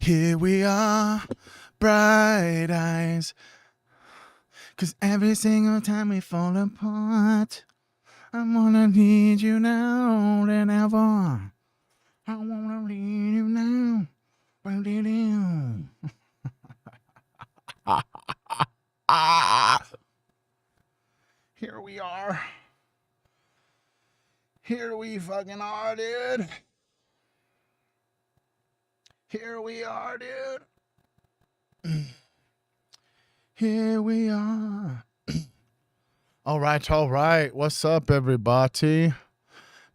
Here we are, bright eyes. 'Cause every single time we fall apart, I wanna need you now than ever. I wanna need you now. Here we are. Here we fucking are, dude. Here we are, dude. Here we are. All right. What's up, everybody?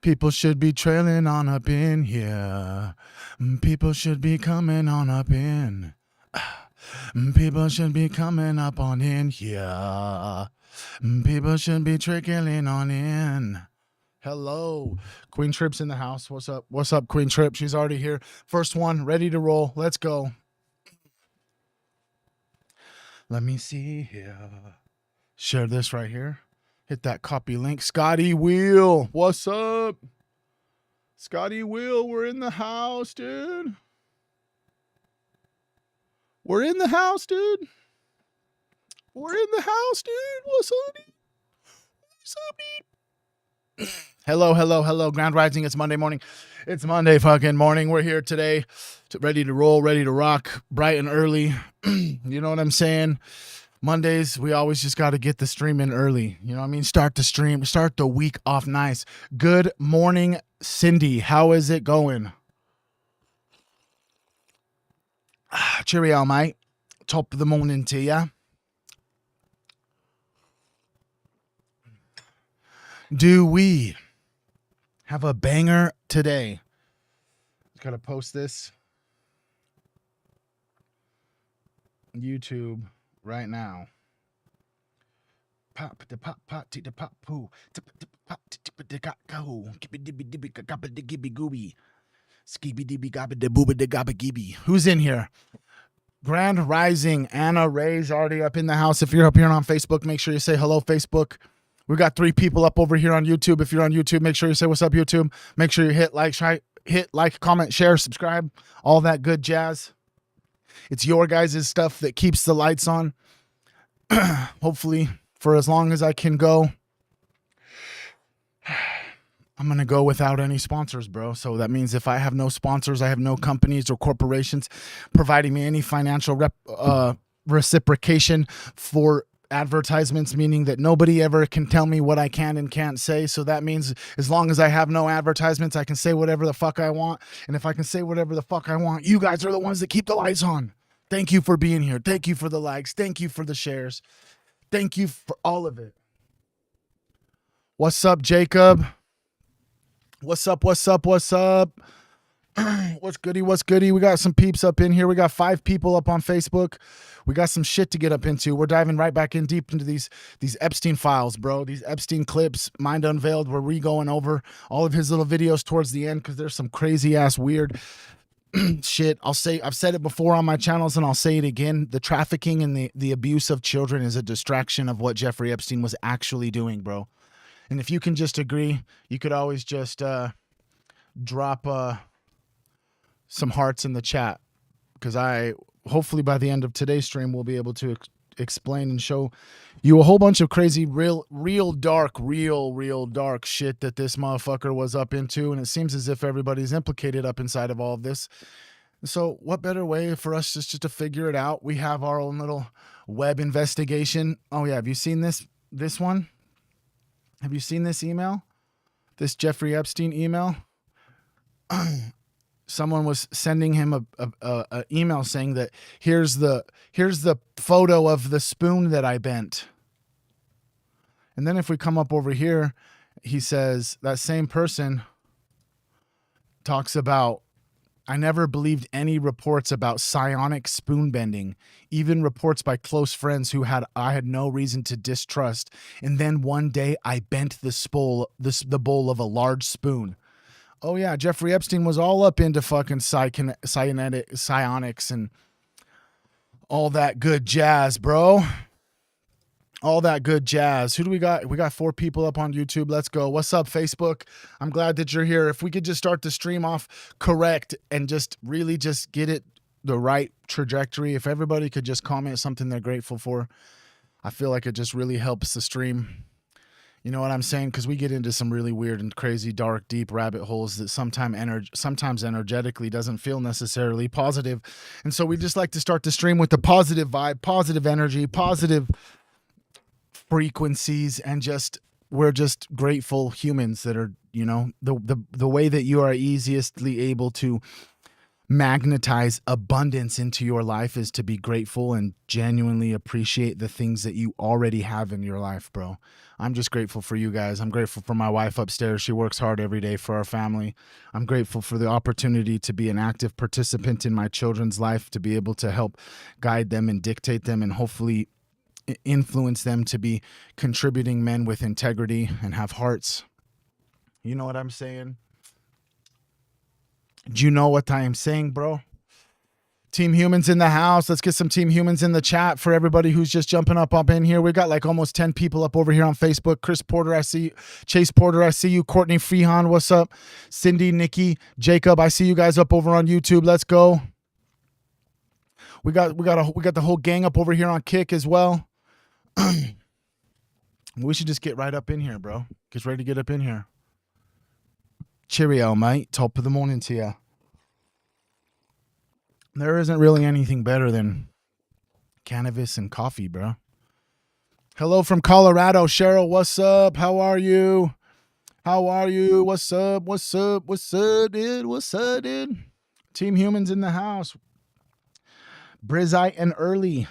People should be trailing on up in here. People should be coming on up in. People should be coming up on in here. People should be trickling on in. Hello. Queen Trip's in the house. What's up? What's up, Queen Trip? She's already here. First one, ready to roll. Let's go. Let me see here. Share this right here. Hit that copy link. Scotty Wheel. What's up? Scotty Wheel, we're in the house, dude. We're in the house, dude. We're in the house, dude. What's up, dude? What's up, dude? Hello. Grand Rising. It's Monday morning. It's Monday fucking morning. We're here today, ready to roll, ready to rock, bright and early. You know what I'm saying? Mondays, we always just got to get the stream in early. You know what I mean? Start the stream, start the week off nice. Good morning, Cindy. How is it going? Cheerio, mate. Top of the morning to ya. Do we have a banger today? Got to post this YouTube right now. Pop the pop pot to the pop poo. Pop the got go. Gibby dibby dibby gabba the gibby gooby. Skibby dibby gabba the booba the gabba gibby. Who's in here? Grand Rising. Anna Ray's already up in the house. If you're up here on Facebook, make sure you say hello, Facebook. We got 3 people up over here on YouTube. If you're on YouTube, make sure you say what's up, YouTube. Make sure you hit like, comment, share, subscribe, all that good jazz. It's your guys' stuff that keeps the lights on. Hopefully, for as long as I can go. I'm going to go without any sponsors, bro. So that means if I have no sponsors, I have no companies or corporations providing me any financial reciprocation for advertisements, meaning that nobody ever can tell me what I can and can't say. So that means as long as I have no advertisements, I can say whatever the fuck I want. And if I can say whatever the fuck I want, you guys are the ones that keep the lights on. Thank you for being here. Thank you for the likes. Thank you for the shares. Thank you for all of it. What's up, Jacob? What's up? What's goody? We got some peeps up in here. We got 5 people up on Facebook. We got some shit to get up into. We're diving right back in deep into these Epstein files, bro. These Epstein clips, Mind Unveiled, where we going over all of his little videos towards the end because there's some crazy ass weird shit. I've said it before on my channels and I'll say it again. The trafficking and the abuse of children is a distraction of what Jeffrey Epstein was actually doing, bro. And if you can just agree, you could always just drop some hearts in the chat, because hopefully by the end of today's stream we'll be able to explain and show you a whole bunch of crazy real dark shit that this motherfucker was up into, and it seems as if everybody's implicated up inside of all of this. So what better way for us just to figure it out? We have our own little web investigation. Oh yeah, have you seen this one? Have you seen this email? This Jeffrey Epstein email? Someone was sending him a email saying that here's the photo of the spoon that I bent. And then if we come up over here, he says that same person talks about, I never believed any reports about psionic spoon bending, even reports by close friends who I had no reason to distrust. And then one day I bent the bowl of a large spoon. Oh yeah, Jeffrey Epstein was all up into fucking psionics and all that good jazz, bro. All that good jazz. Who do we got? We got 4 people up on YouTube. Let's go. What's up, Facebook? I'm glad that you're here. If we could just start the stream off correct and just really just get it the right trajectory. If everybody could just comment something they're grateful for, I feel like it just really helps the stream. You know what I'm saying? Because we get into some really weird and crazy, dark, deep rabbit holes that sometimes energetically doesn't feel necessarily positive. And so we just like to start the stream with the positive vibe, positive energy, positive frequencies, and we're just grateful humans that are, the way that you are easiestly able to magnetize abundance into your life is to be grateful and genuinely appreciate the things that you already have in your life, bro. I'm just grateful for you guys. I'm grateful for my wife upstairs. She works hard every day for our family. I'm grateful for the opportunity to be an active participant in my children's life, to be able to help guide them and dictate them and hopefully influence them to be contributing men with integrity and have hearts. You know what I'm saying? Do you know what I am saying, bro? Team Humans in the house. Let's get some Team Humans in the chat for everybody who's just jumping up in here. We got like almost 10 people up over here on Facebook. Chris Porter, I see you. Chase Porter, I see you. Courtney Freehan, what's up? Cindy, Nikki, Jacob, I see you guys up over on YouTube. Let's go. We got the whole gang up over here on Kick as well. We should just get right up in here, bro. Get ready to get up in here. Cheerio, mate. Top of the morning to you. There isn't really anything better than cannabis and coffee, bro. Hello from Colorado. Cheryl, what's up? How are you? What's up? Dude? What's up, dude? Team Humans in the house. Bright and early,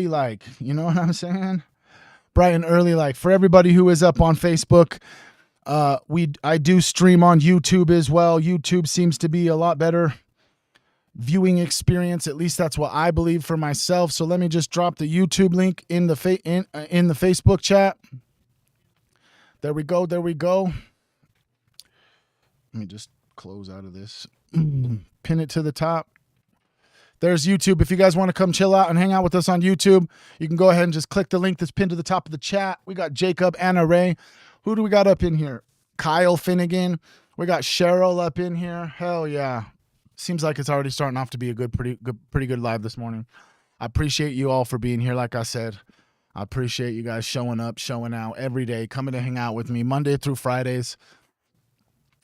like, you know what I'm saying? Bright and early, like. For everybody who is up on Facebook, I do stream on YouTube as well. YouTube seems to be a lot better viewing experience. At least that's what I believe for myself. So let me just drop the YouTube link in the Facebook chat. There we go. Let me just close out of this. Pin it to the top. There's YouTube. If you guys want to come chill out and hang out with us on YouTube, you can go ahead and just click the link that's pinned to the top of the chat. We got Jacob, Anna Ray. Who do we got up in here? Kyle Finnegan. We got Cheryl up in here. Hell yeah. Seems like it's already starting off to be a pretty good live this morning. I appreciate you all for being here. Like I said, I appreciate you guys showing up, showing out every day, coming to hang out with me Monday through Fridays.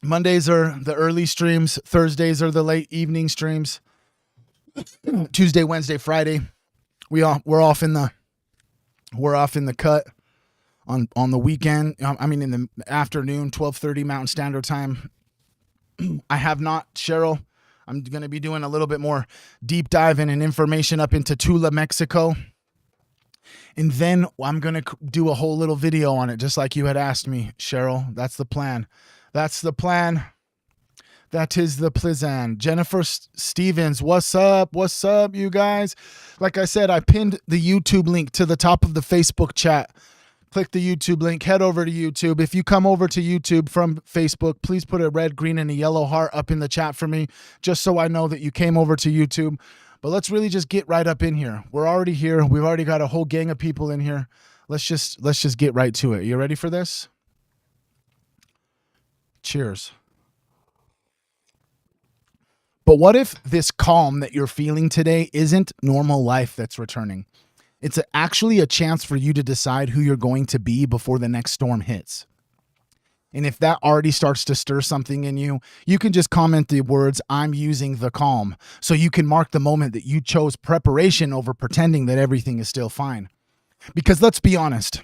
Mondays are the early streams. Thursdays are the late evening streams. Tuesday, Wednesday, Friday, we're off in the cut on the weekend. I mean, in the afternoon, 12:30 Mountain Standard Time. I have not, Cheryl. I'm going to be doing a little bit more deep dive and information up into Tula, Mexico. And then I'm going to do a whole little video on it, just like you had asked me, Cheryl. That's the plan. That is the plan. Jennifer Stevens, what's up? What's up, you guys? Like I said, I pinned the YouTube link to the top of the Facebook chat. Click the YouTube link, head over to YouTube. If you come over to YouTube from Facebook, please put a red, green, and a yellow heart up in the chat for me, just so I know that you came over to YouTube. But let's really just get right up in here. We're already here. We've already got a whole gang of people in here. Let's just get right to it. You ready for this? Cheers. But what if this calm that you're feeling today isn't normal life that's returning? It's actually a chance for you to decide who you're going to be before the next storm hits. And if that already starts to stir something in you, you can just comment the words, "I'm using the calm," so you can mark the moment that you chose preparation over pretending that everything is still fine. Because let's be honest,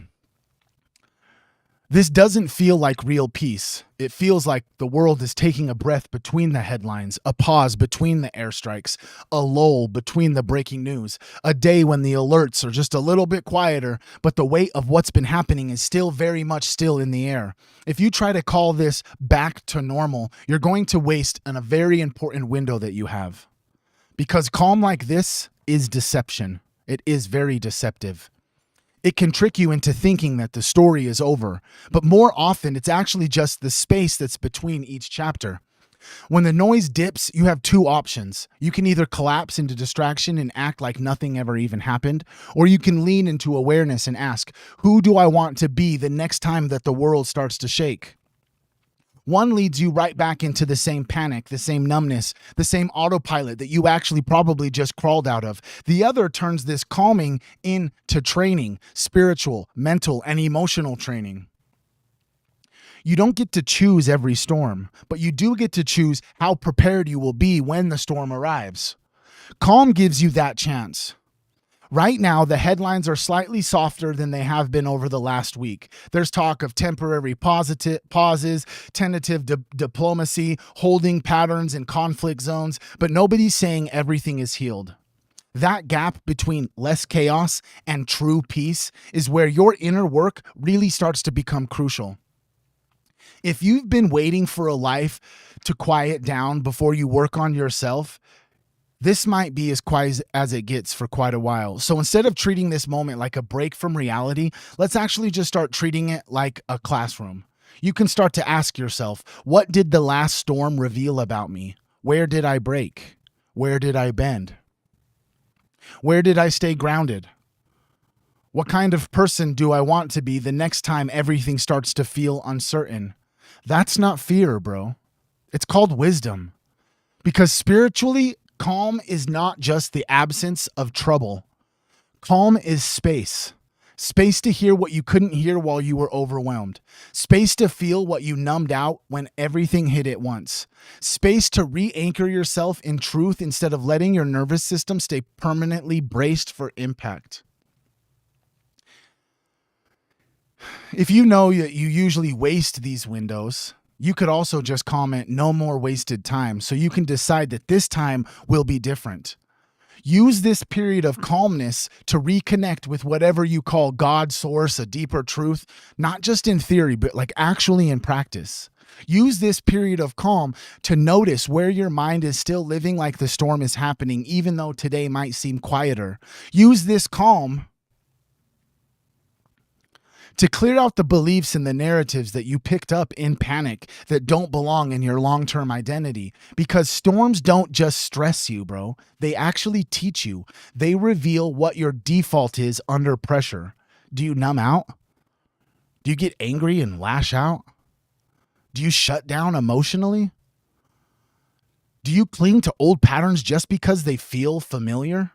this doesn't feel like real peace. It feels like the world is taking a breath between the headlines, a pause between the airstrikes, a lull between the breaking news, a day when the alerts are just a little bit quieter, but the weight of what's been happening is still very much still in the air. If you try to call this back to normal, you're going to waste a very important window that you have. Because calm like this is deception. It is very deceptive. It can trick you into thinking that the story is over, but more often it's actually just the space that's between each chapter. When the noise dips, you have two options. You can either collapse into distraction and act like nothing ever even happened, or you can lean into awareness and ask, who do I want to be the next time that the world starts to shake? One leads you right back into the same panic, the same numbness, the same autopilot that you actually probably just crawled out of. The other turns this calming into training, spiritual, mental, and emotional training. You don't get to choose every storm, but you do get to choose how prepared you will be when the storm arrives. Calm gives you that chance. Right now, the headlines are slightly softer than they have been over the last week. There's talk of temporary pauses, tentative diplomacy, holding patterns in conflict zones, but nobody's saying everything is healed. That gap between less chaos and true peace is where your inner work really starts to become crucial. If you've been waiting for a life to quiet down before you work on yourself, this might be as quiet as it gets for quite a while. So instead of treating this moment like a break from reality, let's actually just start treating it like a classroom. You can start to ask yourself, what did the last storm reveal about me? Where did I break? Where did I bend? Where did I stay grounded? What kind of person do I want to be the next time everything starts to feel uncertain? That's not fear, bro. It's called wisdom. Because spiritually, calm is not just the absence of trouble. Calm is space. Space to hear what you couldn't hear while you were overwhelmed. Space to feel what you numbed out when everything hit at once. Space to re-anchor yourself in truth instead of letting your nervous system stay permanently braced for impact. If you know that you usually waste these windows, you could also just comment no more wasted time so you can decide that this time will be different. Use this period of calmness to reconnect with whatever you call God, source, a deeper truth, not just in theory, but like actually in practice. Use this period of calm to notice where your mind is still living like the storm is happening, even though today might seem quieter. Use this calm to clear out the beliefs and the narratives that you picked up in panic that don't belong in your long-term identity. Because storms don't just stress you, bro. They actually teach you. They reveal what your default is under pressure. Do you numb out? Do you get angry and lash out? Do you shut down emotionally? Do you cling to old patterns just because they feel familiar?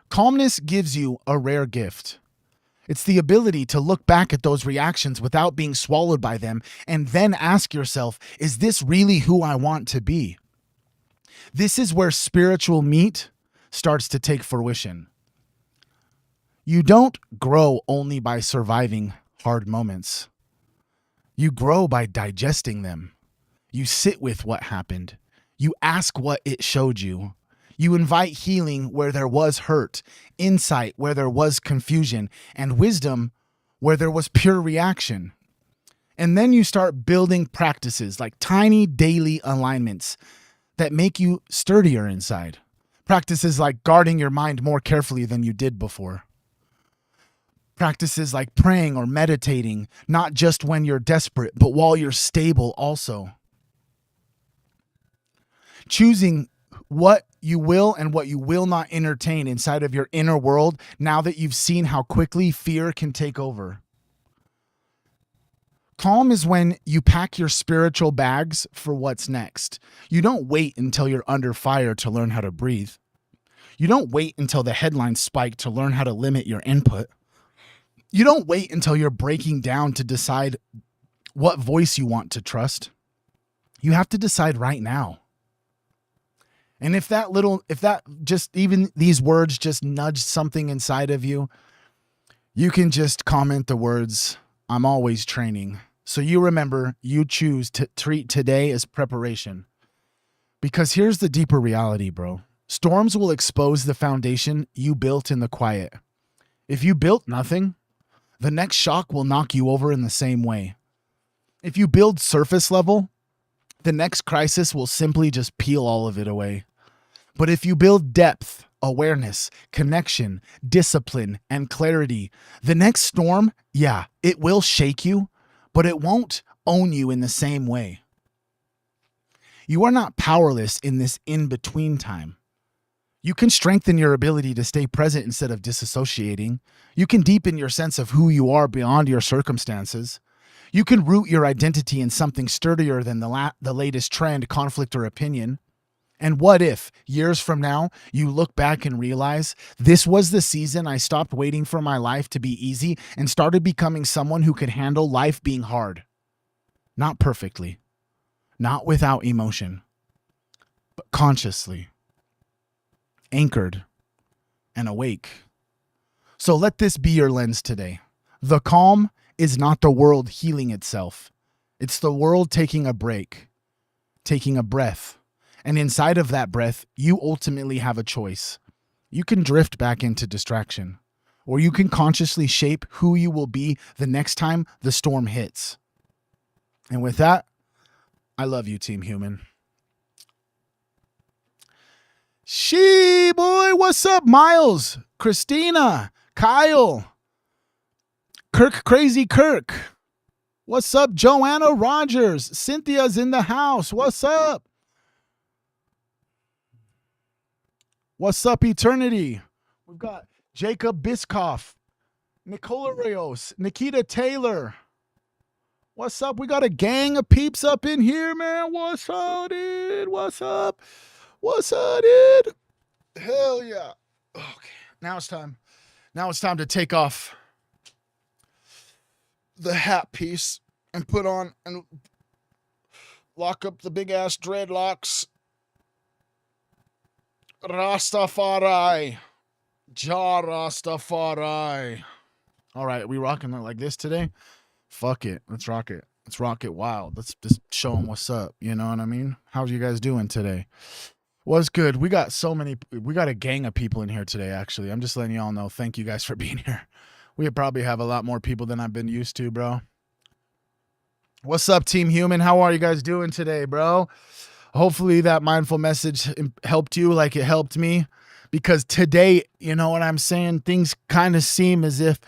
Calmness gives you a rare gift. It's the ability to look back at those reactions without being swallowed by them and then ask yourself, is this really who I want to be? This is where spiritual meat starts to take fruition. You don't grow only by surviving hard moments. You grow by digesting them. You sit with what happened. You ask what it showed you. You invite healing where there was hurt, insight where there was confusion, and wisdom where there was pure reaction. And then you start building practices like tiny daily alignments that make you sturdier inside. Practices like guarding your mind more carefully than you did before. Practices like praying or meditating, not just when you're desperate, but while you're stable also. Choosing what you will and what you will not entertain inside of your inner world now that you've seen how quickly fear can take over. Calm is when you pack your spiritual bags for what's next. You don't wait until you're under fire to learn how to breathe. You don't wait until the headlines spike to learn how to limit your input. You don't wait until you're breaking down to decide what voice you want to trust. You have to decide right now. And if even these words just nudge something inside of you, you can just comment the words, I'm always training. So you remember, you choose to treat today as preparation. Because here's the deeper reality, bro. Storms will expose the foundation you built in the quiet. If you built nothing, the next shock will knock you over in the same way. If you build surface level, the next crisis will simply just peel all of it away. But if you build depth, awareness, connection, discipline, and clarity, the next storm, yeah, it will shake you, but it won't own you in the same way. You are not powerless in this in-between time. You can strengthen your ability to stay present instead of disassociating. You can deepen your sense of who you are beyond your circumstances. You can root your identity in something sturdier than the latest trend, conflict, or opinion. And what if, years from now, you look back and realize this was the season I stopped waiting for my life to be easy and started becoming someone who could handle life being hard? Not perfectly, not without emotion, but consciously, anchored, and awake. So let this be your lens today. The calm is not the world healing itself. It's the world taking a break, taking a breath. And inside of that breath, you ultimately have a choice. You can drift back into distraction, or you can consciously shape who you will be the next time the storm hits. And with that, I love you, Team Human. She boy, what's up, Miles, Christina, Kyle, Kirk Crazy Kirk. What's up, Joanna Rogers? Cynthia's in the house. What's up? What's up, Eternity? We've got Jacob Biskoff, Nicola Rios, Nikita Taylor. What's up? We got a gang of peeps up in here, man. What's up, dude? What's up? What's up, dude? Hell yeah. Okay, now it's time. Now it's time to take off the hat piece and put on and lock up the big ass dreadlocks. Rastafari. Ja Rastafari. All right, we rocking it like this today? Fuck it. Let's rock it. Let's rock it wild. Let's just show them what's up. You know what I mean? How's you guys doing today? What's good? We got a gang of people in here today, actually. I'm just letting y'all know. Thank you guys for being here. We probably have a lot more people than I've been used to, bro. What's up, Team Human? How are you guys doing today, bro? Hopefully that mindful message helped you like it helped me, because today, you know what I'm saying? Things kind of seem as if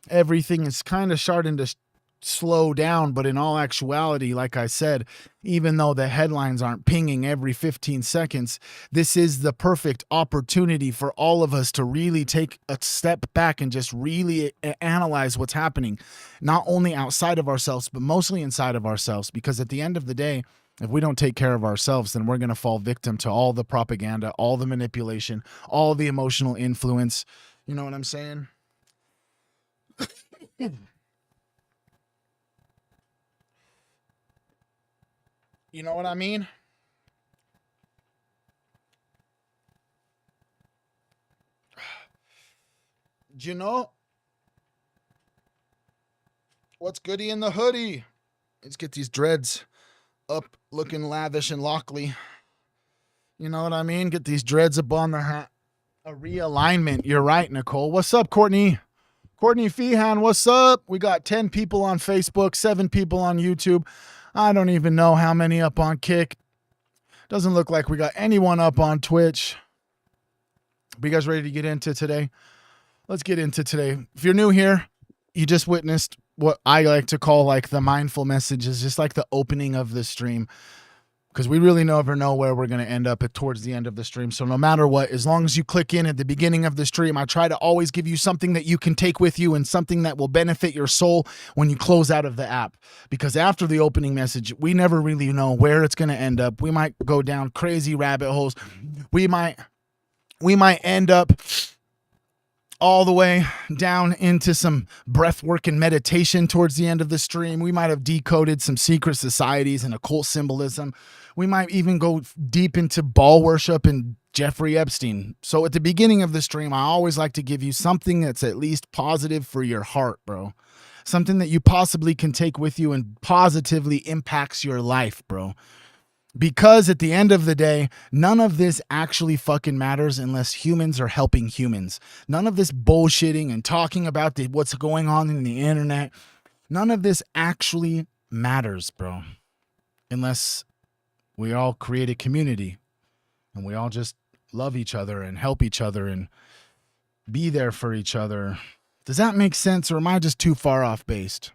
everything is kind of starting to slow down, but in all actuality, like I said, even though the headlines aren't pinging every 15 seconds, this is the perfect opportunity for all of us to really take a step back and just really analyze what's happening, not only outside of ourselves, but mostly inside of ourselves. Because at the end of the day, if we don't take care of ourselves, then we're going to fall victim to all the propaganda, all the manipulation, all the emotional influence. You know what I'm saying? You know what I mean? You know? What's goody in the hoodie? Let's get these dreads up looking lavish and lockly. You know what I mean? Get these dreads up on the hat. A realignment. You're right, Nicole. What's up, Courtney? Courtney Feehan, what's up? We got 10 people on Facebook, 7 people on YouTube. I don't even know how many up on Kick. Doesn't look like we got anyone up on Twitch. Are you guys ready to get into today? Let's get into today. If you're new here, you just witnessed what I like to call like the mindful messages, just like the opening of the stream, because we really never know where we're going to end up towards the end of the stream. So no matter what, as long as you click in at the beginning of the stream, I try to always give you something that you can take with you and something that will benefit your soul when you close out of the app. Because after the opening message, we never really know where it's going to end up. We might go down crazy rabbit holes. We might end up all the way down into some breath work and meditation towards the end of the stream. We might have decoded some secret societies and occult symbolism. We might even go deep into ball worship and Jeffrey Epstein. So at the beginning of the stream, I always like to give you something that's at least positive for your heart, bro. Something that you possibly can take with you and positively impacts your life, bro. Because at the end of the day, none of this actually fucking matters unless humans are helping humans. None of this bullshitting and talking about what's going on in the internet, none of this actually matters, bro. Unless we all create a community and we all just love each other and help each other and be there for each other. Does that make sense, or am I just too far off based?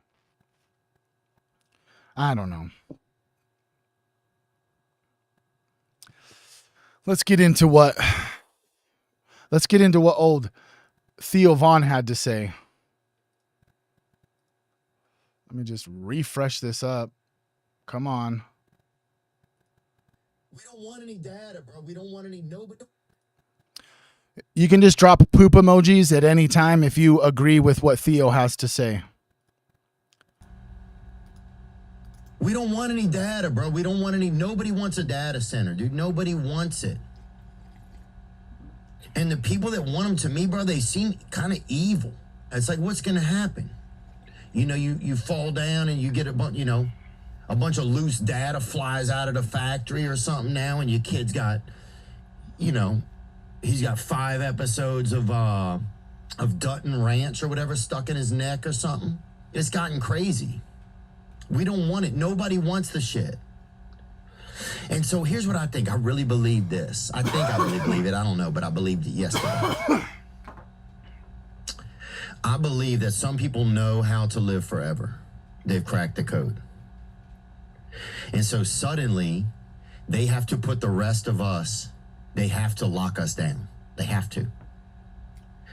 I don't know. Let's get into what old Theo Vaughn had to say. Let me just refresh this up. Come on. We don't want any data, bro. We don't want any nobody. You can just drop poop emojis at any time if you agree with what Theo has to say. We don't want any data, bro. We don't want any. Nobody wants a data center, dude. Nobody wants it. And the people that want them, to me, bro, they seem kind of evil. It's like, what's going to happen? You know, you fall down and you get a bunch, a bunch of loose data flies out of the factory or something now, and your kid's got, he's got 5 episodes of Dutton Ranch or whatever stuck in his neck or something. It's gotten crazy. We don't want it. Nobody wants the shit. And so here's what I think. I really believe this. I think I really believe it. I don't know, but I believed it yesterday. I believe that some people know how to live forever. They've cracked the code. And so suddenly, they have to put the rest of us, they have to lock us down. They have to.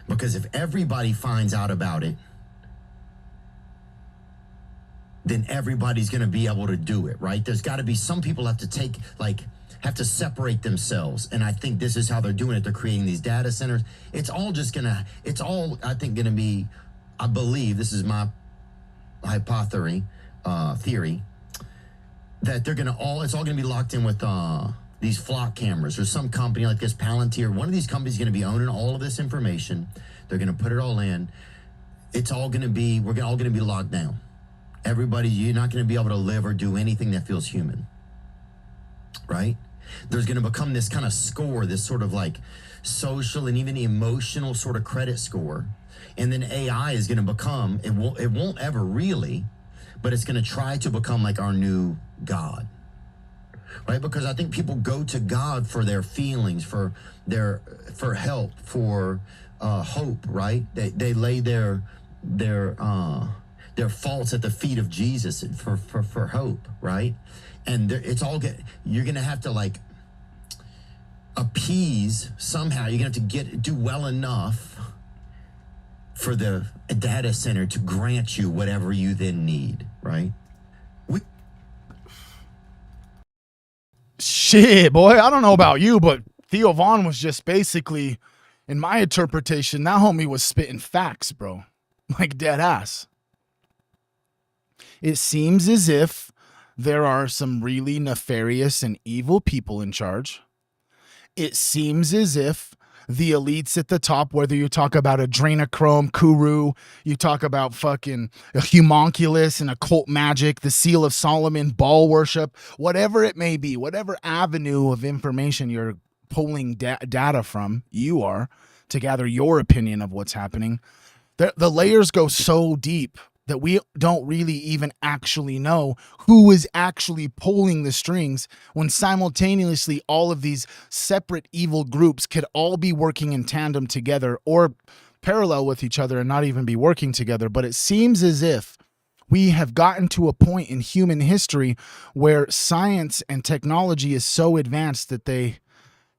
Because if everybody finds out about it, then everybody's going to be able to do it, right? There's got to be some people have to separate themselves. And I think this is how they're doing it. They're creating these data centers. It's all, I think, going to be, I believe, this is my theory, that it's all going to be locked in with these flock cameras or some company like this, Palantir. One of these companies is going to be owning all of this information. They're going to put it all in. It's all going to be, we're all going to be locked down. Everybody, you're not going to be able to live or do anything that feels human, right? There's going to become this kind of score, this sort of like social and even emotional sort of credit score. And then AI is going to become, it won't ever really, but it's going to try to become like our new God, right? Because I think people go to God for their feelings, for help, for hope, right? They lay their faults at the feet of Jesus for hope, right? And you're going to have to like appease somehow. You're going to have to do well enough for the data center to grant you whatever you then need, right? Shit, boy, I don't know about you, but Theo Vaughn was just basically, in my interpretation, that homie was spitting facts, bro. Like dead ass. It seems as if there are some really nefarious and evil people in charge. It seems as if the elites at the top, whether you talk about adrenochrome, Kuru, you talk about fucking a homunculus and occult magic, the Seal of Solomon, Baal worship, whatever it may be, whatever avenue of information you're pulling data from, you are, to gather your opinion of what's happening. The layers go so deep that we don't really even actually know who is actually pulling the strings, when simultaneously all of these separate evil groups could all be working in tandem together or parallel with each other and not even be working together. But it seems as if we have gotten to a point in human history where science and technology is so advanced that they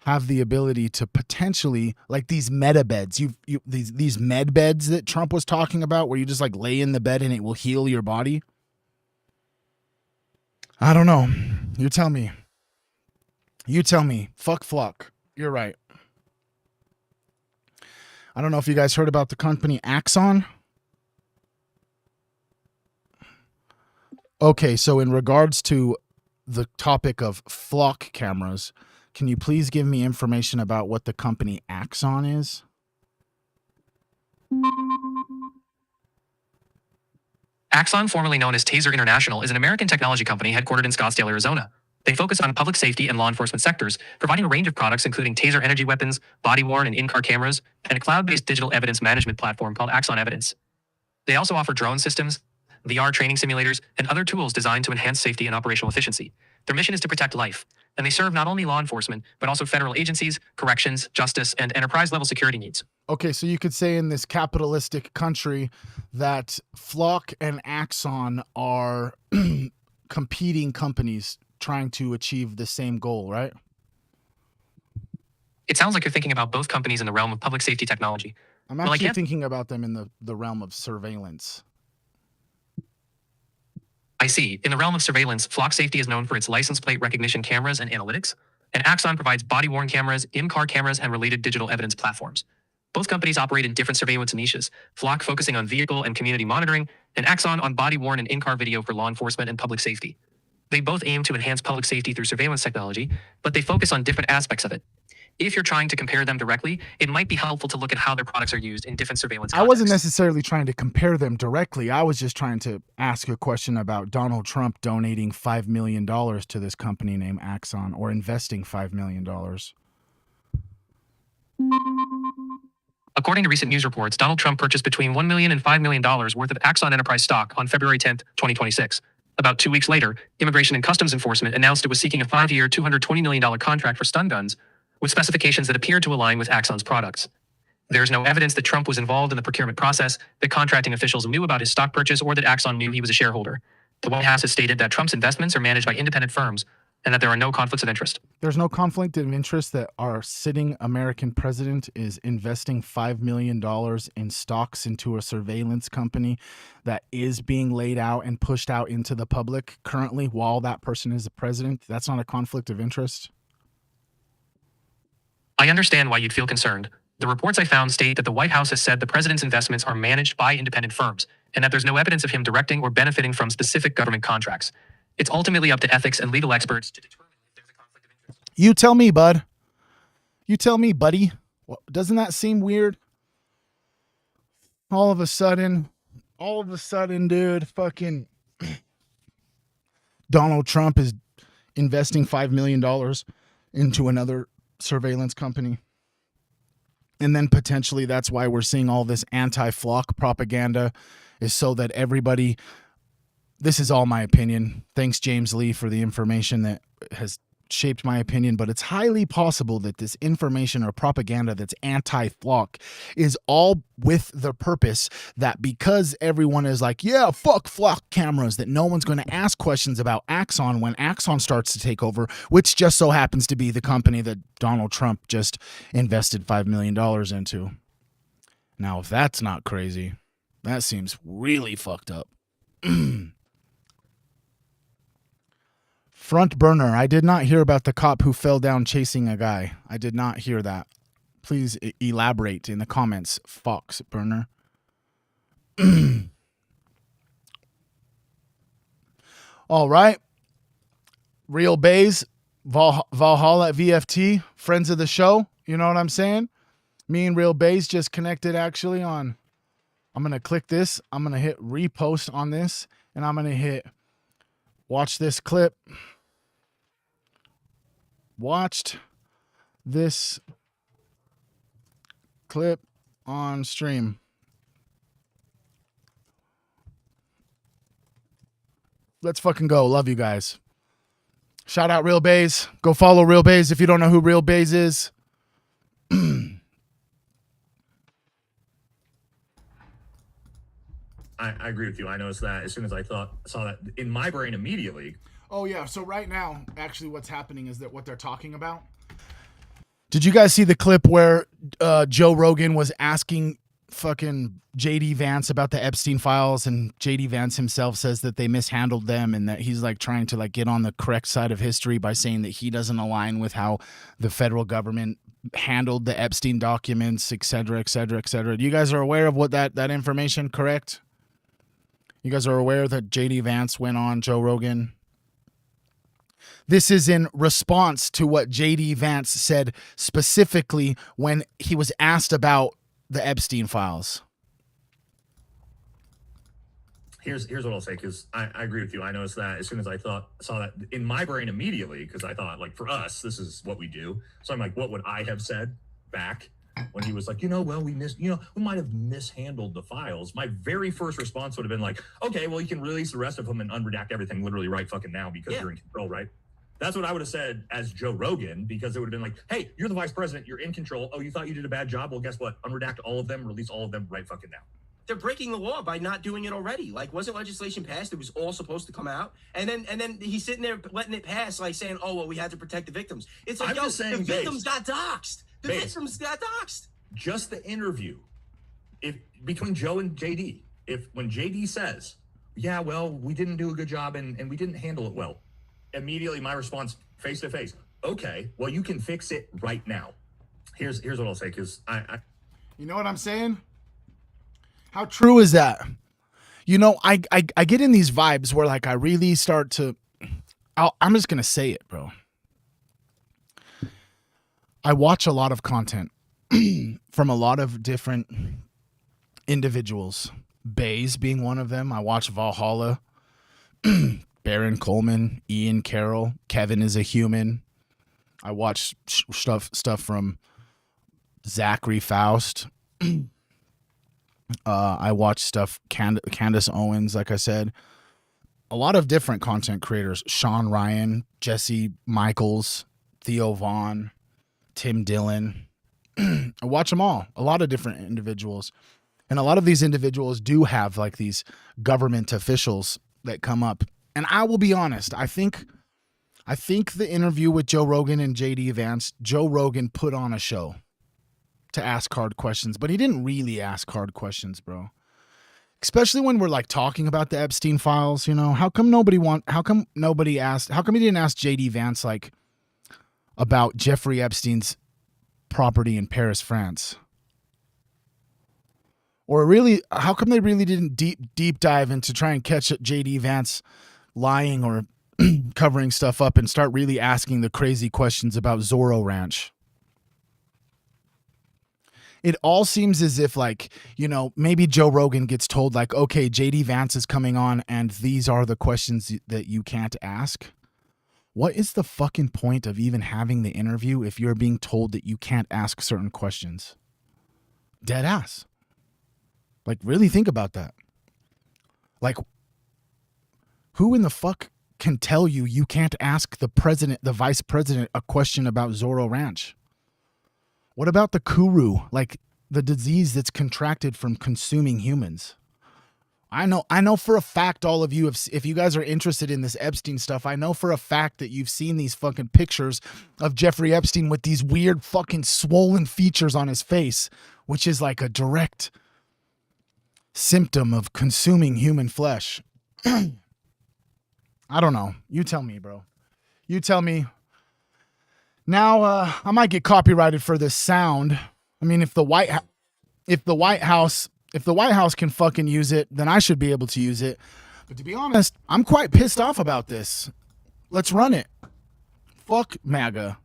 have the ability to potentially, like these meta beds, these med beds that Trump was talking about, where you just like lay in the bed and it will heal your body. I don't know. You tell me. Fuck Flock. You're right. I don't know if you guys heard about the company Axon. Okay, so in regards to the topic of flock cameras, can you please give me information about what the company Axon is? Axon, formerly known as Taser International, is an American technology company headquartered in Scottsdale, Arizona. They focus on public safety and law enforcement sectors, providing a range of products including Taser energy weapons, body-worn and in-car cameras, and a cloud-based digital evidence management platform called Axon Evidence. They also offer drone systems, VR training simulators, and other tools designed to enhance safety and operational efficiency. Their mission is to protect life, and they serve not only law enforcement, but also federal agencies, corrections, justice, and enterprise-level security needs. Okay, so you could say in this capitalistic country that Flock and Axon are competing companies trying to achieve the same goal, right? It sounds like you're thinking about both companies in the realm of public safety technology. I'm actually thinking about them in the realm of surveillance. I see. In the realm of surveillance, Flock Safety is known for its license plate recognition cameras and analytics, and Axon provides body-worn cameras, in-car cameras, and related digital evidence platforms. Both companies operate in different surveillance niches, Flock focusing on vehicle and community monitoring, and Axon on body-worn and in-car video for law enforcement and public safety. They both aim to enhance public safety through surveillance technology, but they focus on different aspects of it. If you're trying to compare them directly, it might be helpful to look at how their products are used in different surveillance contexts. I wasn't necessarily trying to compare them directly. I was just trying to ask a question about Donald Trump donating $5 million to this company named Axon, or investing $5 million. According to recent news reports, Donald Trump purchased between $1 million and $5 million worth of Axon Enterprise stock on February 10, 2026. About 2 weeks later, Immigration and Customs Enforcement announced it was seeking a 5-year, $220 million contract for stun guns, with specifications that appeared to align with Axon's products. There is no evidence that Trump was involved in the procurement process, that contracting officials knew about his stock purchase, or that Axon knew he was a shareholder. The White House has stated that Trump's investments are managed by independent firms and that there are no conflicts of interest. There's no conflict of interest that our sitting American president is investing $5 million in stocks into a surveillance company that is being laid out and pushed out into the public currently while that person is the president. That's not a conflict of interest. I understand why you'd feel concerned. The reports I found state that the White House has said the president's investments are managed by independent firms, and that there's no evidence of him directing or benefiting from specific government contracts. It's ultimately up to ethics and legal experts to determine if there's a conflict of interest. You tell me, bud. You tell me, buddy. Well, doesn't that seem weird? All of a sudden, dude, fucking Donald Trump is investing $5 million into another surveillance company. And then potentially that's why we're seeing all this anti-Flock propaganda, is so that everybody, this is all my opinion. Thanks, James Lee, for the information that has shaped my opinion, but it's highly possible that this information or propaganda that's anti-Flock is all with the purpose that because everyone is like, yeah, fuck Flock cameras, that no one's going to ask questions about Axon when Axon starts to take over, which just so happens to be the company that Donald Trump just invested $5 million into. Now, if that's not crazy, that seems really fucked up. Front burner. I did not hear about the cop who fell down chasing a guy. I did not hear that. Please elaborate in the comments, Fox burner. All right. Real Bays, Valhalla at VFT, friends of the show. You know what I'm saying? Me and Real Bays just connected actually on. I'm going to click this. I'm going to hit repost on this. And I'm going to hit watch this clip. Watched this clip on stream. Let's fucking go. Love you guys. Shout out Real Bays. Go follow Real Bays if you don't know who Real Bays is. I agree with you. I noticed that as soon as I saw that in my brain immediately. Oh, yeah. So right now, actually what's happening is that what they're talking about. Did you guys see the clip where Joe Rogan was asking fucking JD Vance about the Epstein files, and JD Vance himself says that they mishandled them and that he's like trying to like get on the correct side of history by saying that he doesn't align with how the federal government handled the Epstein documents, et cetera, et cetera, et cetera. You guys are aware of what that information, correct? You guys are aware that JD Vance went on Joe Rogan? This is in response to what JD Vance said specifically when he was asked about the Epstein files. Here's what I'll say, because I agree with you. I noticed that as soon as I saw that in my brain immediately, because I thought, like, for us, this is what we do. So I'm like, what would I have said back when he was like, we might have mishandled the files? My very first response would have been like, okay, well, you can release the rest of them and unredact everything literally right fucking now because you're in control, right? That's what I would have said as Joe Rogan, because it would have been like, hey, you're the vice president, you're in control. Oh, you thought you did a bad job? Well, guess what? Unredact all of them, release all of them right fucking now. They're breaking the law by not doing it already. Like, wasn't legislation passed? It was all supposed to come out. And then he's sitting there letting it pass, like saying, oh, well, we had to protect the victims. It's like, the victims got doxxed. The victims got doxxed. Just the interview between Joe and JD, when JD says, yeah, well, we didn't do a good job and we didn't handle it well. Immediately, my response, face to face, okay, well, you can fix it right now. Here's what I'll say, because I you know what I'm saying? How true is that? You know, I get in these vibes where like I really start to, I'm just going to say it, bro. I watch a lot of content from a lot of different individuals. Bays being one of them. I watch Valhalla, Baron Coleman, Ian Carroll, Kevin is a Human. I watch stuff from Zachary Faust. I watch stuff, Candace Owens, like I said. A lot of different content creators. Sean Ryan, Jesse Michaels, Theo Vaughn, Tim Dillon. I watch them all. A lot of different individuals. And a lot of these individuals do have like these government officials that come up. And I will be honest, I think the interview with Joe Rogan and JD Vance, Joe Rogan put on a show to ask hard questions, but he didn't really ask hard questions, bro. Especially when we're like talking about the Epstein files, you know, how come he didn't ask JD Vance like about Jeffrey Epstein's property in Paris, France? Or really, how come they really didn't deep dive into try and catch JD Vance lying or covering stuff up and start really asking the crazy questions about Zorro Ranch? It all seems as if like, you know, maybe Joe Rogan gets told like, okay, JD Vance is coming on and these are the questions that you can't ask. What is the fucking point of even having the interview if you're being told that you can't ask certain questions? Dead ass. Like, really think about that. Like, who in the fuck can tell you can't ask the vice president, a question about Zorro Ranch? What about the Kuru, like the disease that's contracted from consuming humans? I know for a fact all of you, if you guys are interested in this Epstein stuff, I know for a fact that you've seen these fucking pictures of Jeffrey Epstein with these weird fucking swollen features on his face, which is like a direct symptom of consuming human flesh. I don't know. You tell me, bro. You tell me. Now, I might get copyrighted for this sound. I mean, if the White House can fucking use it, then I should be able to use it. But to be honest, I'm quite pissed off about this. Let's run it. Fuck MAGA.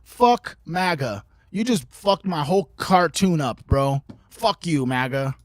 Fuck MAGA. You just fucked my whole cartoon up, bro. Fuck you, MAGA.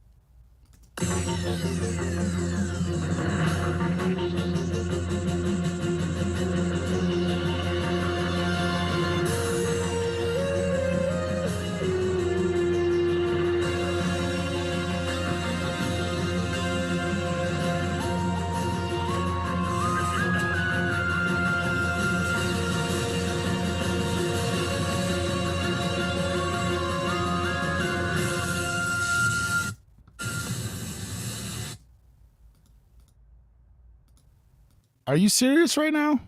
Are you serious right now?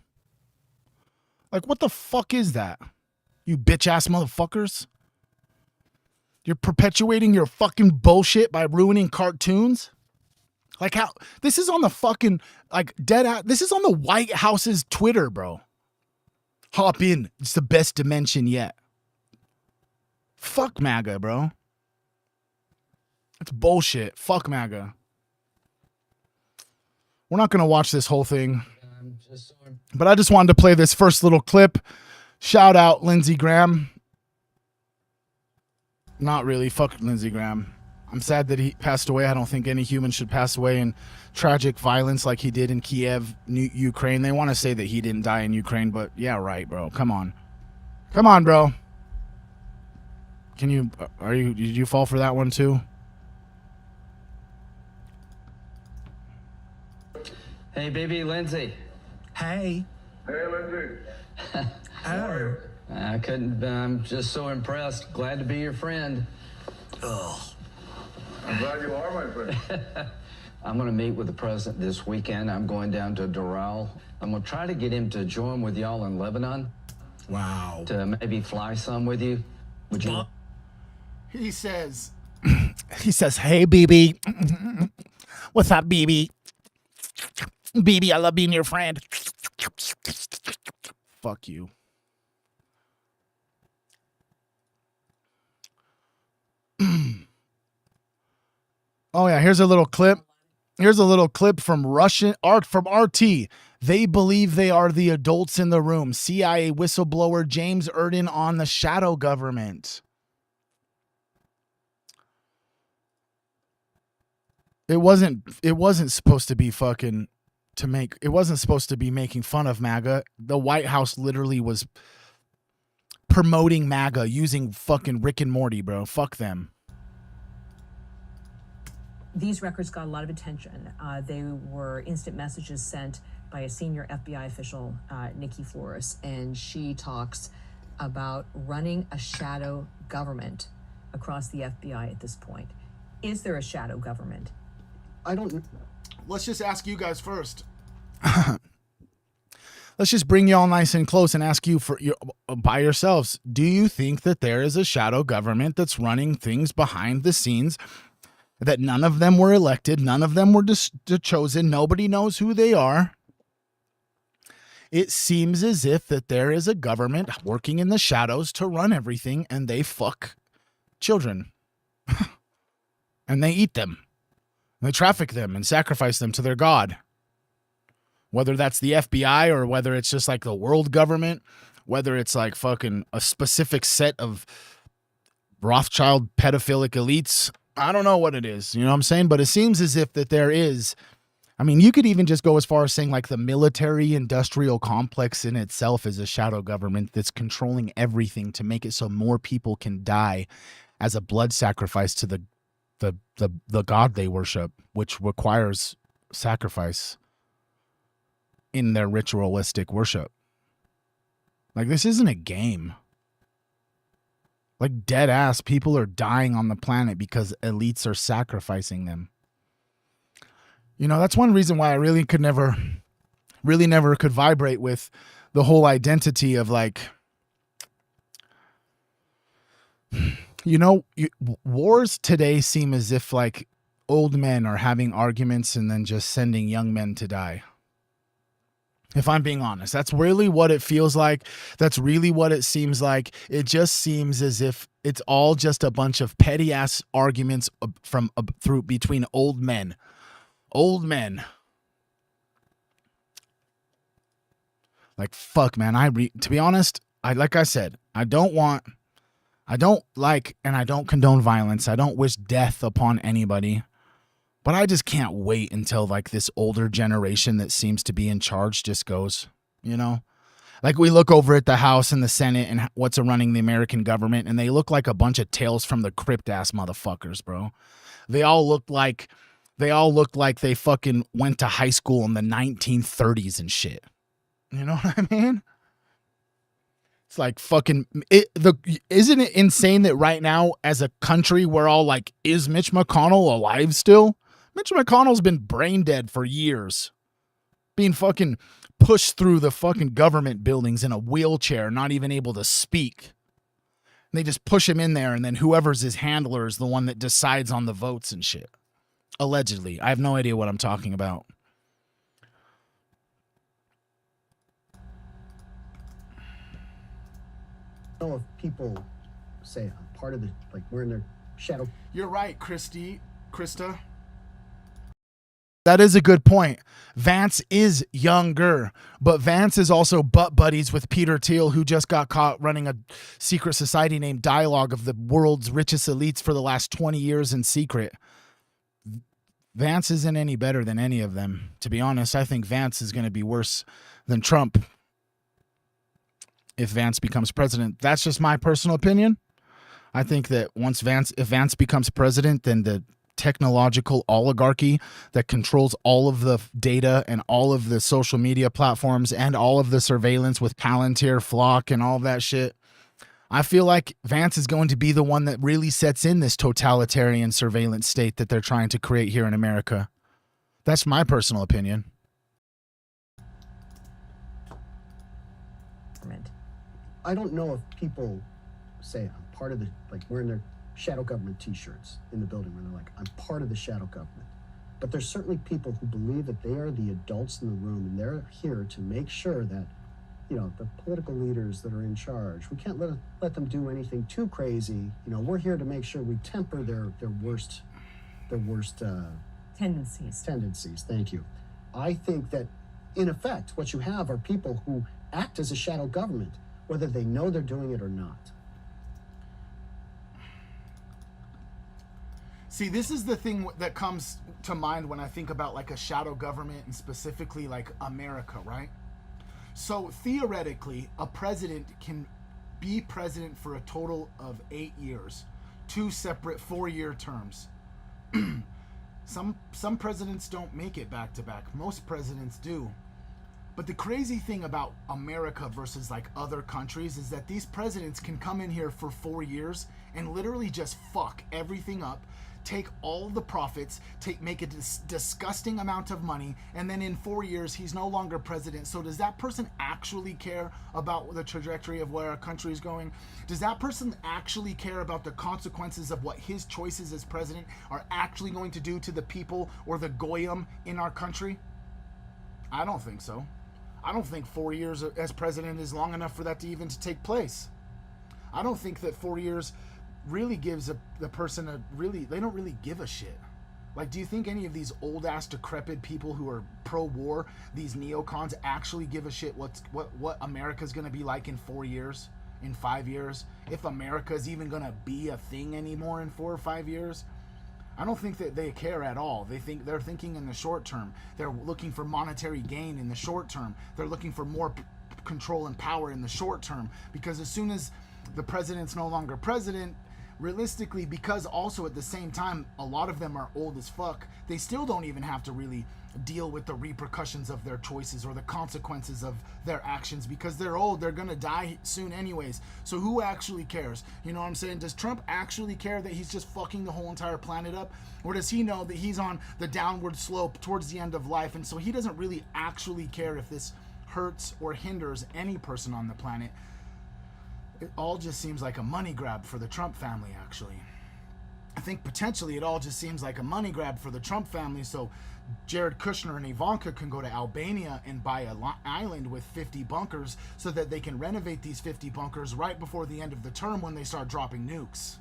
Like, what the fuck is that? You bitch ass motherfuckers. You're perpetuating your fucking bullshit by ruining cartoons? Like how, this is on the fucking, like this is on the White House's Twitter, bro. Hop in. It's the best dimension yet. Fuck MAGA, bro. That's bullshit. Fuck MAGA. We're not going to watch this whole thing, but I just wanted to play this first little clip. Shout out Lindsey Graham. Not really. Fuck Lindsey Graham. I'm sad that he passed away. I don't think any human should pass away in tragic violence like he did in Kiev, Ukraine. They want to say that he didn't die in Ukraine, but yeah, right, bro. Come on. Come on, bro. Did you fall for that one too? Hey, baby, Lindsay. Hey. Hey, Lindsay. Oh. I'm just so impressed. Glad to be your friend. Oh. I'm glad you are my friend. I'm going to meet with the president this weekend. I'm going down to Doral. I'm going to try to get him to join with y'all in Lebanon. Wow. To maybe fly some with you. Would you? He says, hey, baby. What's up, BB? BB, I love being your friend. Fuck you. Oh yeah, here's a little clip. Here's a little clip from RT. They believe they are the adults in the room. CIA whistleblower James Erden on the shadow government. It wasn't supposed to be fucking it wasn't supposed to be making fun of MAGA. The White House literally was promoting MAGA using fucking Rick and Morty, bro. Fuck them. These records got a lot of attention. They were instant messages sent by a senior FBI official, Nikki Flores, and she talks about running a shadow government across the FBI at this point. Is there a shadow government? I don't. Let's just ask you guys first. Let's just bring you all nice and close and ask you by yourselves. Do you think that there is a shadow government that's running things behind the scenes? That none of them were elected, none of them were chosen, nobody knows who they are. It seems as if that there is a government working in the shadows to run everything, and they fuck children. And they eat them. They traffic them and sacrifice them to their god. Whether that's the FBI or whether it's just like the world government, whether it's like fucking a specific set of Rothschild pedophilic elites, I don't know what it is, you know what I'm saying? But it seems as if that there is, I mean, you could even just go as far as saying like the military industrial complex in itself is a shadow government that's controlling everything to make it so more people can die as a blood sacrifice to the god they worship, which requires sacrifice in their ritualistic worship. Like, this isn't a game. Like, dead ass, people are dying on the planet because elites are sacrificing them. You know, that's one reason why I really never could vibrate with the whole identity of like, you know, wars today seem as if like old men are having arguments and then just sending young men to die. If I'm being honest, that's really what it feels like. That's really what it seems like. It just seems as if it's all just a bunch of petty ass arguments between old men. Old men. Like, fuck, man. To be honest, like I said, I don't like and I don't condone violence. I don't wish death upon anybody. But I just can't wait until like this older generation that seems to be in charge just goes, you know? Like, we look over at the House and the Senate and what's running the American government, and they look like a bunch of Tales from the Crypt ass motherfuckers, bro. They all look like they fucking went to high school in the 1930s and shit. You know what I mean? It's like fucking isn't it insane that right now as a country we're all like, is Mitch McConnell alive still? Mitch McConnell's been brain dead for years. Being fucking pushed through the fucking government buildings in a wheelchair, not even able to speak. And they just push him in there, and then whoever's his handler is the one that decides on the votes and shit. Allegedly. I have no idea what I'm talking about. I don't know if people say I'm part of the, like, we're in their shadow. You're right, Krista. That is a good point. Vance is younger, but Vance is also butt buddies with Peter Thiel, who just got caught running a secret society named Dialogue of the world's richest elites for the last 20 years in secret. Vance isn't any better than any of them. To be honest, I think Vance is going to be worse than Trump if Vance becomes president. That's just my personal opinion. I think that if Vance becomes president, then the technological oligarchy that controls all of the data and all of the social media platforms and all of the surveillance with Palantir, Flock, and all that shit, I feel like Vance is going to be the one that really sets in this totalitarian surveillance state that they're trying to create here in America. That's my personal opinion. I don't know if people say I'm part of the, like, we're in their shadow government t-shirts in the building where they're like, I'm part of the shadow government. But there's certainly people who believe that they are the adults in the room, and they're here to make sure that, you know, the political leaders that are in charge, we can't let them do anything too crazy. You know, we're here to make sure we temper their worst tendencies. Thank you. I think that, in effect, what you have are people who act as a shadow government, whether they know they're doing it or not. See, this is the thing that comes to mind when I think about like a shadow government, and specifically like America, right? So theoretically, a president can be president for a total of 8 years, 2 separate 4-year terms. Some presidents don't make it back to back. Most presidents do. But the crazy thing about America versus like other countries is that these presidents can come in here for 4 years and literally just fuck everything up, take all the profits, make a disgusting amount of money, and then in 4 years he's no longer president. So does that person actually care about the trajectory of where our country is going? Does that person actually care about the consequences of what his choices as president are actually going to do to the people or the goyim in our country? I don't think so. I don't think 4 years as president is long enough for that to even take place. I don't think that 4 years really gives the person they don't really give a shit. Like, do you think any of these old ass decrepit people who are pro-war, these neocons, actually give a shit what America's gonna be like in 4 years, in 5 years, if America's even gonna be a thing anymore in 4 or 5 years? I don't think that they care at all. They're thinking in the short term. They're looking for monetary gain in the short term. They're looking for more control and power in the short term, because as soon as the president's no longer president, realistically, because also at the same time a lot of them are old as fuck, they still don't even have to really deal with the repercussions of their choices or the consequences of their actions, because they're old, they're gonna die soon anyways. So who actually cares? You know what I'm saying? Does Trump actually care that he's just fucking the whole entire planet up? Or does he know that he's on the downward slope towards the end of life, and so he doesn't really actually care if this hurts or hinders any person on the planet? It all just seems like a money grab for the Trump family, actually. I think potentially it all just seems like a money grab for the Trump family, so Jared Kushner and Ivanka can go to Albania and buy an island with 50 bunkers so that they can renovate these 50 bunkers right before the end of the term when they start dropping nukes.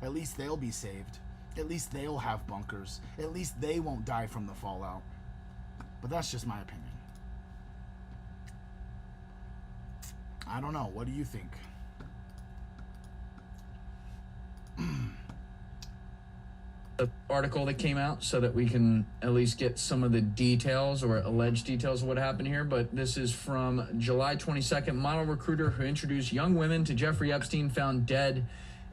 At least they'll be saved. At least they'll have bunkers. At least they won't die from the fallout. But that's just my opinion. I don't know. What do you think? The article that came out so that we can at least get some of the details or alleged details of what happened here. But this is from July 22nd. Model recruiter who introduced young women to Jeffrey Epstein found dead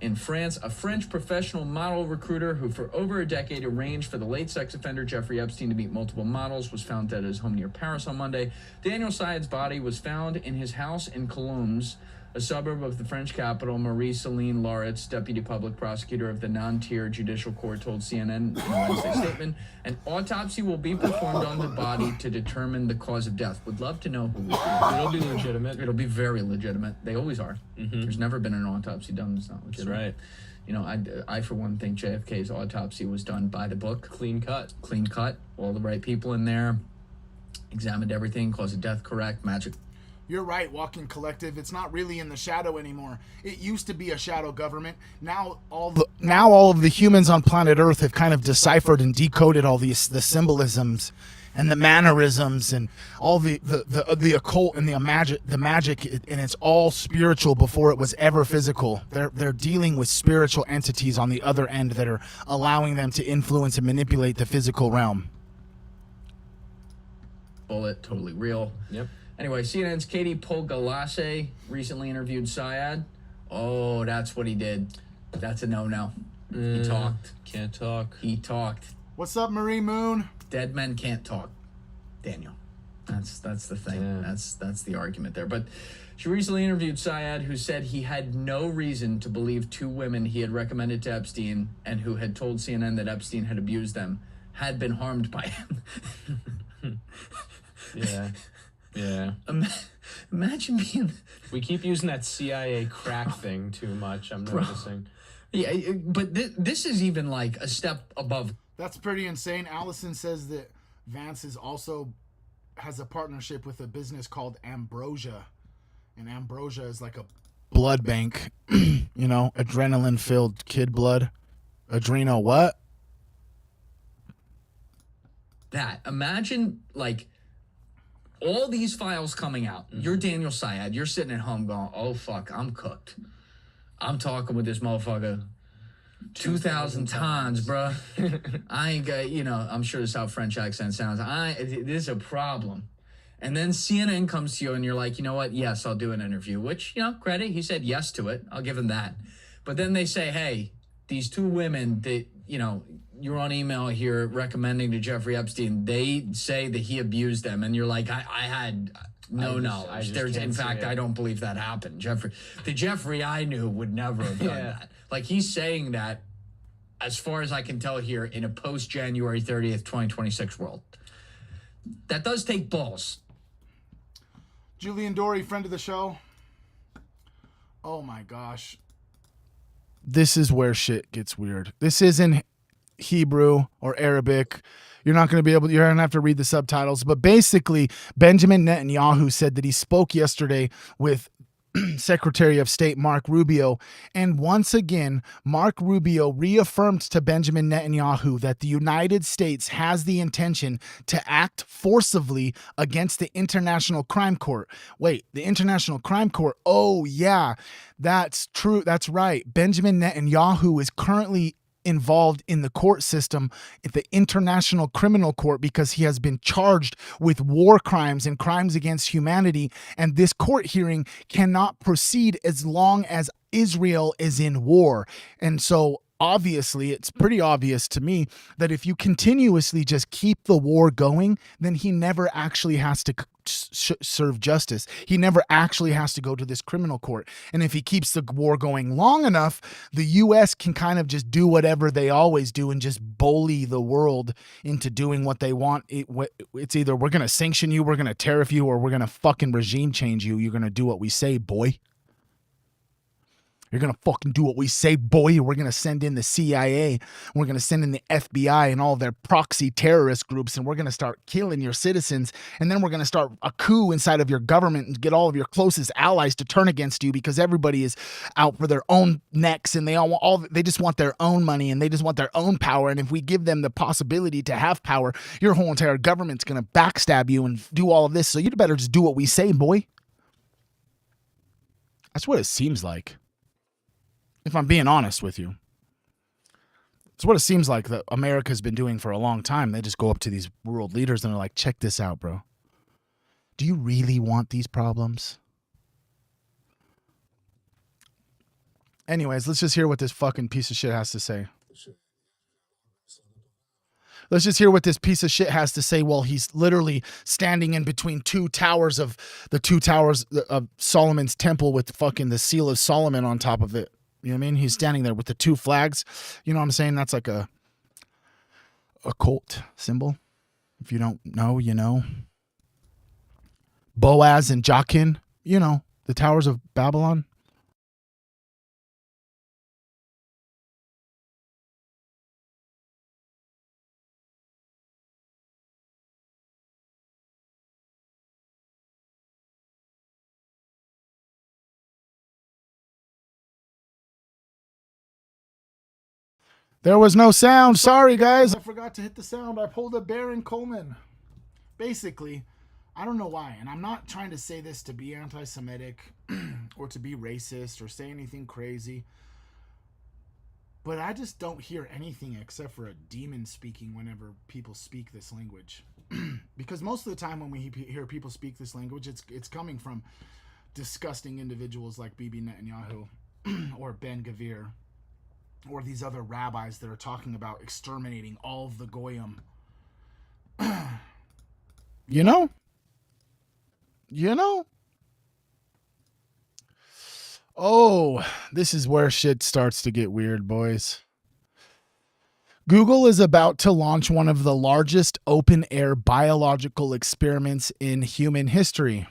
in France. A French professional model recruiter who for over a decade arranged for the late sex offender Jeffrey Epstein to meet multiple models was found dead at his home near Paris on Monday. Daniel Syed's body was found in his house in Colombes, a suburb of the French capital. Marie-Céline Lauritz, deputy public prosecutor of the Nanterre Judicial Court, told CNN in a Wednesday statement, an autopsy will be performed on the body to determine the cause of death. Would love to know who. It'll be legitimate. It'll be very legitimate. They always are. Mm-hmm. There's never been an autopsy done that's not legitimate. That's right. You know, I for one think JFK's autopsy was done by the book. Clean cut. Clean cut. All the right people in there. Examined everything. Cause of death correct. Magic. You're right, Walking Collective. It's not really in the shadow anymore. It used to be a shadow government. Now all of the humans on planet Earth have kind of deciphered and decoded all the symbolisms and the mannerisms and all the occult and the magic, and it's all spiritual before it was ever physical. They're dealing with spiritual entities on the other end that are allowing them to influence and manipulate the physical realm. Bullet, totally real. Yep. Anyway, CNN's Katie Polgalase recently interviewed Syed. Oh, that's what he did. That's a no-no. He talked. Can't talk. He talked. What's up, Marie Moon? Dead men can't talk, Daniel. That's the thing. Yeah. That's the argument there. But she recently interviewed Syed, who said he had no reason to believe 2 women he had recommended to Epstein and who had told CNN that Epstein had abused them had been harmed by him. Yeah. Yeah. Imagine being... We keep using that CIA crack thing too much, I'm noticing. Yeah, but this is even like a step above. That's pretty insane. Allison says that Vance is also has a partnership with a business called Ambrosia. And Ambrosia is like a blood bank, you know, adrenaline-filled kid blood. Adreno what? That. Imagine, like, all these files coming out. You're Daniel Syed. You're sitting at home going, oh, fuck, I'm cooked. I'm talking with this motherfucker 2,000 times, bruh. I ain't got, you know, I'm sure this is how French accent sounds. This is a problem. And then CNN comes to you and you're like, you know what? Yes, I'll do an interview, which, you know, credit. He said yes to it. I'll give him that. But then they say, hey, these two women that, you know, you're on email here recommending to Jeffrey Epstein, they say that he abused them. And you're like, I had no knowledge. In fact, I don't believe that happened. The Jeffrey I knew would never have done that. Like, he's saying that, as far as I can tell here, in a post-January 30th, 2026 world. That does take balls. Julian Dory, friend of the show. Oh my gosh. This is where shit gets weird. This isn't Hebrew or Arabic. You're not going to be able to, you're going to have to read the subtitles. But basically, Benjamin Netanyahu said that he spoke yesterday with Secretary of State Mark Rubio. And once again, Mark Rubio reaffirmed to Benjamin Netanyahu that the United States has the intention to act forcibly against the International Crime Court. Wait, the International Crime Court? Oh, yeah, that's true. That's right. Benjamin Netanyahu is currently involved in the court system at the International Criminal Court because he has been charged with war crimes and crimes against humanity, and this court hearing cannot proceed as long as Israel is in war. And so obviously, it's pretty obvious to me that if you continuously just keep the war going, then he never actually has to serve justice. He never actually has to go to this criminal court. And if he keeps the war going long enough, the U.S. can kind of just do whatever they always do and just bully the world into doing what they want. It's either we're going to sanction you, we're going to tariff you, or we're going to fucking regime change you. You're going to do what we say, boy. You're going to fucking do what we say, boy. We're going to send in the CIA. We're going to send in the FBI and all their proxy terrorist groups, and we're going to start killing your citizens. And then we're going to start a coup inside of your government and get all of your closest allies to turn against you because everybody is out for their own necks, and they just want their own money, and they just want their own power. And if we give them the possibility to have power, your whole entire government's going to backstab you and do all of this. So you'd better just do what we say, boy. That's what it seems like. If I'm being honest with you, it's what it seems like that America's been doing for a long time. They just go up to these world leaders and they're like, check this out, bro. Do you really want these problems? Anyways, let's just hear what this fucking piece of shit has to say. Let's just hear what this piece of shit has to say while he's literally standing in between two towers of Solomon's temple with fucking the seal of Solomon on top of it. You know what I mean? He's standing there with the two flags. You know what I'm saying? That's like a cult symbol. If you don't know, you know. Boaz and Jachin, you know, the towers of Babylon. There was no sound. Sorry, guys. I forgot to hit the sound. I pulled a Baron Coleman. Basically, I don't know why. And I'm not trying to say this to be anti-Semitic or to be racist or say anything crazy. But I just don't hear anything except for a demon speaking whenever people speak this language. Because most of the time when we hear people speak this language, it's coming from disgusting individuals like Bibi Netanyahu or Ben Gvir. Or these other rabbis that are talking about exterminating all of the Goyim. You know? Oh, this is where shit starts to get weird, boys. Google is about to launch one of the largest open-air biological experiments in human history.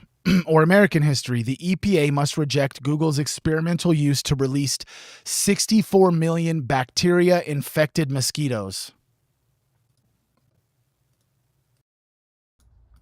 Or American history. The EPA must reject Google's experimental use to release 64 million bacteria-infected mosquitoes.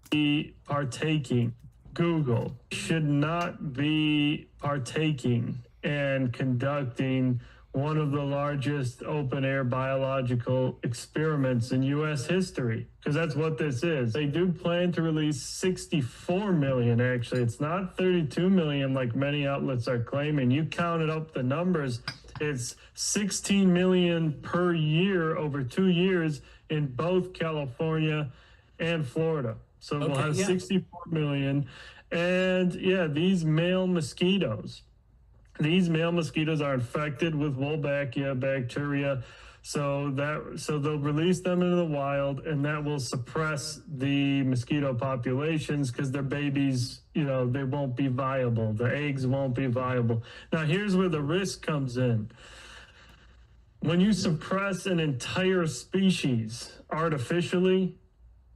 be partaking. Google should not be partaking and conducting one of the largest open air biological experiments in U.S. history, because that's what this is. They do plan to release 64 million, actually. It's not 32 million like many outlets are claiming. You counted up the numbers, it's 16 million per year over 2 years in both California and Florida. So we'll have 64 million. And yeah, these male mosquitoes are infected with Wolbachia bacteria. So they'll release them into the wild, and that will suppress the mosquito populations because their babies, they won't be viable. The eggs won't be viable. Now, here's where the risk comes in. When you suppress an entire species artificially,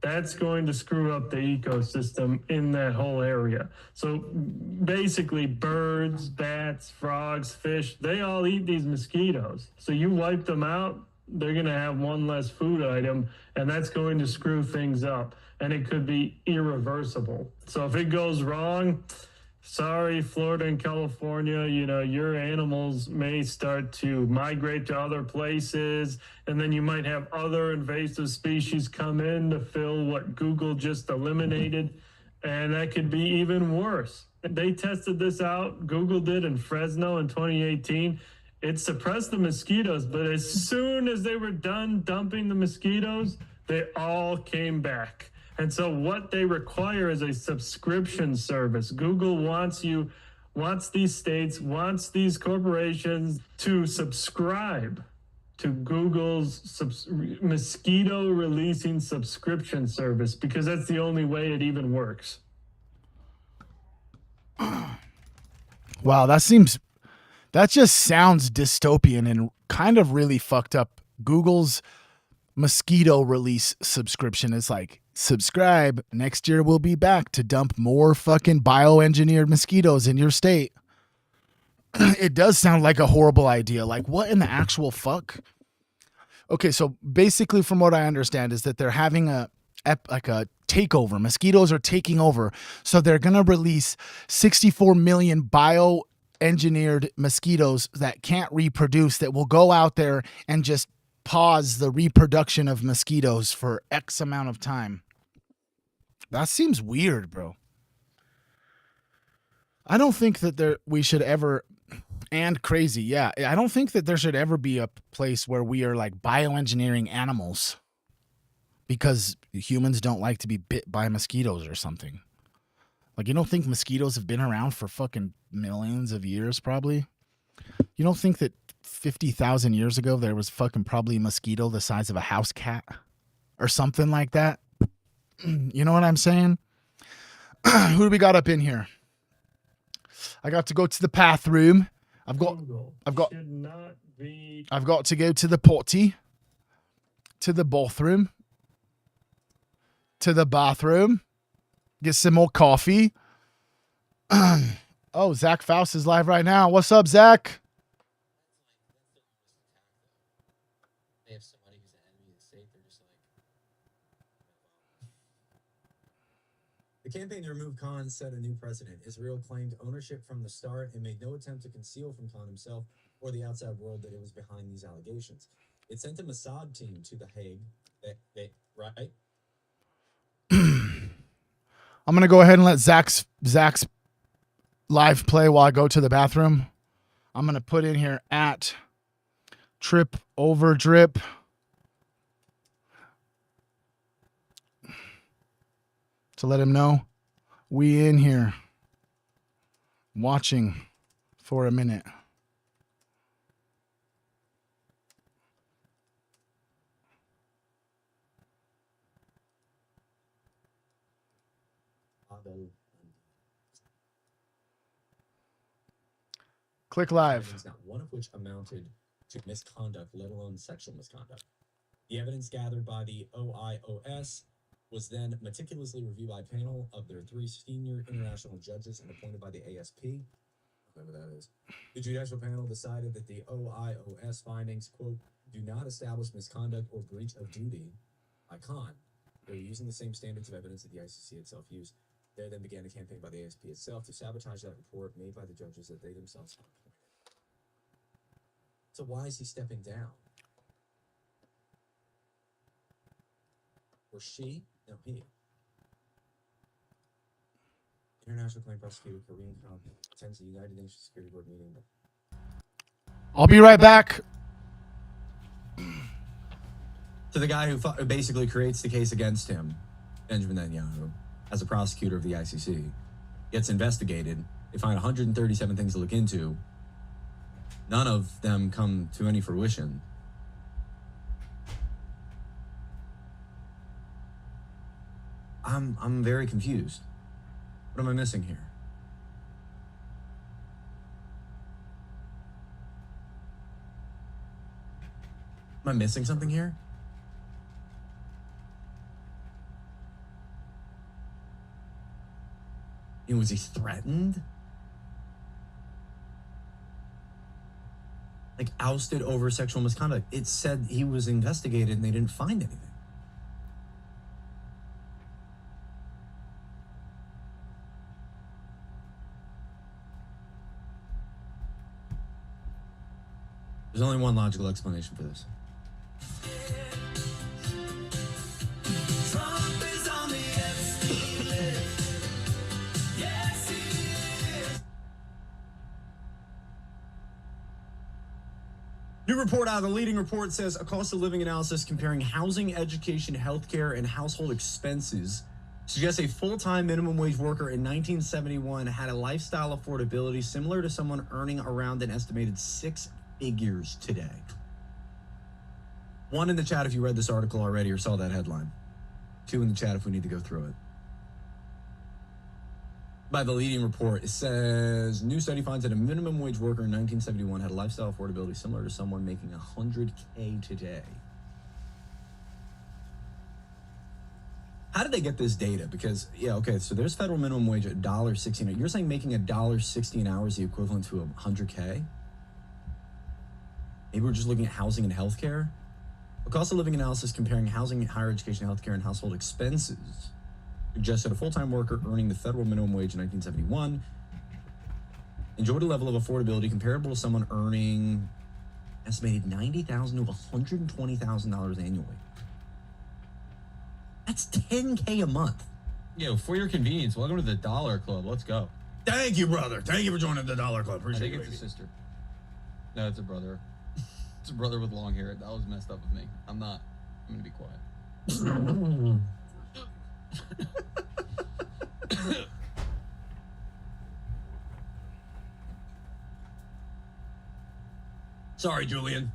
that's going to screw up the ecosystem in that whole area. So basically birds, bats, frogs, fish, they all eat these mosquitoes. So you wipe them out, they're going to have one less food item, and that's going to screw things up. And it could be irreversible. So if it goes wrong, sorry, Florida and California, your animals may start to migrate to other places, and then you might have other invasive species come in to fill what Google just eliminated, and that could be even worse. They tested this out, Google did in Fresno in 2018. It suppressed the mosquitoes, but as soon as they were done dumping the mosquitoes, they all came back. And so what they require is a subscription service. Google wants these states, wants these corporations to subscribe to Google's mosquito releasing subscription service, because that's the only way it even works. Wow, that just sounds dystopian and kind of really fucked up. Google's mosquito release subscription is like, subscribe, next year we'll be back to dump more fucking bioengineered mosquitoes in your state. It does sound like a horrible idea. Like, what in the actual fuck? Okay, so basically from what I understand is that they're having a takeover. Mosquitoes are taking over. So they're going to release 64 million bioengineered mosquitoes that can't reproduce, that will go out there and just pause the reproduction of mosquitoes for X amount of time. That seems weird, bro. I don't think that we should ever, and crazy, yeah. I don't think that there should ever be a place where we are like bioengineering animals because humans don't like to be bit by mosquitoes or something. Like, you don't think mosquitoes have been around for fucking millions of years, probably? You don't think that 50,000 years ago there was fucking probably a mosquito the size of a house cat or something like that? You know what I'm saying? Who do we got up in here? I got to go to the bathroom. I've got to go to the potty, to the bathroom, get some more coffee. Oh, Zach Faust is live right now. What's up, Zach? They have somebody who's an enemy of the state. They're just like. The campaign to remove Khan set a new precedent. Israel claimed ownership from the start and made no attempt to conceal from Khan himself or the outside world that it was behind these allegations. It sent a Mossad team to The Hague. Right? I'm gonna go ahead and let Zach's live play while I go to the bathroom. I'm gonna put in here at Tripoverdrip. To let him know we in here watching for a minute. Click live. Not one of which amounted to misconduct, let alone sexual misconduct. The evidence gathered by the OIOS was then meticulously reviewed by a panel of their 3 senior international judges and appointed by the ASP, whatever that is. The judicial panel decided that the OIOS findings, quote, do not establish misconduct or breach of duty by Khan. They were using the same standards of evidence that the ICC itself used. They then began a campaign by the ASP itself to sabotage that report made by the judges that they themselves found. So why is he stepping down? Or she? No, he. International Claim Prosecutor Kareem Khan attends the United Nations Security Board meeting. I'll be right back. To the guy who basically creates the case against him, Benjamin Netanyahu, as a prosecutor of the ICC, gets investigated. They find 137 things to look into. None of them come to any fruition. I'm very confused. What am I missing here? Am I missing something here? Was he threatened? Like ousted over sexual misconduct. It said he was investigated and they didn't find anything. There's only one logical explanation for this. New report out of the leading report says a cost of living analysis comparing housing, education, healthcare, and household expenses suggests a full-time minimum wage worker in 1971 had a lifestyle affordability similar to someone earning around an estimated 6 figures today. One in the chat if you read this article already or saw that headline. 2 in the chat if we need to go through it. By the leading report, it says, new study finds that a minimum wage worker in 1971 had a lifestyle affordability similar to someone making $100K today. How did they get this data? Because, yeah, okay, so there's federal minimum wage at $1.60. You're saying making $1.60 an hour is the equivalent to $100K? Maybe we're just looking at housing and healthcare? A cost of living analysis comparing housing, higher education, healthcare, and household expenses suggests that a full-time worker earning the federal minimum wage in 1971 enjoyed a level of affordability comparable to someone earning estimated $90,000 to $120,000 annually. That's $10K a month. Yo, for your convenience, welcome to the Dollar Club. Let's go. Thank you, brother. Thank you for joining the Dollar Club. Appreciate it. I think it's a sister. No, it's a brother. It's a brother with long hair. That was messed up with me. I'm going to be quiet. Sorry, Julian.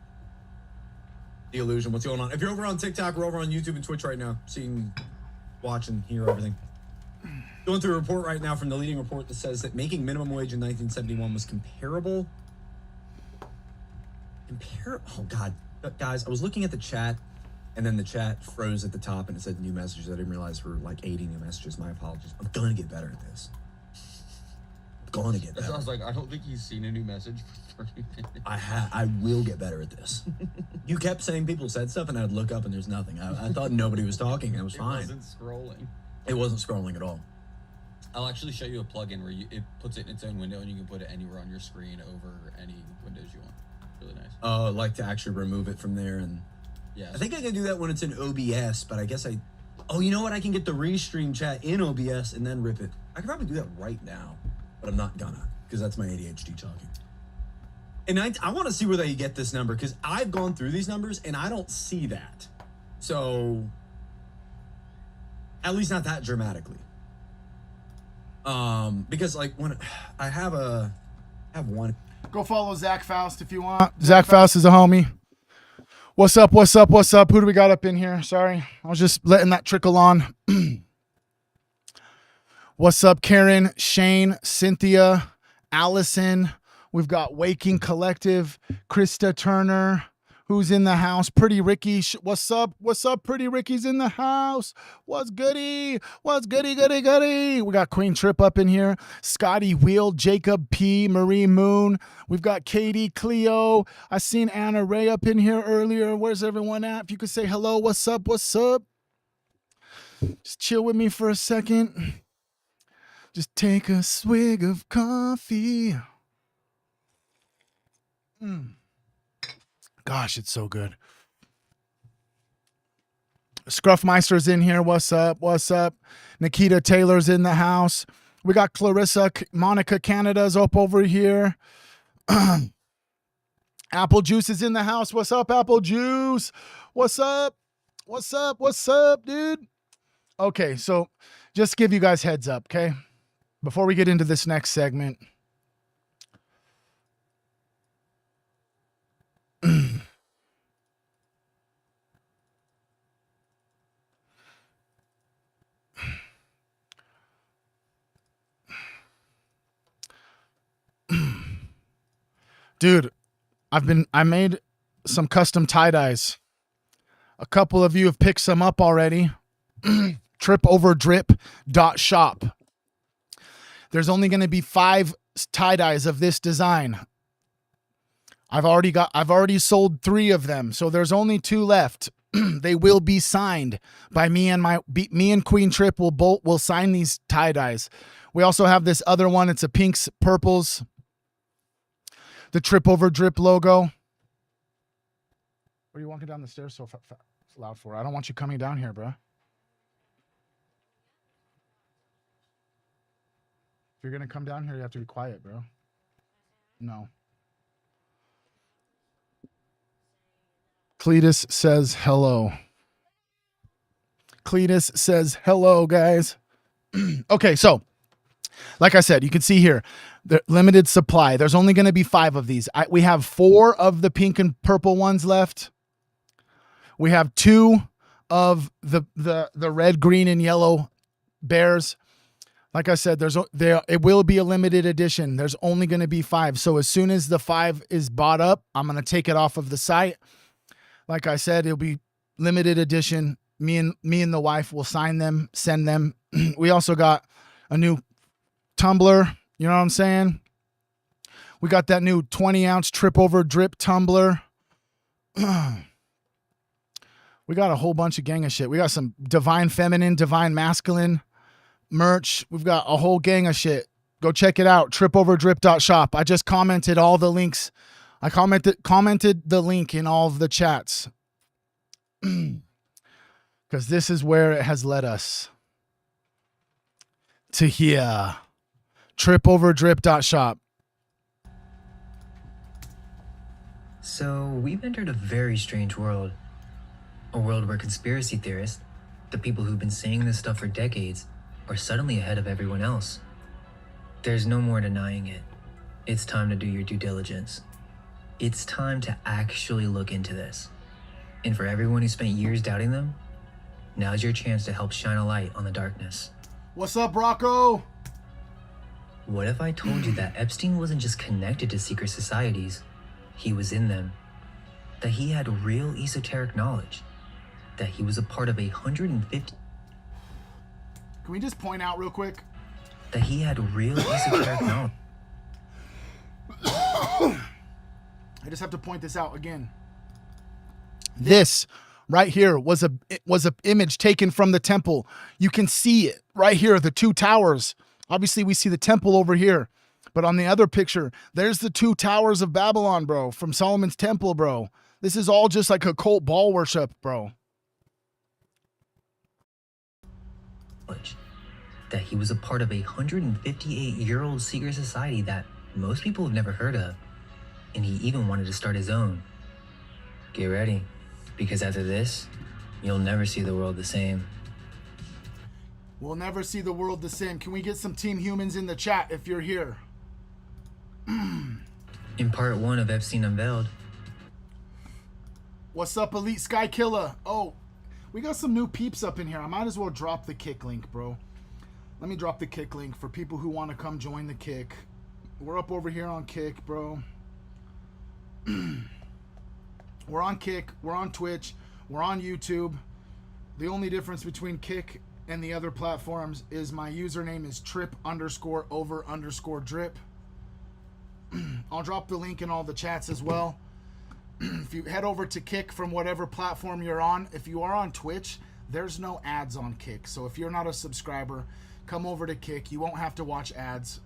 The illusion. What's going on? If you're over on TikTok, we're over on YouTube and Twitch right now, seeing, watching, hear everything. Going through a report right now from the leading report that says that making minimum wage in 1971 was comparable. Oh God, guys, I was looking at the chat. And then the chat froze at the top and it said new messages. I didn't realize we're like 80 new messages. My apologies. I'm going to get better at this. I'm going to get better. That sounds like I don't think he's seen a new message for 30 minutes. I will get better at this. You kept saying people said stuff and I'd look up and there's nothing. I thought nobody was talking. It was fine. It wasn't scrolling. It wasn't scrolling at all. I'll actually show you a plugin where it puts it in its own window and you can put it anywhere on your screen over any windows you want. Really nice. Oh, like to actually remove it from there and... Yes. I think I can do that when it's in OBS, but I guess oh, you know what? I can get the restream chat in OBS and then rip it. I could probably do that right now, but I'm not gonna, because that's my ADHD talking. And I want to see where they get this number, because I've gone through these numbers and I don't see that. So, at least not that dramatically. Because like when I have one. Go follow Zach Faust if you want. Zach Faust is a homie. What's up? What's up? What's up? Who do we got up in here? Sorry, I was just letting that trickle on. What's up, Karen, Shane, Cynthia, Allison? We've got Waking Collective, Krista Turner, who's in the house. Pretty Ricky, what's up? What's up? Pretty Ricky's in the house. What's goody? What's goody, goody, goody? We got Queen Trip up in here. Scotty Wheel, Jacob P, Marie Moon. We've got Katie, Cleo. I seen Anna Ray up in here earlier. Where's everyone at? If you could say hello, what's up? What's up? Just chill with me for a second. Just take a swig of coffee. Gosh, it's so good. Scruffmeister's in here. What's up? What's up? Nikita Taylor's in the house. We got Clarissa, Monica Canada's up over here. Apple Juice is in the house. What's up, Apple Juice? What's up? What's up? What's up, dude? Okay, so just give you guys heads up, okay? Before we get into this next segment. Dude, I made some custom tie-dyes. A couple of you have picked some up already. Tripoverdrip.shop. There's only going to be 5 tie-dyes of this design. I've already sold 3 of them, so there's only 2 left. They will be signed by me and Queen Trip will sign these tie-dyes. We also have this other one. It's a pinks, purples. The Tripoverdrip logo. What are you walking down the stairs so loud for? I don't want you coming down here, bro. If you're going to come down here, you have to be quiet, bro. No. Cletus says hello. Cletus says hello, guys. Okay, so like I said, you can see here, the limited supply. There's only going to be 5 of these. We have 4 of the pink and purple ones left. We have 2 of the red, green, and yellow bears. Like I said, it will be a limited edition. There's only going to be 5. So as soon as the 5 is bought up, I'm going to take it off of the site. Like I said, it'll be limited edition. Me and the wife will sign them, send them. We also got a new tumbler. You know what I'm saying? We got that new 20-ounce Tripoverdrip tumbler. We got a whole bunch of gang of shit. We got some Divine Feminine, Divine Masculine merch. We've got a whole gang of shit. Go check it out. Tripoverdrip.shop. I just commented all the links. I commented the link in all of the chats. Because this is where it has led us. To here. Tripoverdrip.shop. So, we've entered a very strange world. A world where conspiracy theorists, the people who've been saying this stuff for decades, are suddenly ahead of everyone else. There's no more denying it. It's time to do your due diligence. It's time to actually look into this. And for everyone who spent years doubting them, now's your chance to help shine a light on the darkness. What's up, Rocco? What if I told you that Epstein wasn't just connected to secret societies, he was in them? That he had real esoteric knowledge? That he was a part of 150... Can we just point out real quick? That he had real esoteric knowledge. I just have to point this out again. This right here was a image taken from the temple. You can see it right here, the 2 towers. Obviously, we see the temple over here. But on the other picture, there's the 2 towers of Babylon, bro, from Solomon's temple, bro. This is all just like occult ball worship, bro. That he was a part of 158-year-old secret society that most people have never heard of. And he even wanted to start his own. Get ready, because after this, you'll never see the world the same. We'll never see the world the same. Can we get some Team Humans in the chat if you're here? In part 1 of Epstein Unveiled. What's up, Elite Sky Killer? Oh, we got some new peeps up in here. I might as well drop the kick link, bro. Let me drop the kick link for people who want to come join the kick. We're up over here on Kick, bro. We're on Kick. We're on Twitch. We're on YouTube. The only difference between Kick and the other platforms is my username is trip_over_drip. I'll drop the link in all the chats as well. If you head over to Kick from whatever platform you're on, if you are on Twitch, There's no ads on Kick. So if you're not a subscriber, come over to Kick. You won't have to watch ads.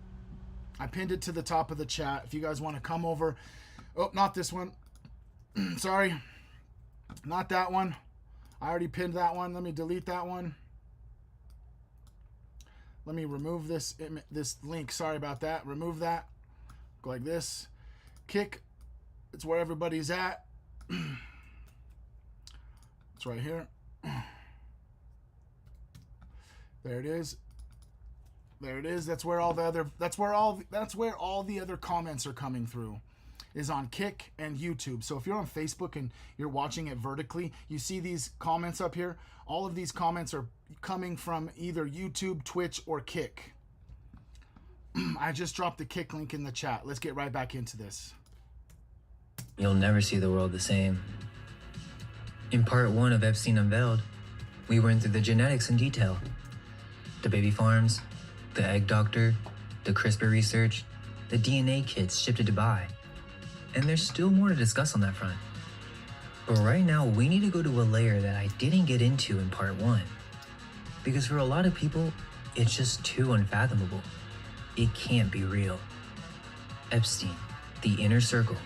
I pinned it to the top of the chat. If you guys want to come over. Oh, not this one. Sorry. Not that one. I already pinned that one. Let me delete that one. Let me remove this link. Sorry about that. Remove that. Go like this. Kick. It's where everybody's at. It's right here. There it is. There it is. That's where all the other comments are coming through. Is on Kick and YouTube. So if you're on Facebook and you're watching it vertically, you see these comments up here. All of these comments are coming from either YouTube, Twitch, or Kick. I just dropped the Kick link in the chat. Let's get right back into this. You'll never see the world the same. In part 1 of Epstein Unveiled, we went through the genetics in detail. The baby farms, the egg doctor, the CRISPR research, the DNA kits shipped to Dubai. And there's still more to discuss on that front. But right now, we need to go to a layer that I didn't get into in part 1. Because for a lot of people, it's just too unfathomable. It can't be real. Epstein, the inner circle,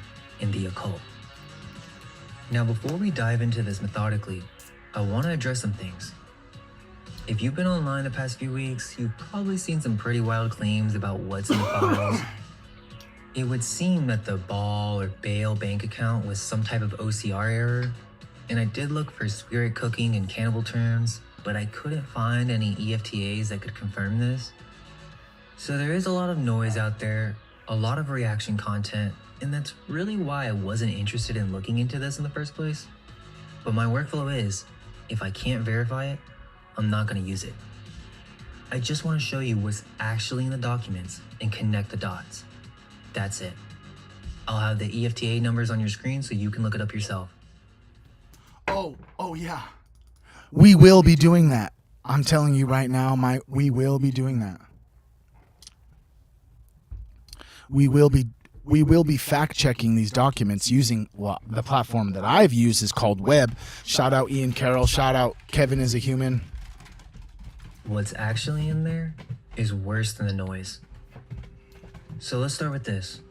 and the occult. Now, before we dive into this methodically, I want to address some things. If you've been online the past few weeks, you've probably seen some pretty wild claims about what's in the files. It would seem that the Ball or Bale bank account was some type of OCR error, and I did look for spirit cooking and cannibal terms, but I couldn't find any EFTAs that could confirm this. So there is a lot of noise out there, a lot of reaction content, and that's really why I wasn't interested in looking into this in the first place. But my workflow is, if I can't verify it, I'm not going to use it. I just want to show you what's actually in the documents and connect the dots. That's it. I'll have the EFTA numbers on your screen so you can look it up yourself. Oh yeah. We will be doing that. I'm telling you right now, we will be doing that. We will be fact-checking these documents using the platform that I've used is called Web. Shout out Ian Carroll. Shout out Kevin is a Human. What's actually in there is worse than the noise. So let's start with this.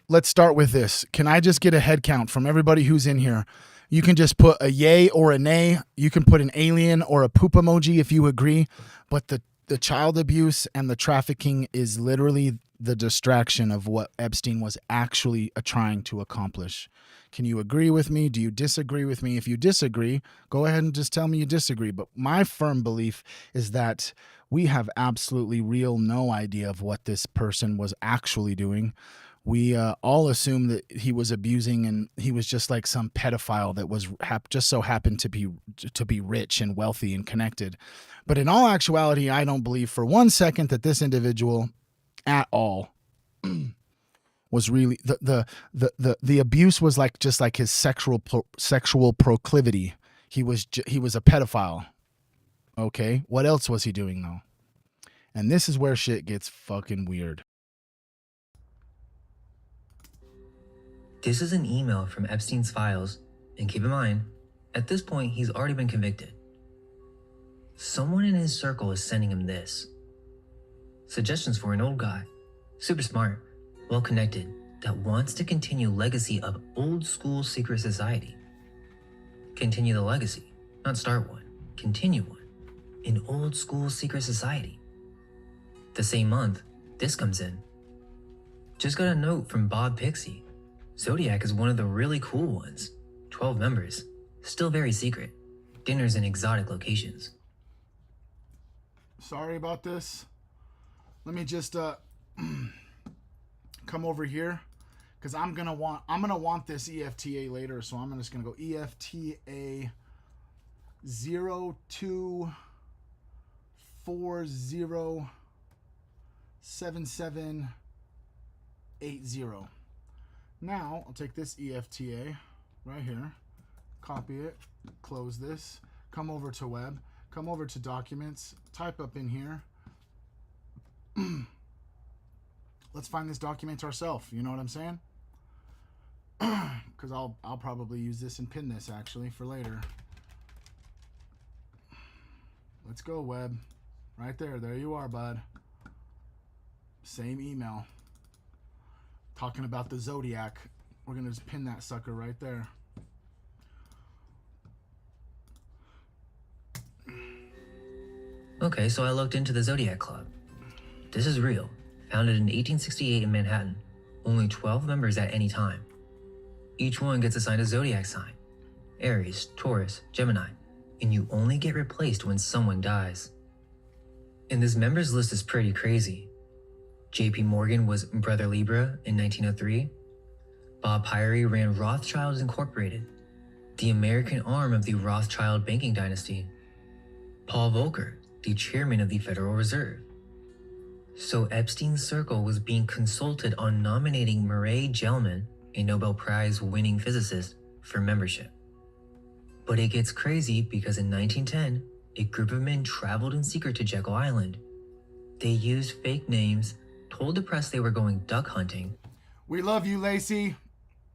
Let's start with this. Can I just get a head count from everybody who's in here? You can just put a yay or a nay. You can put an alien or a poop emoji if you agree. But the child abuse and the trafficking is literally the distraction of what Epstein was actually trying to accomplish. Can you agree with me? Do you disagree with me? If you disagree, go ahead and just tell me you disagree. But my firm belief is that we have absolutely no idea of what this person was actually doing. We all assume that he was abusing and he was just like some pedophile that was just so happened to be rich and wealthy and connected. But in all actuality, I don't believe for 1 second that this individual at all was really the abuse was like just like his sexual proclivity. He was a pedophile. Okay, what else was he doing though? And this is where shit gets fucking weird. This is an email from Epstein's files, and keep in mind, at this point, he's already been convicted. Someone in his circle is sending him this. Suggestions for an old guy, super smart, well-connected, that wants to continue legacy of old school secret society. Continue the legacy, not start one, continue one. An old school secret society. The same month, this comes in. Just got a note from Bob Pixie. Zodiac is one of the really cool ones. 12 members. Still very secret. Dinners in exotic locations. Sorry about this. Let me just come over here because I'm gonna want this EFTA later, so I'm just gonna go EFTA 02407780. Now, I'll take this EFTA right here, copy it, close this, come over to web, come over to documents, type up in here. Let's find this document ourselves, you know what I'm saying? Because I'll probably use this and pin this actually for later. Let's go, Webb. Right there. There you are, bud. Same email. Talking about the Zodiac. We're going to just pin that sucker right there. Okay, so I looked into the Zodiac Club. This is real. Founded in 1868 in Manhattan. Only 12 members at any time. Each one gets assigned a zodiac sign. Aries, Taurus, Gemini. And you only get replaced when someone dies. And this members list is pretty crazy. JP Morgan was Brother Libra in 1903. Bob Pyrie ran Rothschilds Incorporated, the American arm of the Rothschild banking dynasty. Paul Volcker, the chairman of the Federal Reserve. So Epstein's circle was being consulted on nominating Murray Gell-Mann, a Nobel Prize winning physicist, for membership. But it gets crazy because in 1910, a group of men traveled in secret to Jekyll Island. They used fake names, told the press they were going duck hunting. We love you, Lacey.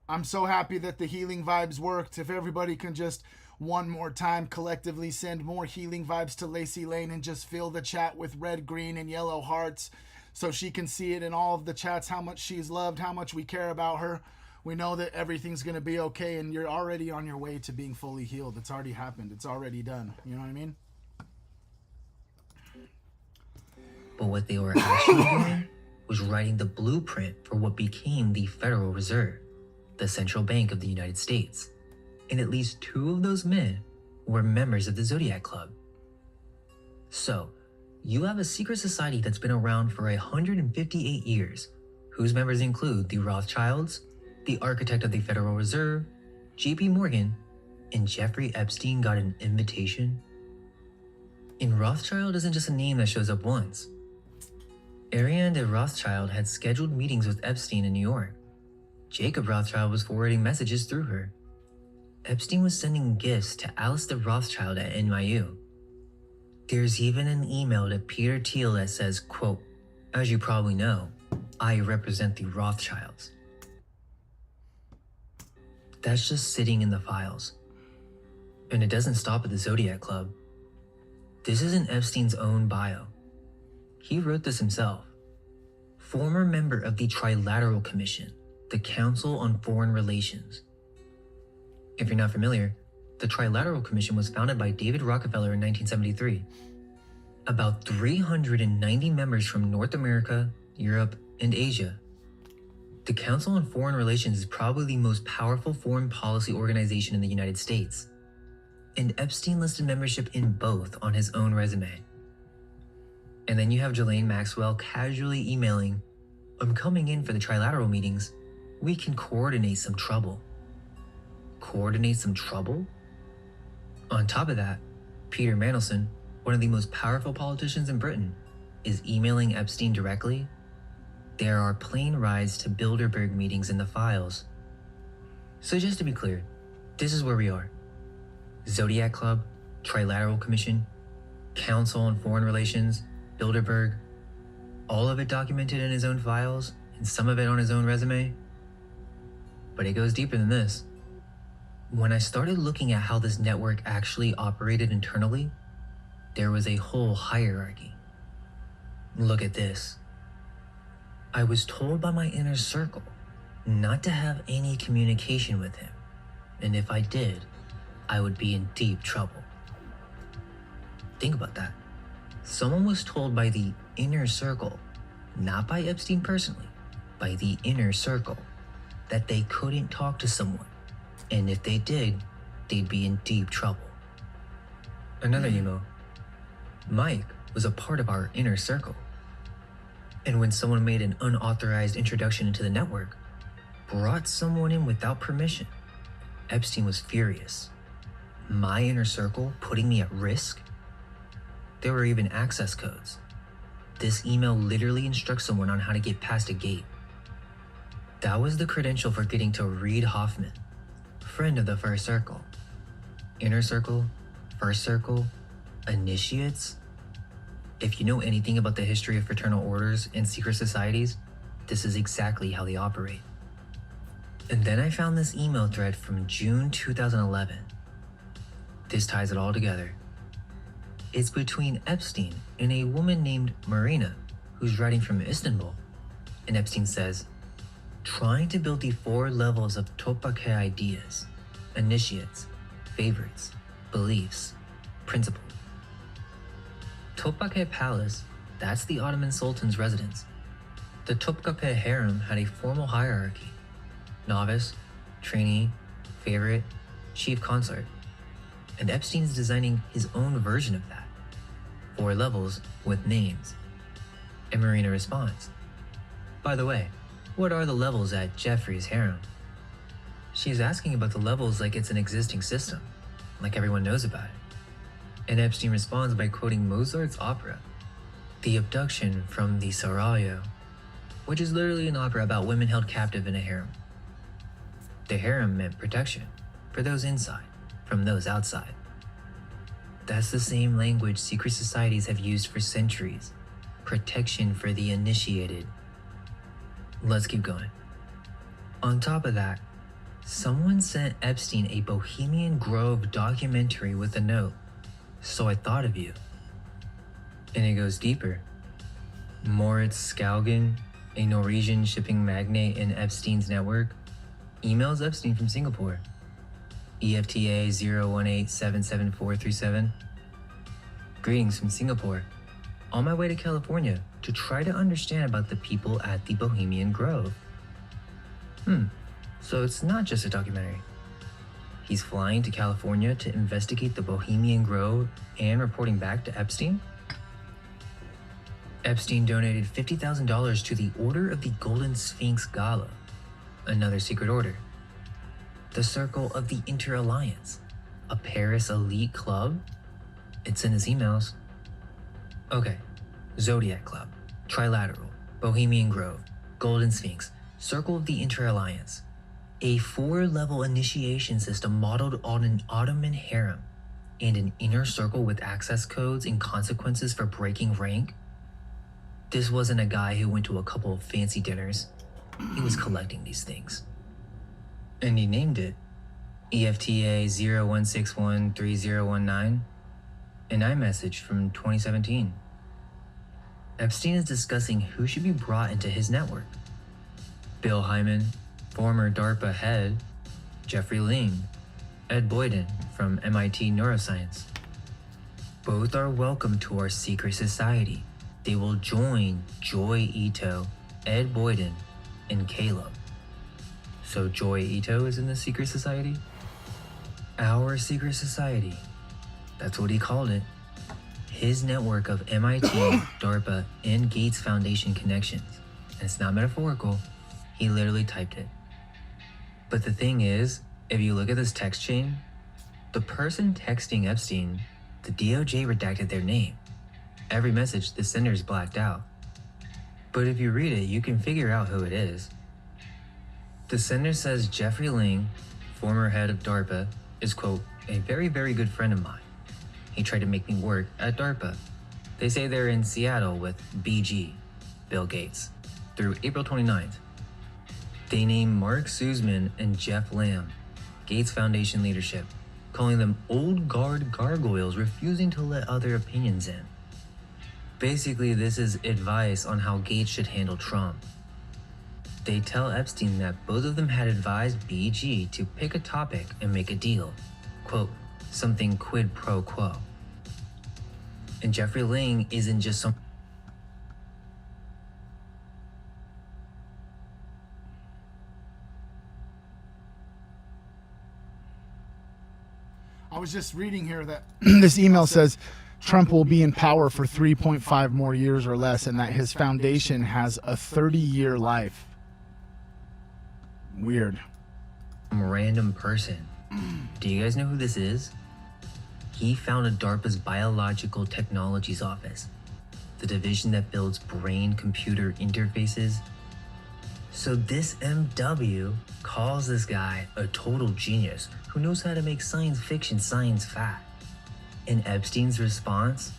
I'm so happy that the healing vibes worked. If everybody can just one more time collectively send more healing vibes to Lacey Lane and just fill the chat with red, green, and yellow hearts so she can see it in all of the chats how much she's loved, how much we care about her. We know that everything's going to be okay, and you're already on your way to being fully healed. It's already happened. It's already done. You know what I mean? But what they were actually doing was writing the blueprint for what became the Federal Reserve, the central bank of the United States. And at least 2 of those men were members of the Zodiac Club. So, you have a secret society that's been around for 158 years, whose members include the Rothschilds, the architect of the Federal Reserve, JP Morgan, and Jeffrey Epstein got an invitation. And Rothschild isn't just a name that shows up once. Ariane de Rothschild had scheduled meetings with Epstein in New York. Jacob Rothschild was forwarding messages through her. Epstein was sending gifts to Alice de Rothschild at NYU. There's even an email to Peter Thiel that says, quote, "As you probably know, I represent the Rothschilds." That's just sitting in the files. And it doesn't stop at the Zodiac Club. This is in Epstein's own bio. He wrote this himself. Former member of the Trilateral Commission, the Council on Foreign Relations. If you're not familiar, the Trilateral Commission was founded by David Rockefeller in 1973. About 390 members from North America, Europe, and Asia. The Council on Foreign Relations is probably the most powerful foreign policy organization in the United States. And Epstein listed membership in both on his own resume. And then you have Ghislaine Maxwell casually emailing, "I'm coming in for the trilateral meetings. We can coordinate some trouble." Coordinate some trouble? On top of that, Peter Mandelson, one of the most powerful politicians in Britain, is emailing Epstein directly. There are plane rides to Bilderberg meetings in the files. So just to be clear, this is where we are. Zodiac Club, Trilateral Commission, Council on Foreign Relations, Bilderberg, all of it documented in his own files, and some of it on his own resume. But it goes deeper than this. When I started looking at how this network actually operated internally, there was a whole hierarchy. Look at this. I was told by my inner circle not to have any communication with him, and if I did, I would be in deep trouble. Think about that. Someone was told by the inner circle, not by Epstein personally, by the inner circle, that they couldn't talk to someone, and if they did, they'd be in deep trouble. Another emo. Mike was a part of our inner circle. And when someone made an unauthorized introduction into the network, brought someone in without permission, Epstein was furious. My inner circle putting me at risk? There were even access codes. This email literally instructs someone on how to get past a gate. That was the credential for getting to Reid Hoffman, friend of the first circle. Inner circle, first circle, initiates. If you know anything about the history of fraternal orders and secret societies, this is exactly how they operate. And then I found this email thread from June 2011. This ties it all together. It's between Epstein and a woman named Marina, who's writing from Istanbul. And Epstein says, trying to build the 4 levels of Topake ideas, initiates, favorites, beliefs, principle. Topkapi Palace, that's the Ottoman Sultan's residence. The Topkapi harem had a formal hierarchy: novice, trainee, favorite, chief consort. And Epstein's designing his own version of that. 4 levels with names. And Marina responds, by the way, what are the levels at Jeffrey's harem? She's asking about the levels like it's an existing system, like everyone knows about it. And Epstein responds by quoting Mozart's opera, The Abduction from the Sarajevo, which is literally an opera about women held captive in a harem. The harem meant protection for those inside from those outside. That's the same language secret societies have used for centuries. Protection for the initiated. Let's keep going. On top of that, someone sent Epstein a Bohemian Grove documentary with a note, so I thought of you. And it goes deeper. Moritz Skaugen, a Norwegian shipping magnate in Epstein's network, emails Epstein from Singapore. EFTA 018774737. Greetings from Singapore. On my way to California to try to understand about the people at the Bohemian Grove. So it's not just a documentary. He's flying to California to investigate the Bohemian Grove and reporting back to Epstein? Epstein donated $50,000 to the Order of the Golden Sphinx Gala, another secret order. The Circle of the Inter-Alliance, a Paris elite club? It's in his emails. Okay, Zodiac Club, Trilateral, Bohemian Grove, Golden Sphinx, Circle of the Inter-Alliance. A 4-level initiation system modeled on an Ottoman harem and an inner circle with access codes and consequences for breaking rank. This wasn't a guy who went to a couple of fancy dinners. He was collecting these things. And he named it EFTA 01613019, an iMessage from 2017. Epstein is discussing who should be brought into his network. Bill Hyman, former DARPA head, Jeffrey Ling, Ed Boyden from MIT Neuroscience. Both are welcome to our secret society. They will join Joy Ito, Ed Boyden, and Caleb. So Joy Ito is in the secret society? Our secret society. That's what he called it. His network of MIT, DARPA, and Gates Foundation connections. And it's not metaphorical. He literally typed it. But the thing is, if you look at this text chain, the person texting Epstein, the DOJ redacted their name. Every message, the sender's blacked out. But if you read it, you can figure out who it is. The sender says Jeffrey Ling, former head of DARPA, is, quote, a very, very good friend of mine. He tried to make me work at DARPA. They say they're in Seattle with BG, Bill Gates, through April 29th. They name Mark Suzman and Jeff Lamb, Gates Foundation leadership, calling them old guard gargoyles refusing to let other opinions in. Basically, this is advice on how Gates should handle Trump. They tell Epstein that both of them had advised BG to pick a topic and make a deal. Quote, something quid pro quo. And Jeffrey Ling isn't just some... I was just reading here that this email says Trump will be in power for 3.5 more years or less, and that his foundation has a 30-year life. Weird. Random person. Do you guys know who this is? He founded DARPA's Biological Technologies Office, the division that builds brain-computer interfaces. So this MW calls this guy a total genius who knows how to make science fiction science fact. In Epstein's response,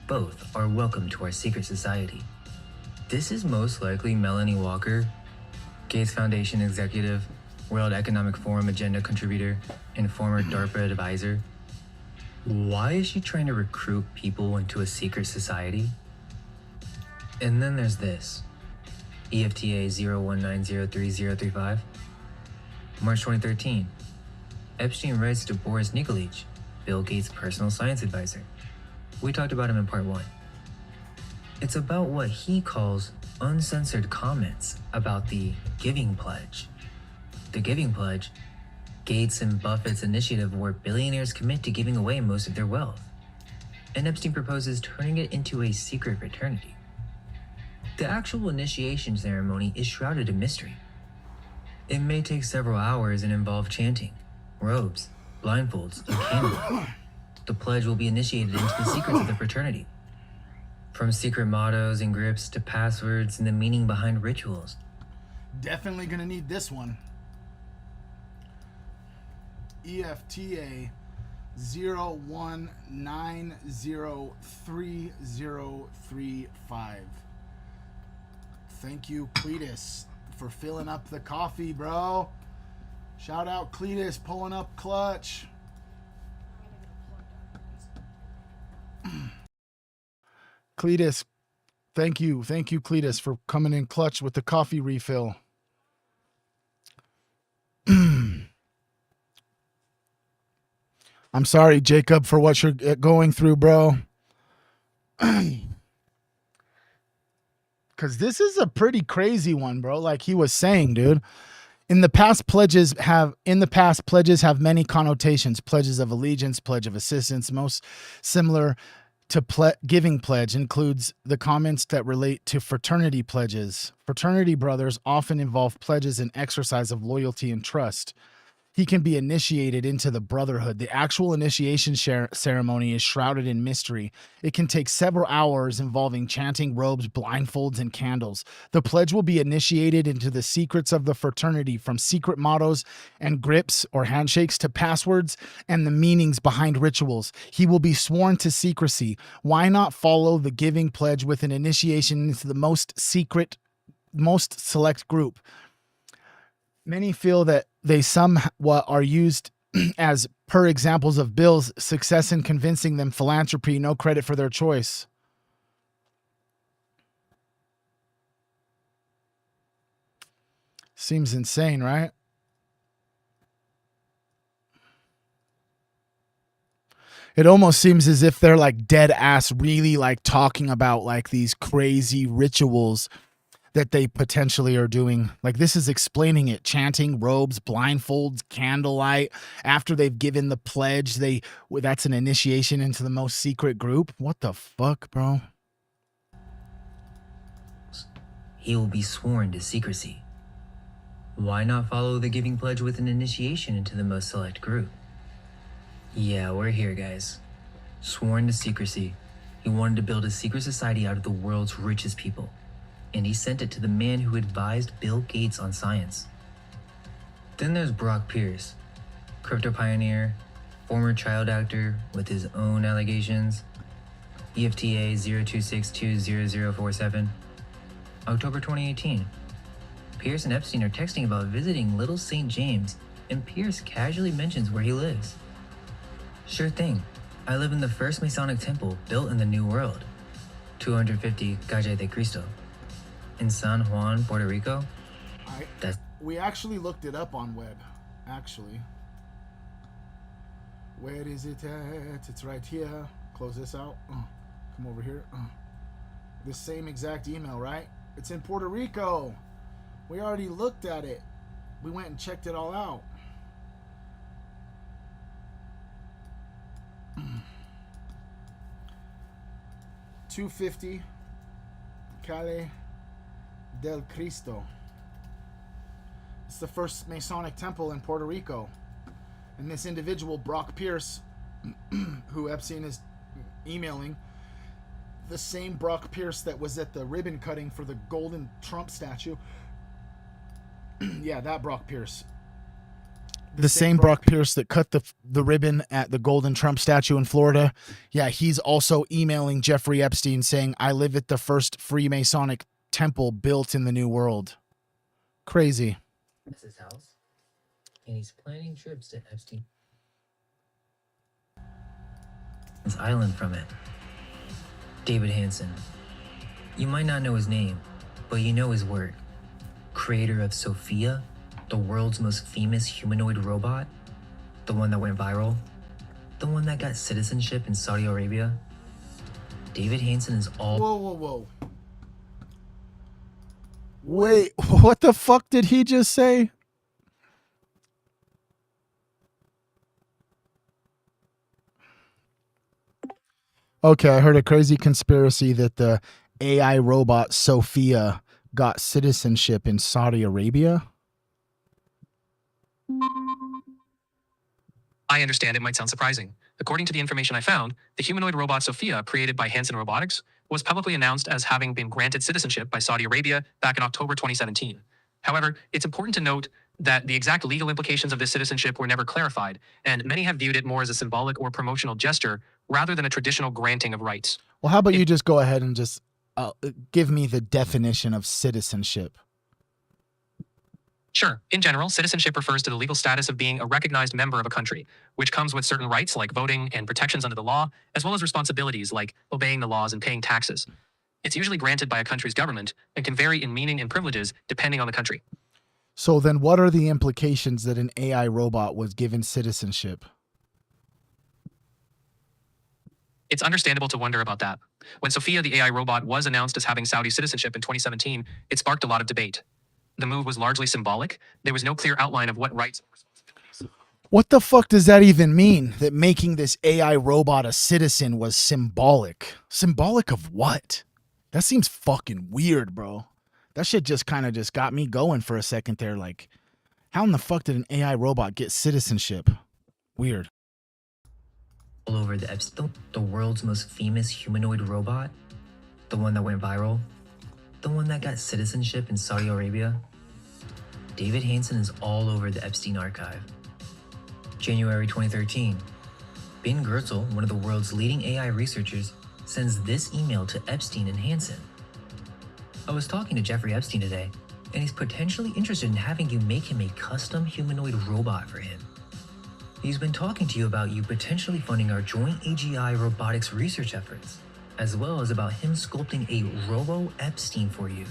both are welcome to our secret society. This is most likely Melanie Walker, Gates Foundation executive, World Economic Forum agenda contributor, and former DARPA advisor. Why is she trying to recruit people into a secret society? And then there's this. EFTA 01903035. March 2013. Epstein writes to Boris Nikolic, Bill Gates' personal science advisor. We talked about him in part 1. It's about what he calls uncensored comments about the Giving Pledge. The Giving Pledge, Gates and Buffett's initiative where billionaires commit to giving away most of their wealth. And Epstein proposes turning it into a secret fraternity. The actual initiation ceremony is shrouded in mystery. It may take several hours and involve chanting, robes, blindfolds, and candles. The pledge will be initiated into the secrets of the fraternity. From secret mottos and grips to passwords and the meaning behind rituals. Definitely gonna need this one. EFTA 01903035. Thank you, Cletus, for filling up the coffee, bro. Shout out Cletus, pulling up clutch. Cletus, thank you, Cletus, for coming in clutch with the coffee refill. I'm sorry, Jacob, for what you're going through, bro. Because this is a pretty crazy one, bro. Like he was saying, dude. In the past, pledges have many connotations. Pledges of allegiance, pledge of assistance. Most similar to giving pledge includes the comments that relate to fraternity pledges. Fraternity brothers often involve pledges in exercise of loyalty and trust. He can be initiated into the brotherhood. The actual initiation ceremony is shrouded in mystery. It can take several hours involving chanting, robes, blindfolds, and candles. The pledge will be initiated into the secrets of the fraternity, from secret mottos and grips or handshakes to passwords and the meanings behind rituals. He will be sworn to secrecy. Why not follow the giving pledge with an initiation into the most select group? Many feel that they somewhat are used as per examples of Bill's success in convincing them philanthropy, no credit for their choice. Seems insane, right? It almost seems as if they're like dead ass really like talking about like these crazy rituals that they potentially are doing. Like this is explaining it. Chanting, robes, blindfolds, candlelight. After they've given the pledge, that's an initiation into the most secret group. What the fuck, bro? He will be sworn to secrecy. Why not follow the giving pledge with an initiation into the most select group? Yeah, we're here, guys. Sworn to secrecy. He wanted to build a secret society out of the world's richest people. And he sent it to the man who advised Bill Gates on science. Then there's Brock Pierce, crypto pioneer, former child actor with his own allegations. EFTA 02620047. October 2018. Pierce and Epstein are texting about visiting Little St. James, and Pierce casually mentions where he lives. Sure thing. I live in the first Masonic temple built in the New World, 250 Calle de Cristo, in San Juan, Puerto Rico. We actually looked it up on web, actually. Where is it at? It's right here. Close this out. Come over here. The same exact email, right? It's in Puerto Rico. We already looked at it. We went and checked it all out. $250 Calle del Cristo. It's the first Masonic temple in Puerto Rico. And this individual, Brock Pierce, who Epstein is emailing, the same Brock Pierce that was at the ribbon cutting for the golden Trump statue. Yeah, that Brock Pierce. The same Brock Pierce that cut the ribbon at the golden Trump statue in Florida. Yeah, he's also emailing Jeffrey Epstein saying, I live at the first Freemasonic temple built in the New World. Crazy. That's his house. And he's planning trips to Epstein. island from it. David Hansen. You might not know his name, but you know his work. Creator of Sophia, the world's most famous humanoid robot, the one that went viral, the one that got citizenship in Saudi Arabia. David Hansen is all. Whoa. Wait, what the fuck did he just say? Okay, I heard a crazy conspiracy that the AI robot Sophia got citizenship in Saudi Arabia. I understand it might sound surprising. According to the information I found, the humanoid robot Sophia, created by Hanson Robotics, was publicly announced as having been granted citizenship by Saudi Arabia back in October 2017. However, it's important to note that the exact legal implications of this citizenship were never clarified, and many have viewed it more as a symbolic or promotional gesture rather than a traditional granting of rights. Well, how about you just go ahead and just give me the definition of citizenship? Sure. In general, citizenship refers to the legal status of being a recognized member of a country, which comes with certain rights like voting and protections under the law, as well as responsibilities like obeying the laws and paying taxes. It's usually granted by a country's government and can vary in meaning and privileges depending on the country. So then what are the implications that an AI robot was given citizenship? It's understandable to wonder about that. When Sophia, the AI robot, was announced as having Saudi citizenship in 2017, it sparked a lot of debate. The move was largely symbolic. There was no clear outline of what rights. What the fuck does that even mean? That making this AI robot a citizen was symbolic? Symbolic of what? That seems fucking weird, bro. That shit just kind of just got me going for a second there. Like, how in the fuck did an AI robot get citizenship? Weird. All over the world's most famous humanoid robot, the one that went viral, the one that got citizenship in Saudi Arabia. David Hansen is all over the Epstein archive. January 2013. Ben Goertzel, one of the world's leading AI researchers, sends this email to Epstein and Hansen. I was talking to Jeffrey Epstein today, and he's potentially interested in having you make him a custom humanoid robot for him. He's been talking to you about you potentially funding our joint AGI robotics research efforts, as well as about him sculpting a Robo-Epstein for you.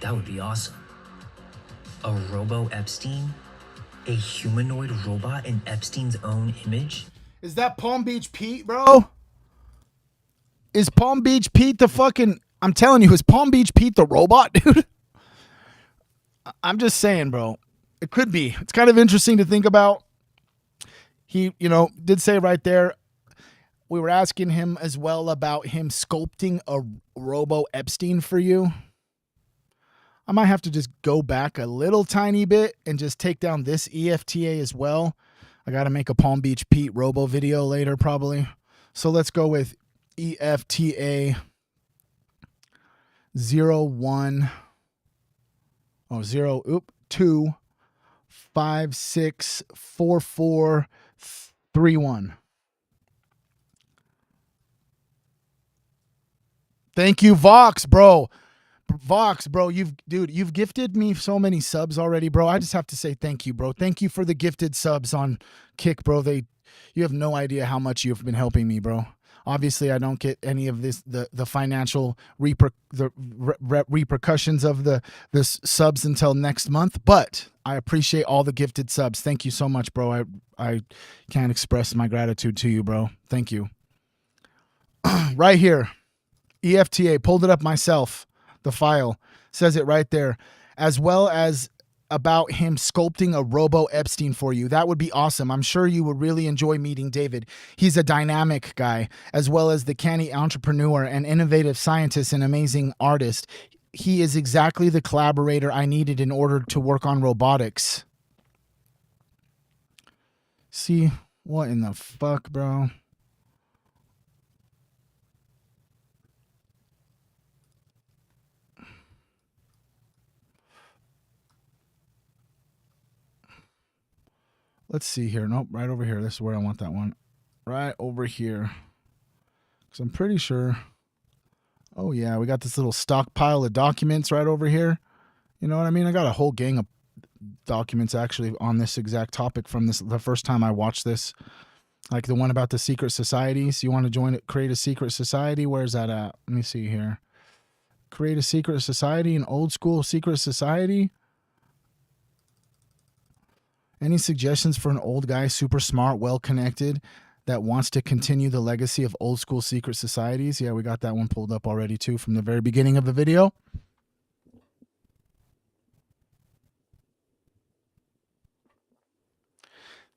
That would be awesome. A Robo-Epstein? A humanoid robot in Epstein's own image? Is that Palm Beach Pete, bro? Is Palm Beach Pete the fucking... I'm telling you, is Palm Beach Pete the robot, dude? I'm just saying, bro. It could be. It's kind of interesting to think about. He, did say right there, we were asking him as well about him sculpting a Robo-Epstein for you. I might have to just go back a little tiny bit and just take down this EFTA as well. I got to make a Palm Beach Pete Robo video later probably. So let's go with EFTA 2 5 6 4 4 3 1. Thank you, Vox, bro. Vox, bro, you've gifted me so many subs already, bro. I just have to say thank you, bro. Thank you for the gifted subs on Kick, bro. You have no idea how much you've been helping me, bro. Obviously, I don't get any of this, the financial repercussions of the subs until next month, but I appreciate all the gifted subs. Thank you so much, bro. I can't express my gratitude to you, bro. Thank you. Right here, EFTA, pulled it up myself. The file says it right there, as well as about him sculpting a Robo-Epstein for you. That would be awesome. I'm sure you would really enjoy meeting David. He's a dynamic guy, as well as the canny entrepreneur and innovative scientist and amazing artist. He is exactly the collaborator I needed in order to work on robotics. See, what in the fuck, bro? Let's see here. Nope, right over here. This is where I want that one. Right over here. Because I'm pretty sure. Oh, yeah. We got this little stockpile of documents right over here. You know what I mean? I got a whole gang of documents actually on this exact topic from the first time I watched this. Like the one about the secret societies. You want to join it, create a secret society? Where's that at? Let me see here. Create a secret society, an old school secret society. Any suggestions for an old guy, super smart, well connected, that wants to continue the legacy of old school secret societies? Yeah, we got that one pulled up already too from the very beginning of the video.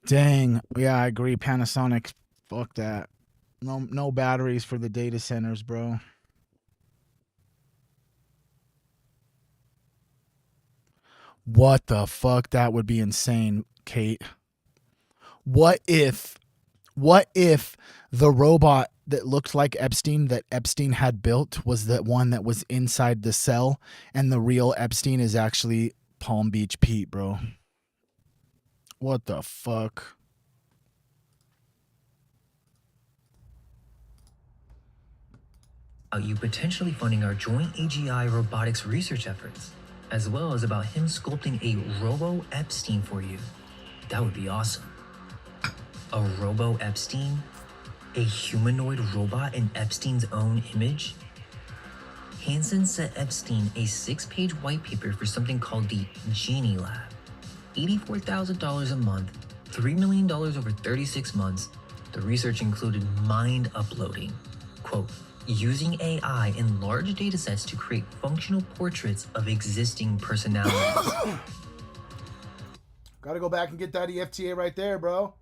Dang. Yeah, I agree. Panasonic. Fuck that. No batteries for the data centers, bro. What the fuck? That would be insane, Kate. What if the robot that looked like Epstein that Epstein had built was the one that was inside the cell, and the real Epstein is actually Palm Beach Pete, bro? What the fuck? You potentially funding our joint AGI robotics research efforts, as well as about him sculpting a Robo Epstein for you. That would be awesome. A Robo Epstein? A humanoid robot in Epstein's own image? Hansen sent Epstein a 6-page white paper for something called the Genie Lab. $84,000 a month, $3 million over 36 months. The research included mind uploading. Quote, using AI in large datasets to create functional portraits of existing personalities. Gotta go back and get that EFTA right there, bro.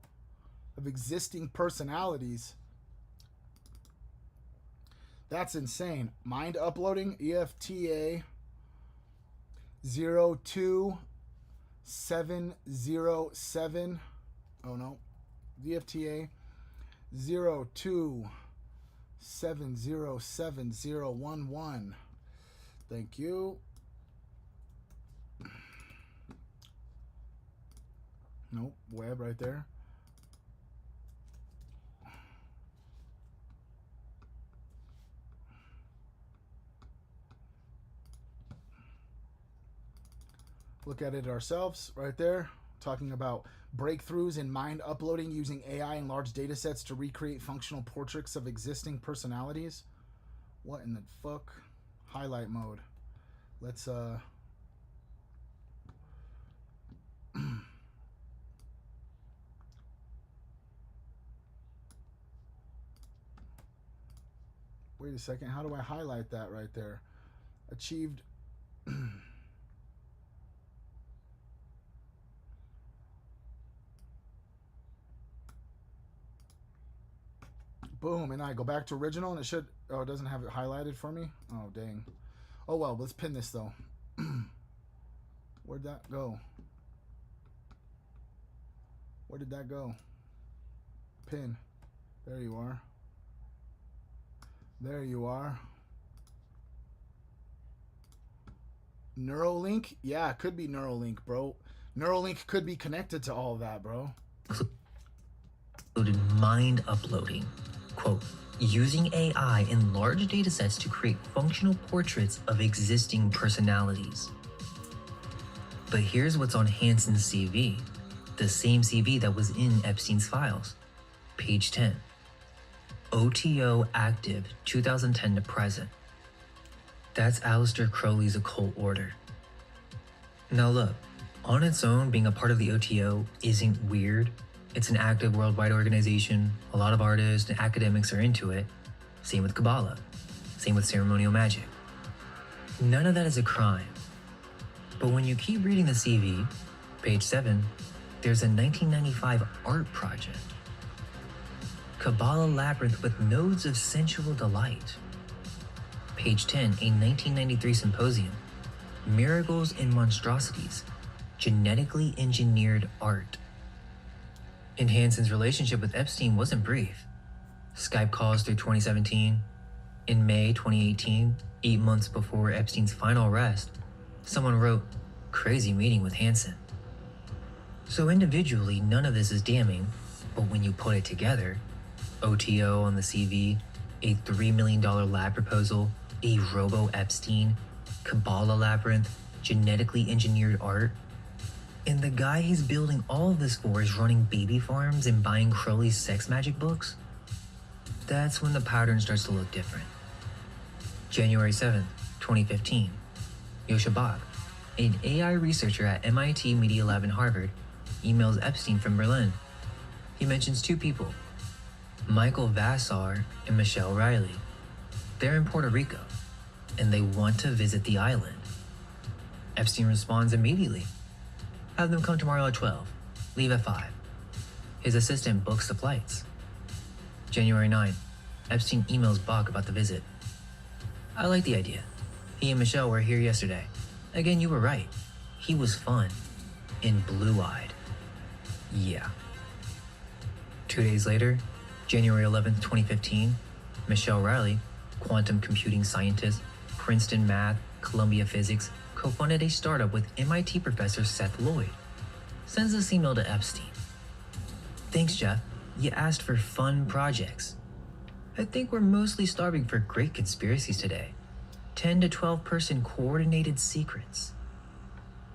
Of existing personalities. That's insane. Mind uploading, EFTA 02707. Oh no. EFTA 027077011. Thank you. Nope, web right there. Look at it ourselves right there, talking about breakthroughs in mind uploading using AI and large data sets to recreate functional portraits of existing personalities. What in the fuck? Highlight mode. Let's wait a second. How do I highlight that right there? Achieved. Boom, and I go back to original and it should, oh, it doesn't have it highlighted for me? Oh, dang. Oh, well, let's pin this though. Where'd that go? Where did that go? Pin. There you are. There you are. Neuralink? Yeah, it could be Neuralink, bro. Neuralink could be connected to all of that, bro. Included mind uploading. Quote, using AI in large datasets to create functional portraits of existing personalities. But here's what's on Hansen's CV, the same CV that was in Epstein's files. Page 10. OTO active 2010 to present. That's Aleister Crowley's occult order. Now look, on its own, being a part of the OTO isn't weird. It's an active worldwide organization. A lot of artists and academics are into it. Same with Kabbalah. Same with ceremonial magic. None of that is a crime. But when you keep reading the CV, page 7, there's a 1995 art project. Kabbalah Labyrinth with Nodes of Sensual Delight. Page 10, a 1993 symposium. Miracles and Monstrosities. Genetically Engineered Art. And Hansen's relationship with Epstein wasn't brief. Skype calls through 2017. In May 2018, 8 months before Epstein's final arrest, someone wrote, "Crazy meeting with Hansen." So individually, none of this is damning, but when you put it together, OTO on the CV, a $3 million lab proposal, a Robo Epstein, Kabbalah Labyrinth, genetically engineered art, And the guy he's building all of this for is running baby farms and buying Crowley's sex magic books? That's when the pattern starts to look different. January 7th, 2015. Yosha Bach, an AI researcher at MIT Media Lab in Harvard, emails Epstein from Berlin. He mentions two people, Michael Vassar and Michelle Riley. They're in Puerto Rico, and they want to visit the island. Epstein responds immediately. Have them come tomorrow at 12. Leave at 5. His assistant books the flights. January 9th, Epstein emails Bach about the visit. I like the idea. He and Michelle were here yesterday. Again, you were right. He was fun. And blue-eyed. Yeah. 2 days later, January 11th, 2015, Michelle Riley, quantum computing scientist, Princeton math, Columbia physics, co-funded a startup with MIT professor Seth Lloyd. Sends this email to Epstein. Thanks, Jeff. You asked for fun projects. I think we're mostly starving for great conspiracies today. 10 to 12 person coordinated secrets.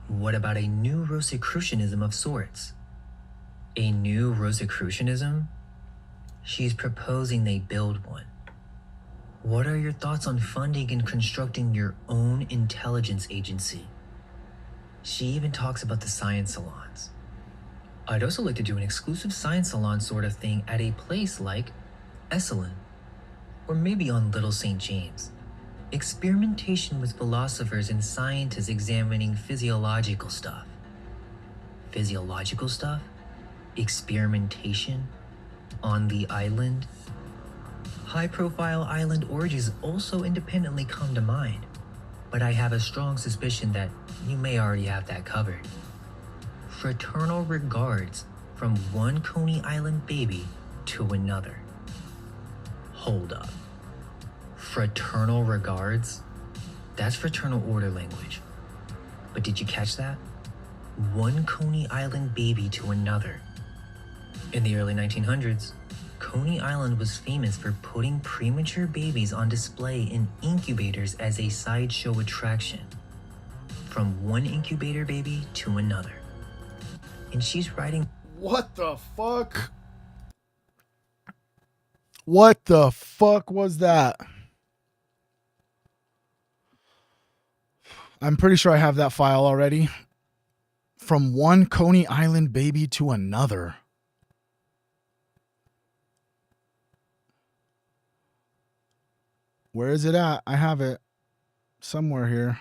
What about a new Rosicrucianism of sorts? A new Rosicrucianism? She's proposing they build one. What are your thoughts on funding and constructing your own intelligence agency? She even talks about the science salons. I'd also like to do an exclusive science salon sort of thing at a place like Esalen, or maybe on Little St. James. Experimentation with philosophers and scientists examining physiological stuff. Physiological stuff? Experimentation? On the island? High-profile island orgies also independently come to mind, but I have a strong suspicion that you may already have that covered. Fraternal regards from one Coney Island baby to another. Hold up. Fraternal regards? That's fraternal order language. But did you catch that? One Coney Island baby to another. In the early 1900s, Coney Island was famous for putting premature babies on display in incubators as a sideshow attraction. From one incubator baby to another. And she's writing... What the fuck? What the fuck was that? I'm pretty sure I have that file already. From one Coney Island baby to another. Where is it at? I have it somewhere here.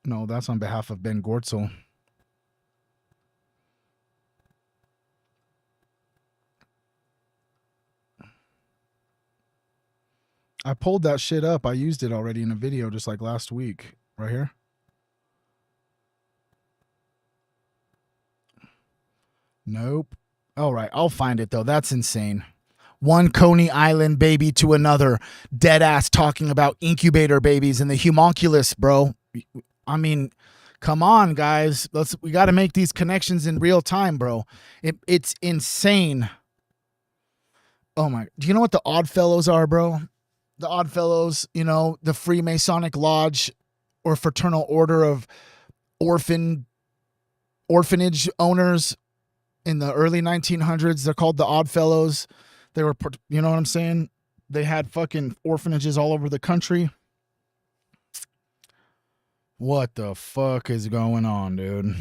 No, that's on behalf of Ben Gortzel. I pulled that shit up. I used it already in a video just like last week. Right here. Nope. All right. I'll find it though. That's insane. One Coney Island baby to another. Dead ass talking about incubator babies and the homunculus, bro. I mean, come on, guys. We got to make these connections in real time, bro. It's insane. Oh my. Do you know what the Oddfellows are, bro? The Oddfellows, you know, the Freemasonic Lodge or Fraternal Order of orphanage owners in the early 1900s. They're called the Oddfellows. They were, you know what I'm saying? They had fucking orphanages all over the country. What the fuck is going on, dude?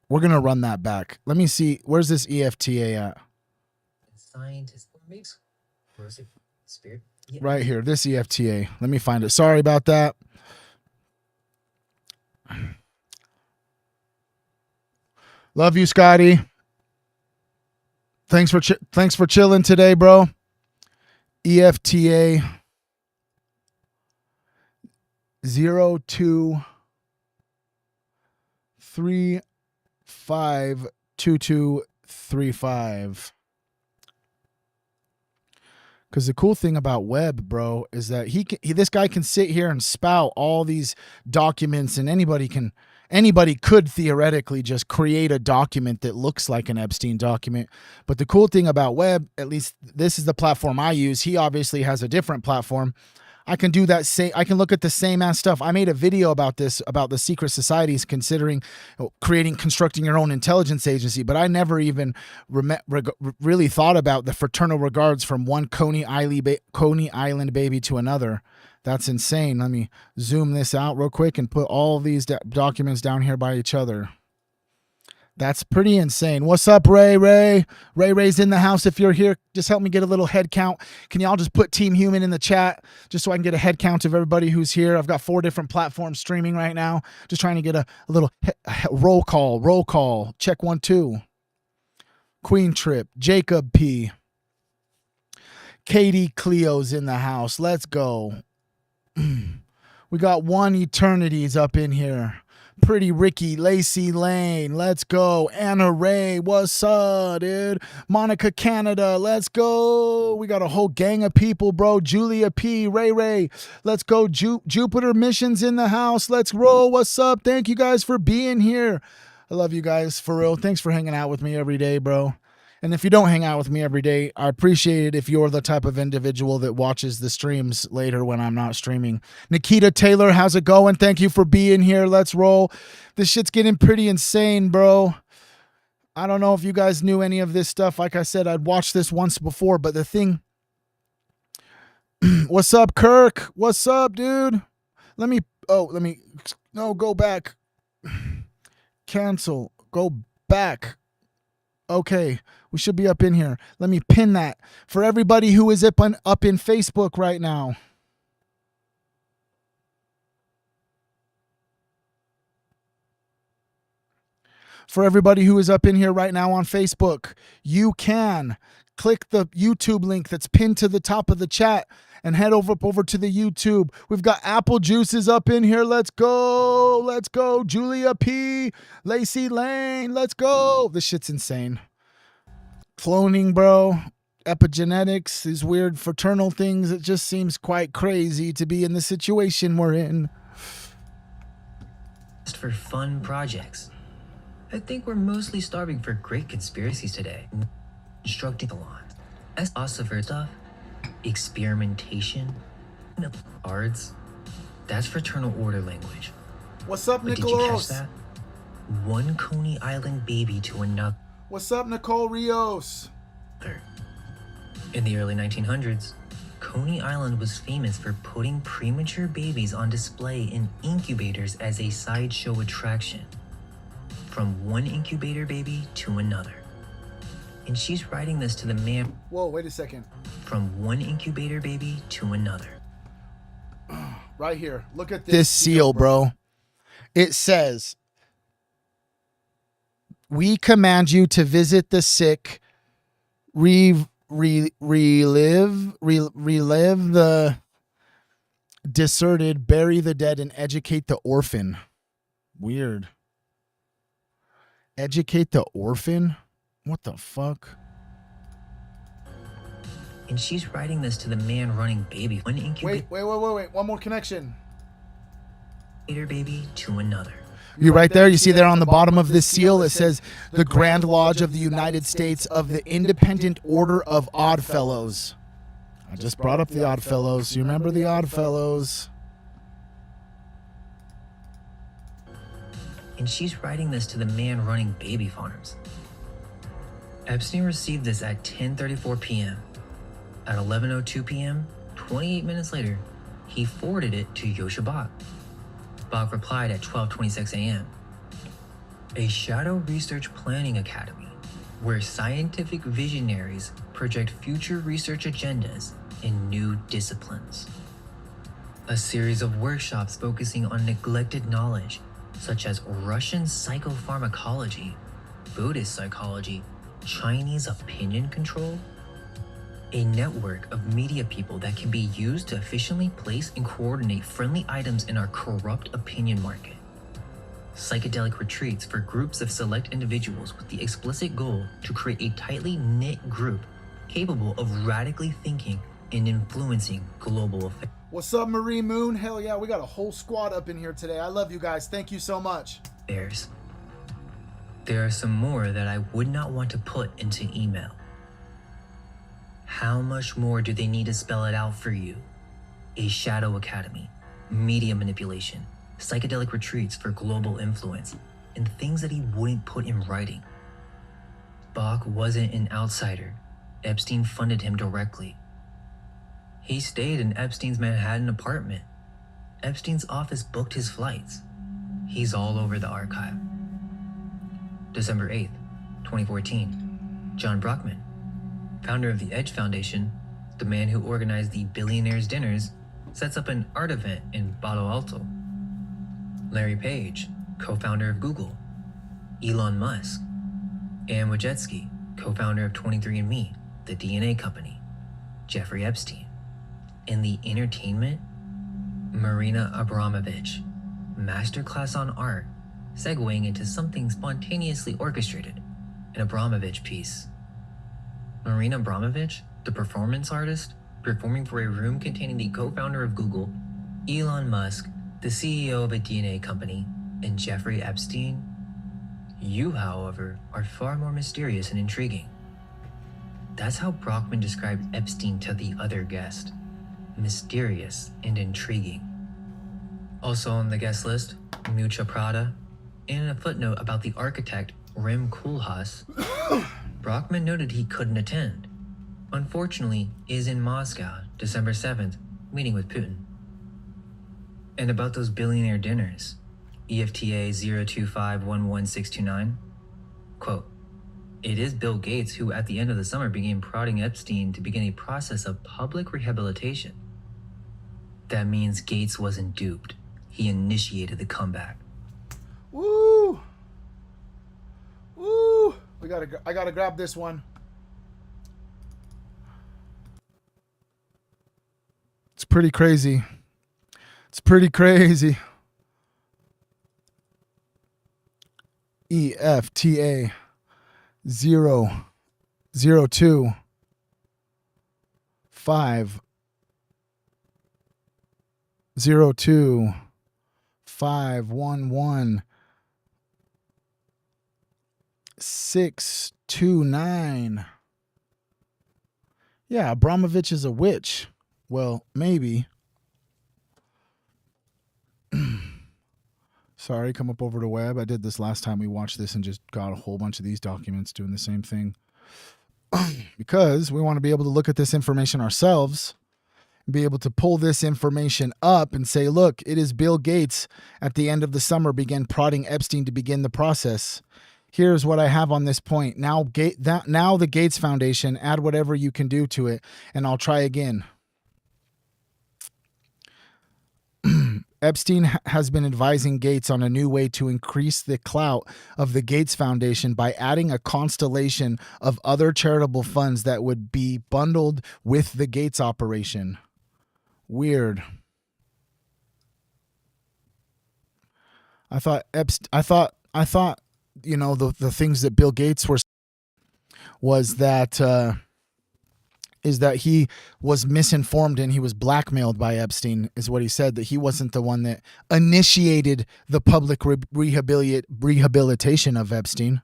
We're going to run that back. Let me see. Where's this EFTA at? Scientist makes spirit. Yeah. Right here. This EFTA. Let me find it. Sorry about that. Love you, Scotty. Thanks for chilling today, bro. EFTA 02352235. Because the cool thing about Webb, bro, is that this guy can sit here and spout all these documents, and anybody can anybody could theoretically just create a document that looks like an Epstein document. But the cool thing about Webb, at least this is the platform I use. He obviously has a different platform. I can do that. I can look at the same ass stuff. I made a video about this, about the secret societies considering constructing your own intelligence agency, but I never even really thought about the fraternal regards from one Coney Island baby to another. That's insane. Let me zoom this out real quick and put all these documents down here by each other. That's pretty insane. What's up, Ray? Ray's in the house. If you're here, just help me get a little head count. Can y'all just put Team Human in the chat just so I can get a head count of everybody who's here? I've got 4 different platforms streaming right now. Just trying to get a little roll call. Check 1, 2. Queen Trip, Jacob P. Katie Cleo's in the house. Let's go. We got One Eternity's up in here. Pretty Ricky, Lacey Lane, let's go. Anna Ray, what's up, dude? Monica Canada, let's go. We got a whole gang of people, bro. Julia P, Ray, let's go. Jupiter Missions in the house, let's roll. What's up? Thank you guys for being here. I love you guys, for real. Thanks for hanging out with me every day, bro. And if you don't hang out with me every day, I appreciate it if you're the type of individual that watches the streams later when I'm not streaming. Nikita Taylor, how's it going? Thank you for being here. Let's roll. This shit's getting pretty insane, bro. I don't know if you guys knew any of this stuff. Like I said, I'd watched this once before, but the thing... What's up, Kirk? What's up, dude? No, go back. Cancel. Go back. Okay, we should be up in here. Let me pin that for everybody who is up in Facebook right now. For everybody who is up in here right now on Facebook, you can click the YouTube link that's pinned to the top of the chat and head over to the YouTube. We've got Apple Juices up in here. Let's go. Let's go. Julia P. Lacey Lane. Let's go. This shit's insane. Cloning, bro. Epigenetics, these weird fraternal things. It just seems quite crazy to be in the situation we're in. Just for fun projects. I think we're mostly starving for great conspiracies today. Instructing the line. As philosopher stuff, experimentation, cards. That's fraternal order language. What's up, But Nicholas? did you catch that? One Coney Island baby to another. What's up, Nicole Rios? In the early 1900s, Coney Island was famous for putting premature babies on display in incubators as a sideshow attraction. From one incubator baby to another. And she's writing this to the man. Whoa, wait a second. From one incubator baby to another. Right here. Look at this seal, bro. It says, we command you to visit the sick, relive the deserted, bury the dead, and educate the orphan. Weird. Educate the orphan? What the fuck? And she's writing this to the man running baby. One incubator Wait. One more connection. baby to another. You right there, you see there on the bottom of this seal, it says the Grand Lodge of the United States of the Independent Order of Oddfellows. I just brought up the Oddfellows. You remember the Oddfellows? And she's writing this to the man running baby farms. Epstein received this at 10:34 p.m. At 11:02 p.m., 28 minutes later, he forwarded it to Yosha Bach. Bach replied at 12:26 a.m. A shadow research planning academy where scientific visionaries project future research agendas in new disciplines. A series of workshops focusing on neglected knowledge, such as Russian psychopharmacology, Buddhist psychology, Chinese opinion control, a network of media people that can be used to efficiently place and coordinate friendly items in our corrupt opinion market. Psychedelic retreats for groups of select individuals with the explicit goal to create a tightly knit group capable of radically thinking and influencing global affairs. What's up, Marie Moon? Hell yeah, we got a whole squad up in here today. I love you guys. Thank you so much. bears. There are some more that I would not want to put into email. How much more do they need to spell it out for you? A shadow academy, media manipulation, psychedelic retreats for global influence, and things that he wouldn't put in writing. Bach wasn't an outsider. Epstein funded him directly. He stayed in Epstein's Manhattan apartment. Epstein's office booked his flights. He's all over the archive. December 8th, 2014. John Brockman, founder of the Edge Foundation, the man who organized the Billionaires' Dinners, sets up an art event in Palo Alto. Larry Page, co-founder of Google. Elon Musk. Ann Wojcicki, co-founder of 23andMe, the DNA company. Jeffrey Epstein. In the entertainment, Marina Abramovich, masterclass on art, segueing into something spontaneously orchestrated, an Abramovich piece. Marina Abramovich, the performance artist, performing for a room containing the co-founder of Google, Elon Musk, the CEO of a DNA company, and Jeffrey Epstein. You, however, are far more mysterious and intriguing. That's how Brockman described Epstein to the other guest. Mysterious and intriguing. Also on the guest list, Mucha Prada, and in a footnote about the architect Rem Koolhaas, Brockman noted he couldn't attend. Unfortunately, is in Moscow, December 7th, meeting with Putin. And about those billionaire dinners, EFTA 0251169, quote, "It is Bill Gates who at the end of the summer began prodding Epstein to begin a process of public rehabilitation. That means Gates wasn't duped. He initiated the comeback." Woo! Woo! I gotta grab this one. It's pretty crazy. It's pretty crazy. EFTA 002 511 629. Yeah, Abramovich is a witch. Well, maybe. Sorry, come up over to web. I did this last time we watched this and just got a whole bunch of these documents doing the same thing. Because we want to be able to look at this information ourselves, be able to pull this information up and say, look, it is Bill Gates at the end of the summer began prodding Epstein to begin the process. Here's what I have on this point. Now the Gates Foundation, add whatever you can do to it, and I'll try again. Epstein has been advising Gates on a new way to increase the clout of the Gates Foundation by adding a constellation of other charitable funds that would be bundled with the Gates operation. Weird. I thought, you know, the things that Bill Gates was that is that he was misinformed and he was blackmailed by Epstein, is what he said, that he wasn't the one that initiated the public rehabilitation of Epstein.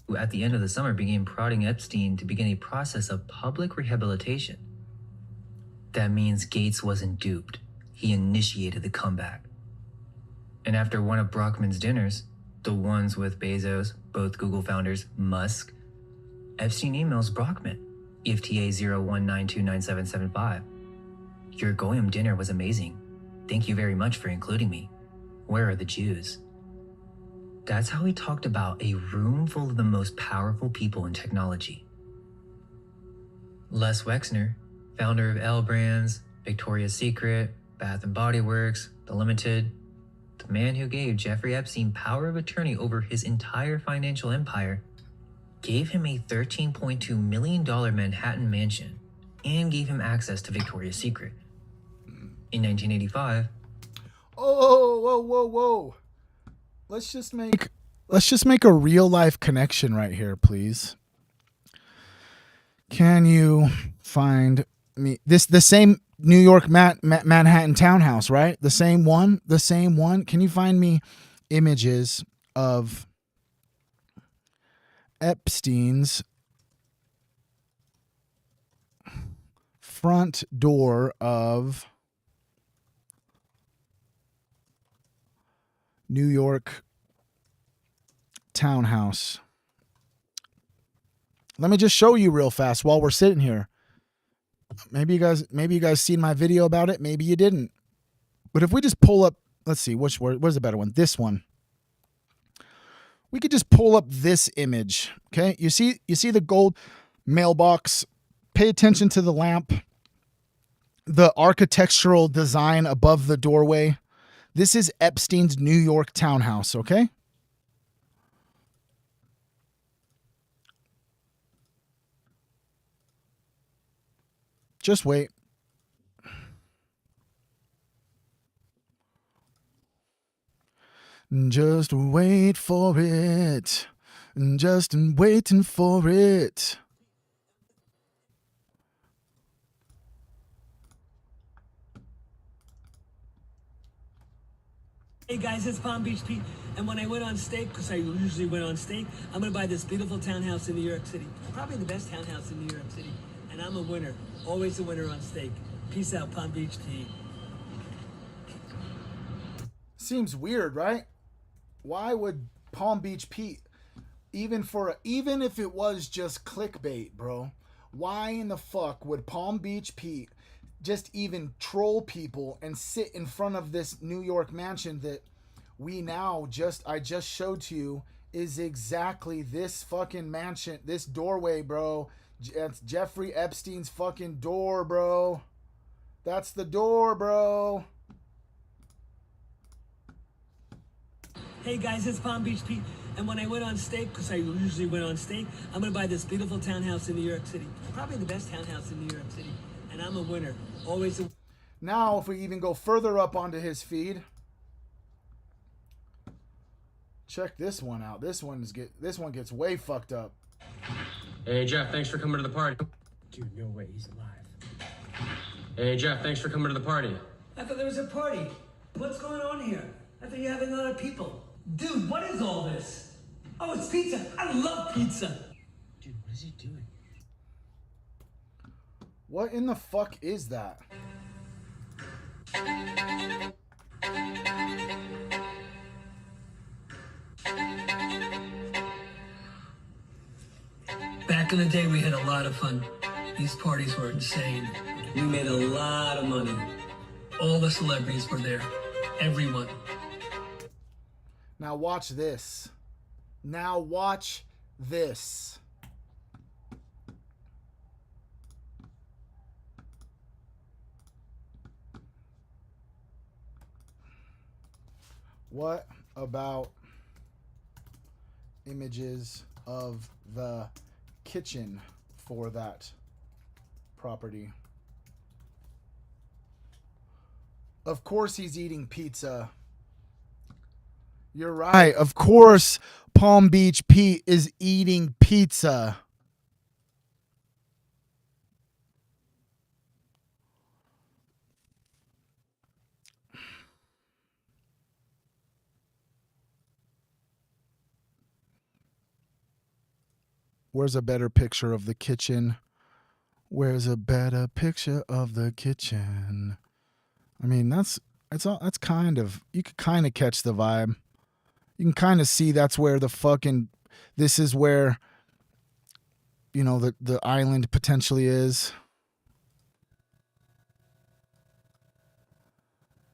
Who at the end of the summer began prodding Epstein to begin a process of public rehabilitation. That means Gates wasn't duped. He initiated the comeback. And after one of Brockman's dinners, the ones with Bezos, both Google founders, Musk, Epstein emails Brockman, EFTA 01929775. "Your Goyim dinner was amazing. Thank you very much for including me. Where are the Jews?" That's how he talked about a room full of the most powerful people in technology. Les Wexner, founder of L Brands, Victoria's Secret, Bath & Body Works, The Limited, the man who gave Jeffrey Epstein power of attorney over his entire financial empire, gave him a $13.2 million Manhattan mansion and gave him access to Victoria's Secret. In 1985... Whoa. Let's just make a real life connection right here, please. Can you find me the same New York Manhattan townhouse, right? The same one. Can you find me images of Epstein's front door of New York townhouse. Let me just show you real fast while we're sitting here. Maybe you guys seen my video about it. Maybe you didn't. But if we just pull up, let's see, what's the better one? This one. We could just pull up this image. Okay. You see the gold mailbox. Pay attention to the lamp. The architectural design above the doorway. This is Epstein's New York townhouse. Okay. Just wait. Just wait for it. Just waiting for it. Hey guys, it's Palm Beach Pete, and when I went on stake, because I usually went on stake, I'm gonna buy this beautiful townhouse in New York City. Probably the best townhouse in New York City. And I'm a winner. Always a winner on stake. Peace out, Palm Beach Pete. Seems weird, right? Why would Palm Beach Pete, even if it was just clickbait, bro, why in the fuck would Palm Beach Pete just even troll people and sit in front of this New York mansion that I just showed to you is exactly this fucking mansion, this doorway, bro. That's Jeffrey Epstein's fucking door, bro. That's the door, bro. Hey guys, it's Palm Beach Pete, and when I went on stake, because I usually went on stake, I'm gonna buy this beautiful townhouse in New York City. Probably the best townhouse in New York City. And I'm a winner. Always a... Now, if we even go further up onto his feed, check this one out. This one gets way fucked up. Hey Jeff, thanks for coming to the party. Dude, no way, he's alive. Hey Jeff, thanks for coming to the party. I thought there was a party. What's going on here? I thought you were having a lot of people. Dude, what is all this? Oh, it's pizza. I love pizza. Dude, what is he doing? What in the fuck is that? Back in the day, we had a lot of fun. These parties were insane. We made a lot of money. All the celebrities were there. Everyone. Now watch this. Now watch this. What about images of the kitchen for that property? Of course he's eating pizza. You're right. Of course Palm Beach Pete is eating pizza. Where's a better picture of the kitchen? Where's a better picture of the kitchen? I mean, that's kind of, you could kind of catch the vibe. You can kind of see that's where this is where, you know, the island potentially is.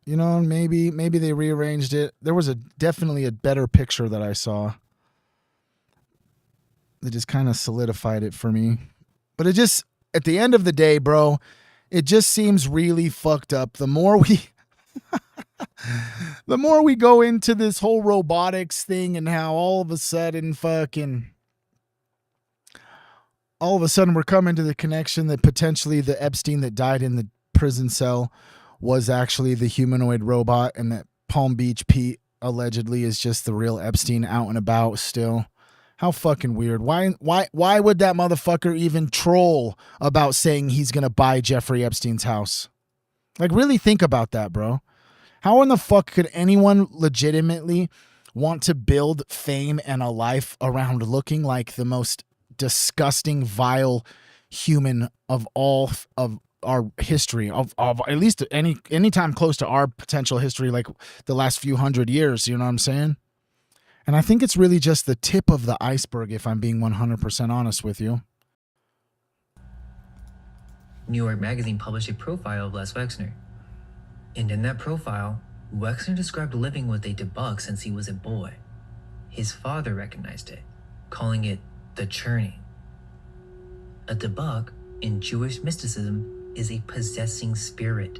You know, maybe they rearranged it. There was definitely a better picture that I saw. It just kind of solidified it for me. But it just, at the end of the day, bro, it just seems really fucked up. The more we go into this whole robotics thing and how all of a sudden we're coming to the connection that potentially the Epstein that died in the prison cell was actually the humanoid robot, and that Palm Beach Pete allegedly is just the real Epstein out and about still. How fucking weird. Why would that motherfucker even troll about saying he's going to buy Jeffrey Epstein's house? Like, really think about that, bro. How in the fuck could anyone legitimately want to build fame and a life around looking like the most disgusting, vile human of all of our history, of at least any time close to our potential history, like the last few hundred years, you know what I'm saying? And I think it's really just the tip of the iceberg, if I'm being 100% honest with you. New York Magazine published a profile of Les Wexner. And in that profile, Wexner described living with a debug since he was a boy. His father recognized it, calling it the churning. A debug, in Jewish mysticism, is a possessing spirit.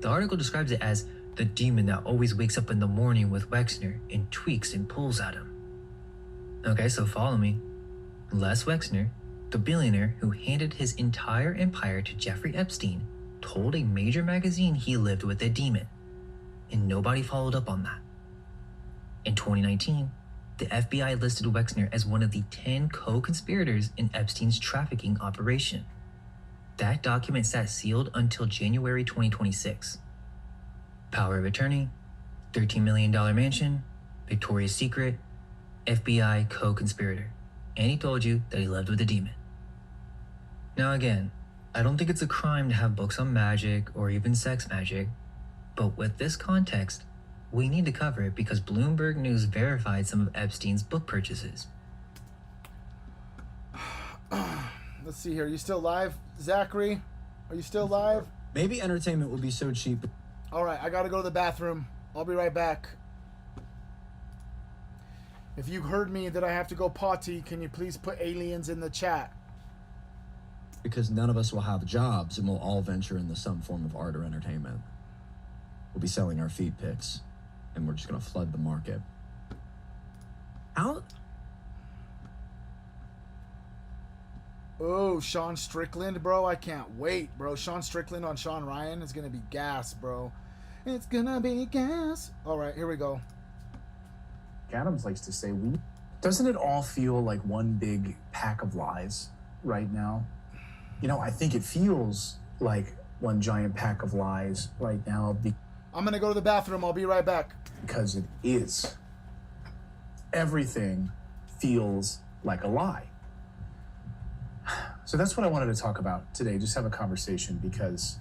The article describes it as the demon that always wakes up in the morning with Wexner and tweaks and pulls at him. Okay, so follow me. Les Wexner, the billionaire who handed his entire empire to Jeffrey Epstein, told a major magazine he lived with a demon, and nobody followed up on that. In 2019, the FBI listed Wexner as one of the 10 co-conspirators in Epstein's trafficking operation. That document sat sealed until January 2026. Power of attorney, $13 million mansion, Victoria's Secret, FBI co-conspirator. And he told you that he lived with a demon. Now again, I don't think it's a crime to have books on magic or even sex magic, but with this context, we need to cover it because Bloomberg News verified some of Epstein's book purchases. Let's see here. Are you still live, Zachary? Are you still live? Maybe entertainment would be so cheap. All right, I got to go to the bathroom. I'll be right back. If you heard me that I have to go potty, can you please put aliens in the chat? Because none of us will have jobs and we'll all venture into some form of art or entertainment. We'll be selling our feed pics and we're just going to flood the market. How? Oh, Sean Strickland, bro. I can't wait, bro. Sean Strickland on Sean Ryan is going to be gas, bro. It's going to be gas. All right, here we go. Adams likes to say, doesn't it all feel like one big pack of lies right now? You know, I think it feels like one giant pack of lies right now. I'm going to go to the bathroom. I'll be right back. Because it is. Everything feels like a lie. So that's what I wanted to talk about today, just have a conversation, because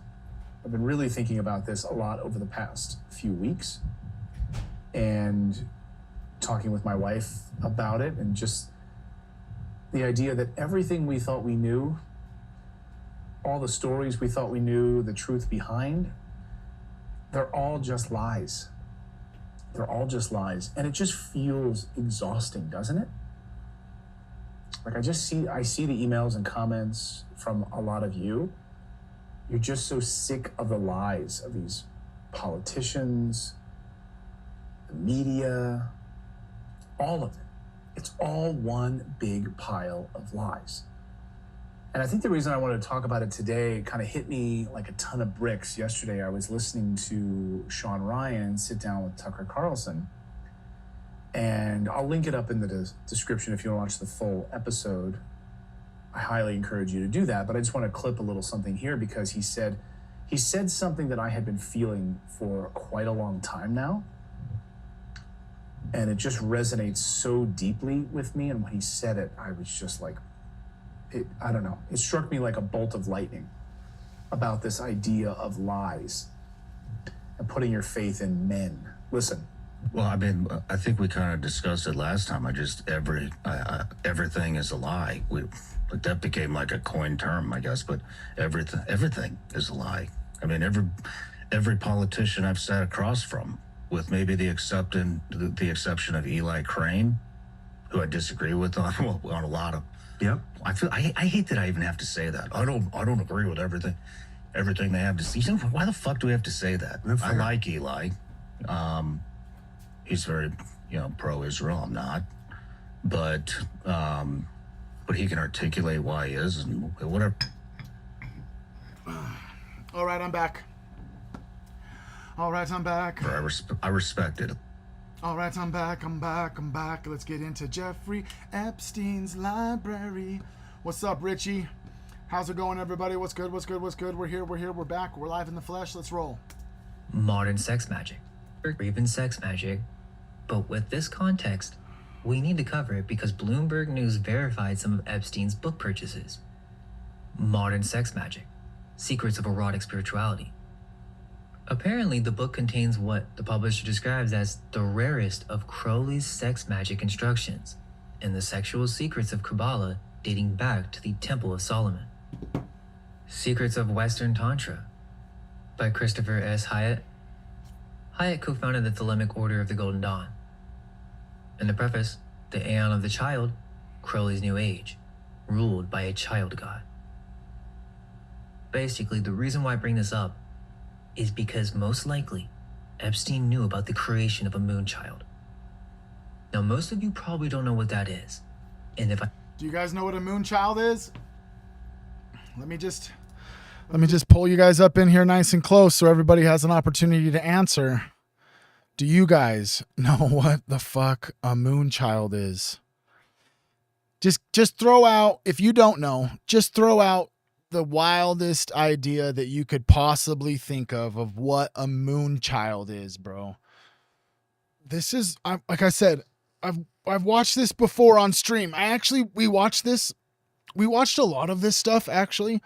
I've been really thinking about this a lot over the past few weeks and talking with my wife about it, and just the idea that everything we thought we knew, all the stories we thought we knew, the truth behind, they're all just lies. They're all just lies. And it just feels exhausting, doesn't it? Like I see the emails and comments from a lot of you. You're just so sick of the lies of these politicians, the media, all of it. It's all one big pile of lies. And I think the reason I wanted to talk about it today kind of hit me like a ton of bricks. Yesterday, I was listening to Sean Ryan sit down with Tucker Carlson. And I'll link it up in the description if you want to watch the full episode. I highly encourage you to do that. But I just want to clip a little something here, because he said something that I had been feeling for quite a long time now. And it just resonates so deeply with me. And when he said it, I was just like, I don't know. It struck me like a bolt of lightning about this idea of lies and putting your faith in men. Listen. Well, I mean, I think we kind of discussed it last time. Everything is a lie. But that became like a coined term, I guess. But everything is a lie. I mean, every politician I've sat across from, with maybe the exception of Eli Crane, who I disagree with on a lot of. Yep. I hate that I even have to say that. I don't agree with everything they have to say. Why the fuck do we have to say that? I like Eli. He's very, pro-Israel. I'm not, but he can articulate why he is and whatever. All right, I'm back. I respect it. All right, I'm back. Let's get into Jeffrey Epstein's library. What's up, Richie? How's it going, everybody? What's good? We're here, we're back. We're live in the flesh. Let's roll. Modern sex magic, or even sex magic, But with this context, we need to cover it because Bloomberg News verified some of Epstein's book purchases. Modern Sex Magic, Secrets of Erotic Spirituality. Apparently, the book contains what the publisher describes as the rarest of Crowley's sex magic instructions and the sexual secrets of Kabbalah dating back to the Temple of Solomon. Secrets of Western Tantra by Christopher S. Hyatt. Hyatt co-founded the Thelemic Order of the Golden Dawn. In the preface, the Aeon of the Child, Crowley's New Age, ruled by a child god. Basically, the reason why I bring this up is because most likely, Epstein knew about the creation of a moon child. Now, most of you probably don't know what that is. And if I... Do you guys know what a moon child is? Let me just pull you guys up in here nice and close so everybody has an opportunity to answer. Do you guys know what the fuck a moon child is? Just throw out, if you don't know, just throw out the wildest idea that you could possibly think of what a moon child is, bro. This is, like I said, I've watched this before on stream. We watched a lot of this stuff actually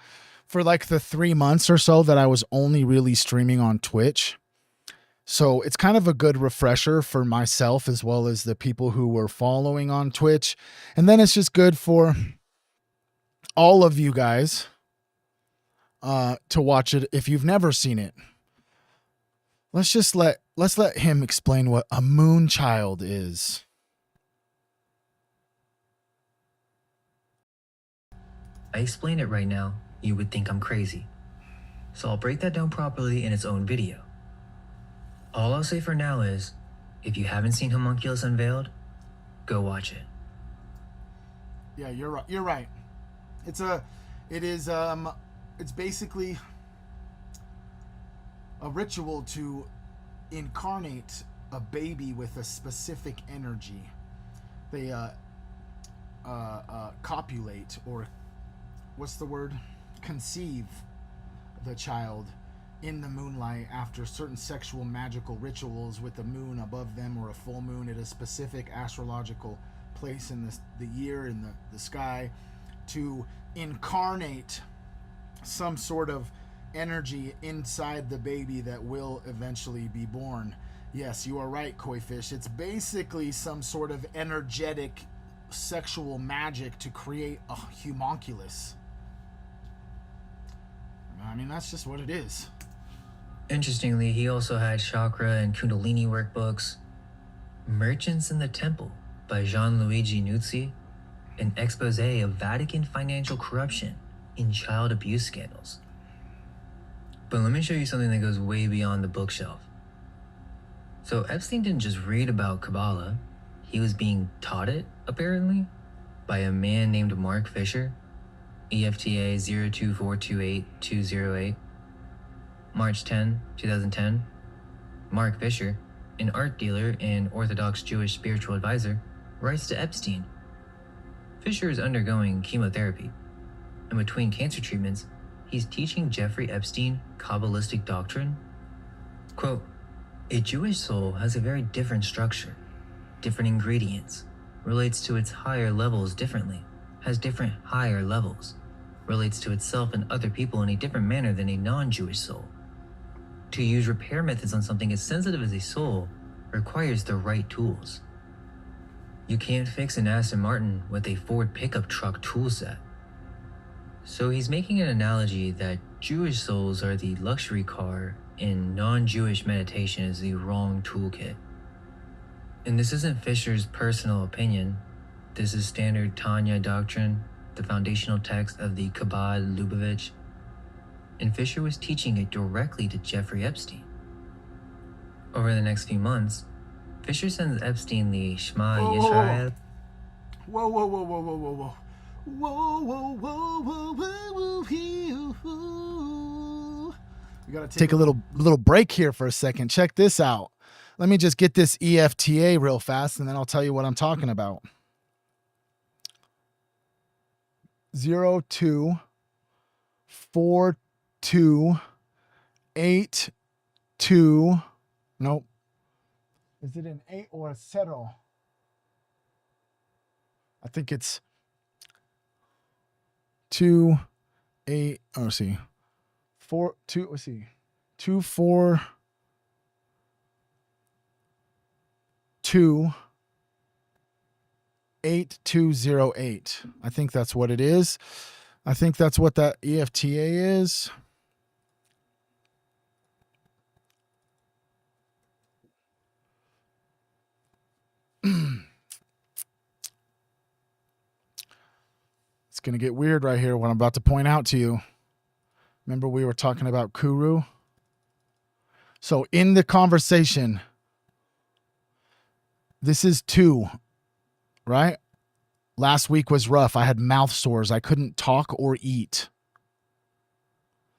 for like the 3 months or so that I was only really streaming on Twitch. So it's kind of a good refresher for myself as well as the people who were following on Twitch. And then it's just good for all of you guys to watch it if you've never seen it. Let's let him explain what a moon child is. I explain it right now, you would think I'm crazy. So I'll break that down properly in its own video. All I'll say for now is, if you haven't seen Homunculus Unveiled, go watch it. Yeah, you're right. You're right. It's basically a ritual to incarnate a baby with a specific energy. They copulate, or what's the word? Conceive the child in the moonlight after certain sexual magical rituals with the moon above them or a full moon at a specific astrological place in the year in the sky to incarnate some sort of energy inside the baby that will eventually be born. Yes, you are right, Koifish. It's basically some sort of energetic sexual magic to create a homunculus. I mean, that's just what it is. Interestingly, he also had chakra and kundalini workbooks, Merchants in the Temple by Gianluigi Nuzzi, an expose of Vatican financial corruption in child abuse scandals. But let me show you something that goes way beyond the bookshelf. So Epstein didn't just read about Kabbalah, he was being taught it, apparently, by a man named Mark Fisher, EFTA 02428-208, March 10, 2010. Mark Fisher, an art dealer and Orthodox Jewish spiritual advisor, writes to Epstein. Fisher is undergoing chemotherapy, and between cancer treatments, he's teaching Jeffrey Epstein Kabbalistic doctrine. Quote, a Jewish soul has a very different structure, different ingredients, relates to its higher levels differently, has different higher levels, relates to itself and other people in a different manner than a non-Jewish soul. To use repair methods on something as sensitive as a soul requires the right tools. You can't fix an Aston Martin with a Ford pickup truck tool set. So he's making an analogy that Jewish souls are the luxury car and non-Jewish meditation is the wrong toolkit. And this isn't Fisher's personal opinion. This is standard Tanya doctrine, the foundational text of the Chabad Lubavitch. And Fisher was teaching it directly to Jeffrey Epstein. Over the next few months, Fisher sends Epstein the Shema Yisrael. Whoa, whoa, whoa, whoa, whoa, whoa, whoa. Whoa, whoa, whoa, whoa, whoa, whoa. We gotta take a little break here for a second. Check this out. Let me just get this EFTA real fast, and then I'll tell you what I'm talking about. 024282. Nope. Is it an 8 or a 0? I think it's 2, 8. Oh, let's see. 4, 2. Let's see. 2, 4, 2, 8, 2, 0, 8. I think that's what it is. I think that's what that EFTA is. It's going to get weird right here, what I'm about to point out to you. Remember we were talking about Kuru? So in the conversation, this is 2, right? Last week was rough. I had mouth sores. I couldn't talk or eat.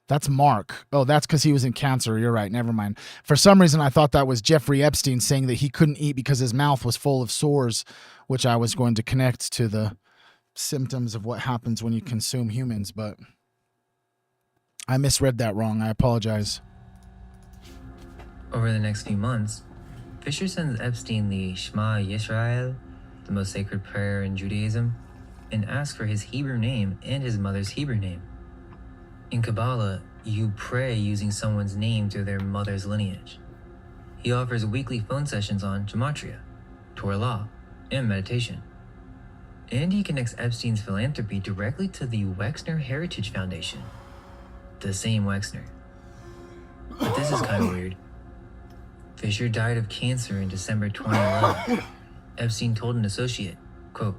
That's Mark. Oh, that's because he was in cancer. You're right. Never mind. For some reason, I thought that was Jeffrey Epstein saying that he couldn't eat because his mouth was full of sores, which I was going to connect to the symptoms of what happens when you consume humans, but I misread that wrong. I apologize. Over the next few months, Fisher sends Epstein the Shema Yisrael, the most sacred prayer in Judaism, and asks for his Hebrew name and his mother's Hebrew name. In Kabbalah, you pray using someone's name through their mother's lineage. He offers weekly phone sessions on gematria, Torah law, and meditation. And he connects Epstein's philanthropy directly to the Wexner Heritage Foundation. The same Wexner. But this is kind of weird. Fisher died of cancer in December 2011. Epstein told an associate, quote,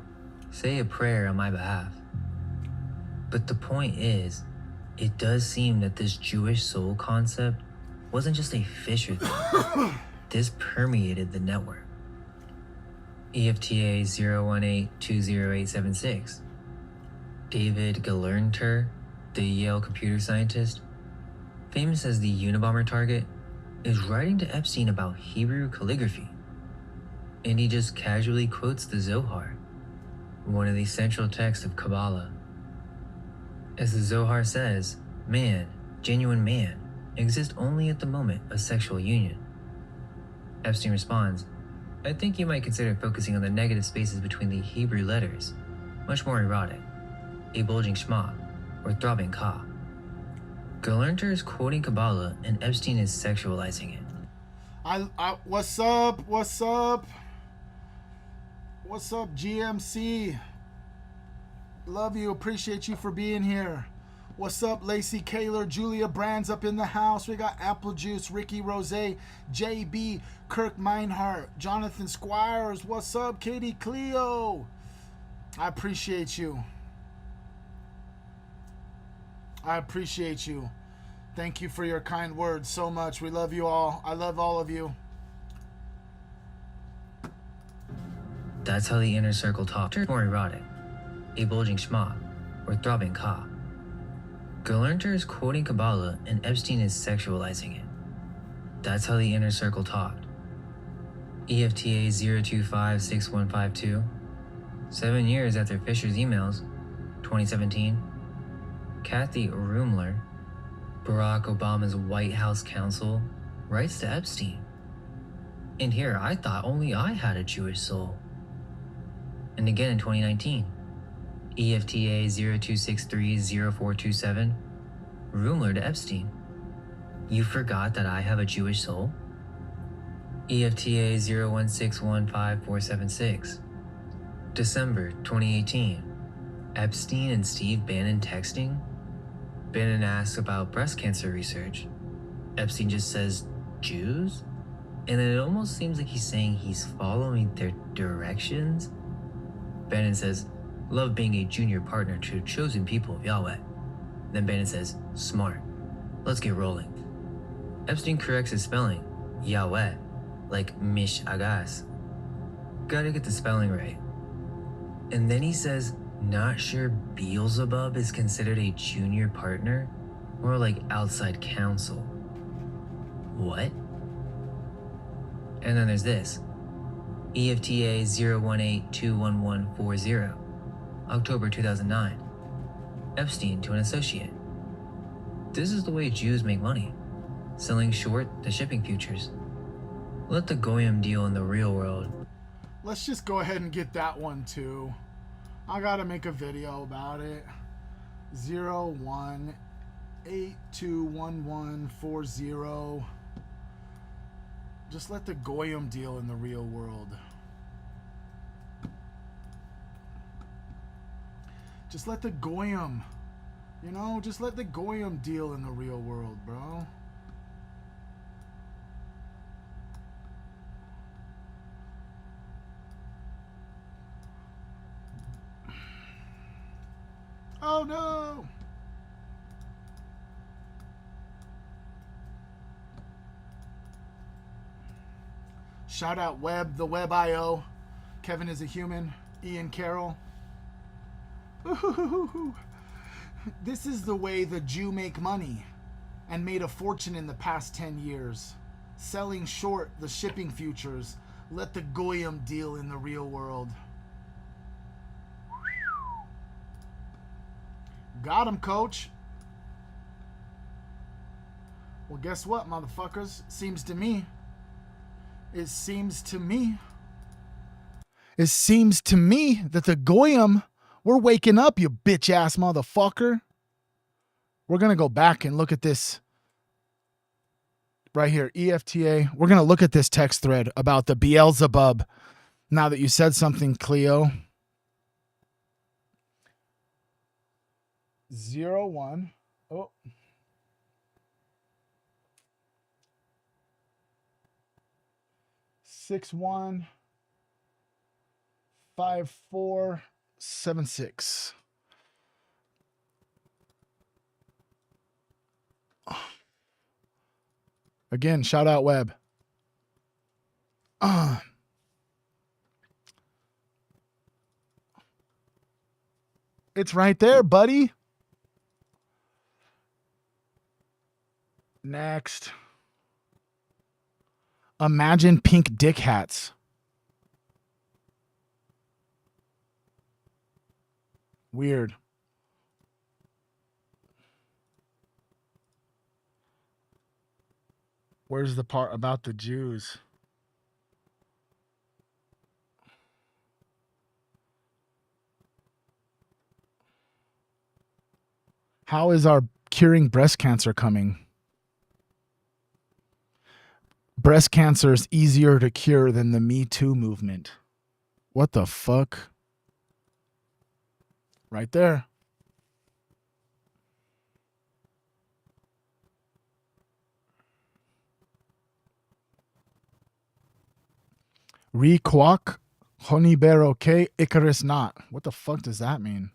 "Say a prayer on my behalf." But the point is, it does seem that this Jewish soul concept wasn't just a Fisher thing. This permeated the network. EFTA 018-20876. David Galernter, the Yale computer scientist, famous as the Unabomber target, is writing to Epstein about Hebrew calligraphy. And he just casually quotes the Zohar, one of the central texts of Kabbalah. As the Zohar says, man, genuine man, exists only at the moment of sexual union. Epstein responds, I think you might consider focusing on the negative spaces between the Hebrew letters, much more erotic, a bulging shema, or throbbing ka. Galernter is quoting Kabbalah and Epstein is sexualizing it. What's up? What's up? What's up, GMC? Love you. Appreciate you for being here. What's up, Lacey Kaler, Julia Brands up in the house. We got Apple Juice, Ricky Rose, JB, Kirk Meinhardt, Jonathan Squires. What's up, Katie Cleo? I appreciate you. I appreciate you. Thank you for your kind words so much. We love you all. I love all of you. That's how the inner circle talks. More erotic, a bulging shema, or throbbing ka. Galernter is quoting Kabbalah and Epstein is sexualizing it. That's how the inner circle talked. EFTA 0256152. 7 years after Fisher's emails, 2017, Kathy Rumler, Barack Obama's White House counsel, writes to Epstein. And here I thought only I had a Jewish soul. And again in 2019, EFTA 02630427, Rumler to Epstein. You forgot that I have a Jewish soul? EFTA 0161546, December 2018, Epstein and Steve Bannon texting. Bannon asks about breast cancer research. Epstein just says, Jews? And then it almost seems like he's saying he's following their directions. Bannon says, love being a junior partner to chosen people of Yahweh. Then Bannon says, smart. Let's get rolling. Epstein corrects his spelling, Yahweh, like Mish Agas. Gotta get the spelling right. And then he says, not sure Beelzebub is considered a junior partner, or like outside counsel. What? And then there's this. EFTA 018-21140, October 2009. Epstein to an associate. This is the way Jews make money, selling short the shipping futures. Let the Goyim deal in the real world. Let's just go ahead and get that one too. I gotta make a video about it. 01821140. Just let the Goyim deal in the real world. Just let the Goyim, you know, just let the Goyim deal in the real world, bro. Oh no! Shout out Web, the Web IO. Kevin is a human. Ian Carroll. This is the way the Jew make money and made a fortune in the past 10 years. Selling short the shipping futures. Let the Goyim deal in the real world. Got him, coach. Well, guess what, motherfuckers? Seems to me. It seems to me that the Goyim, we're waking up, you bitch ass motherfucker. We're going to go back and look at this right here. EFTA. We're going to look at this text thread about the Beelzebub. Now that you said something, Cleo. 01. Oh. Six one 5476. Again, shout out Web. It's right there, buddy. Next. Imagine pink dick hats. Weird. Where's the part about the Jews? How is our curing breast cancer coming? Breast cancer is easier to cure than the Me Too movement. What the fuck? Right there. Requoc, Honibero K, Icarus not. What the fuck does that mean?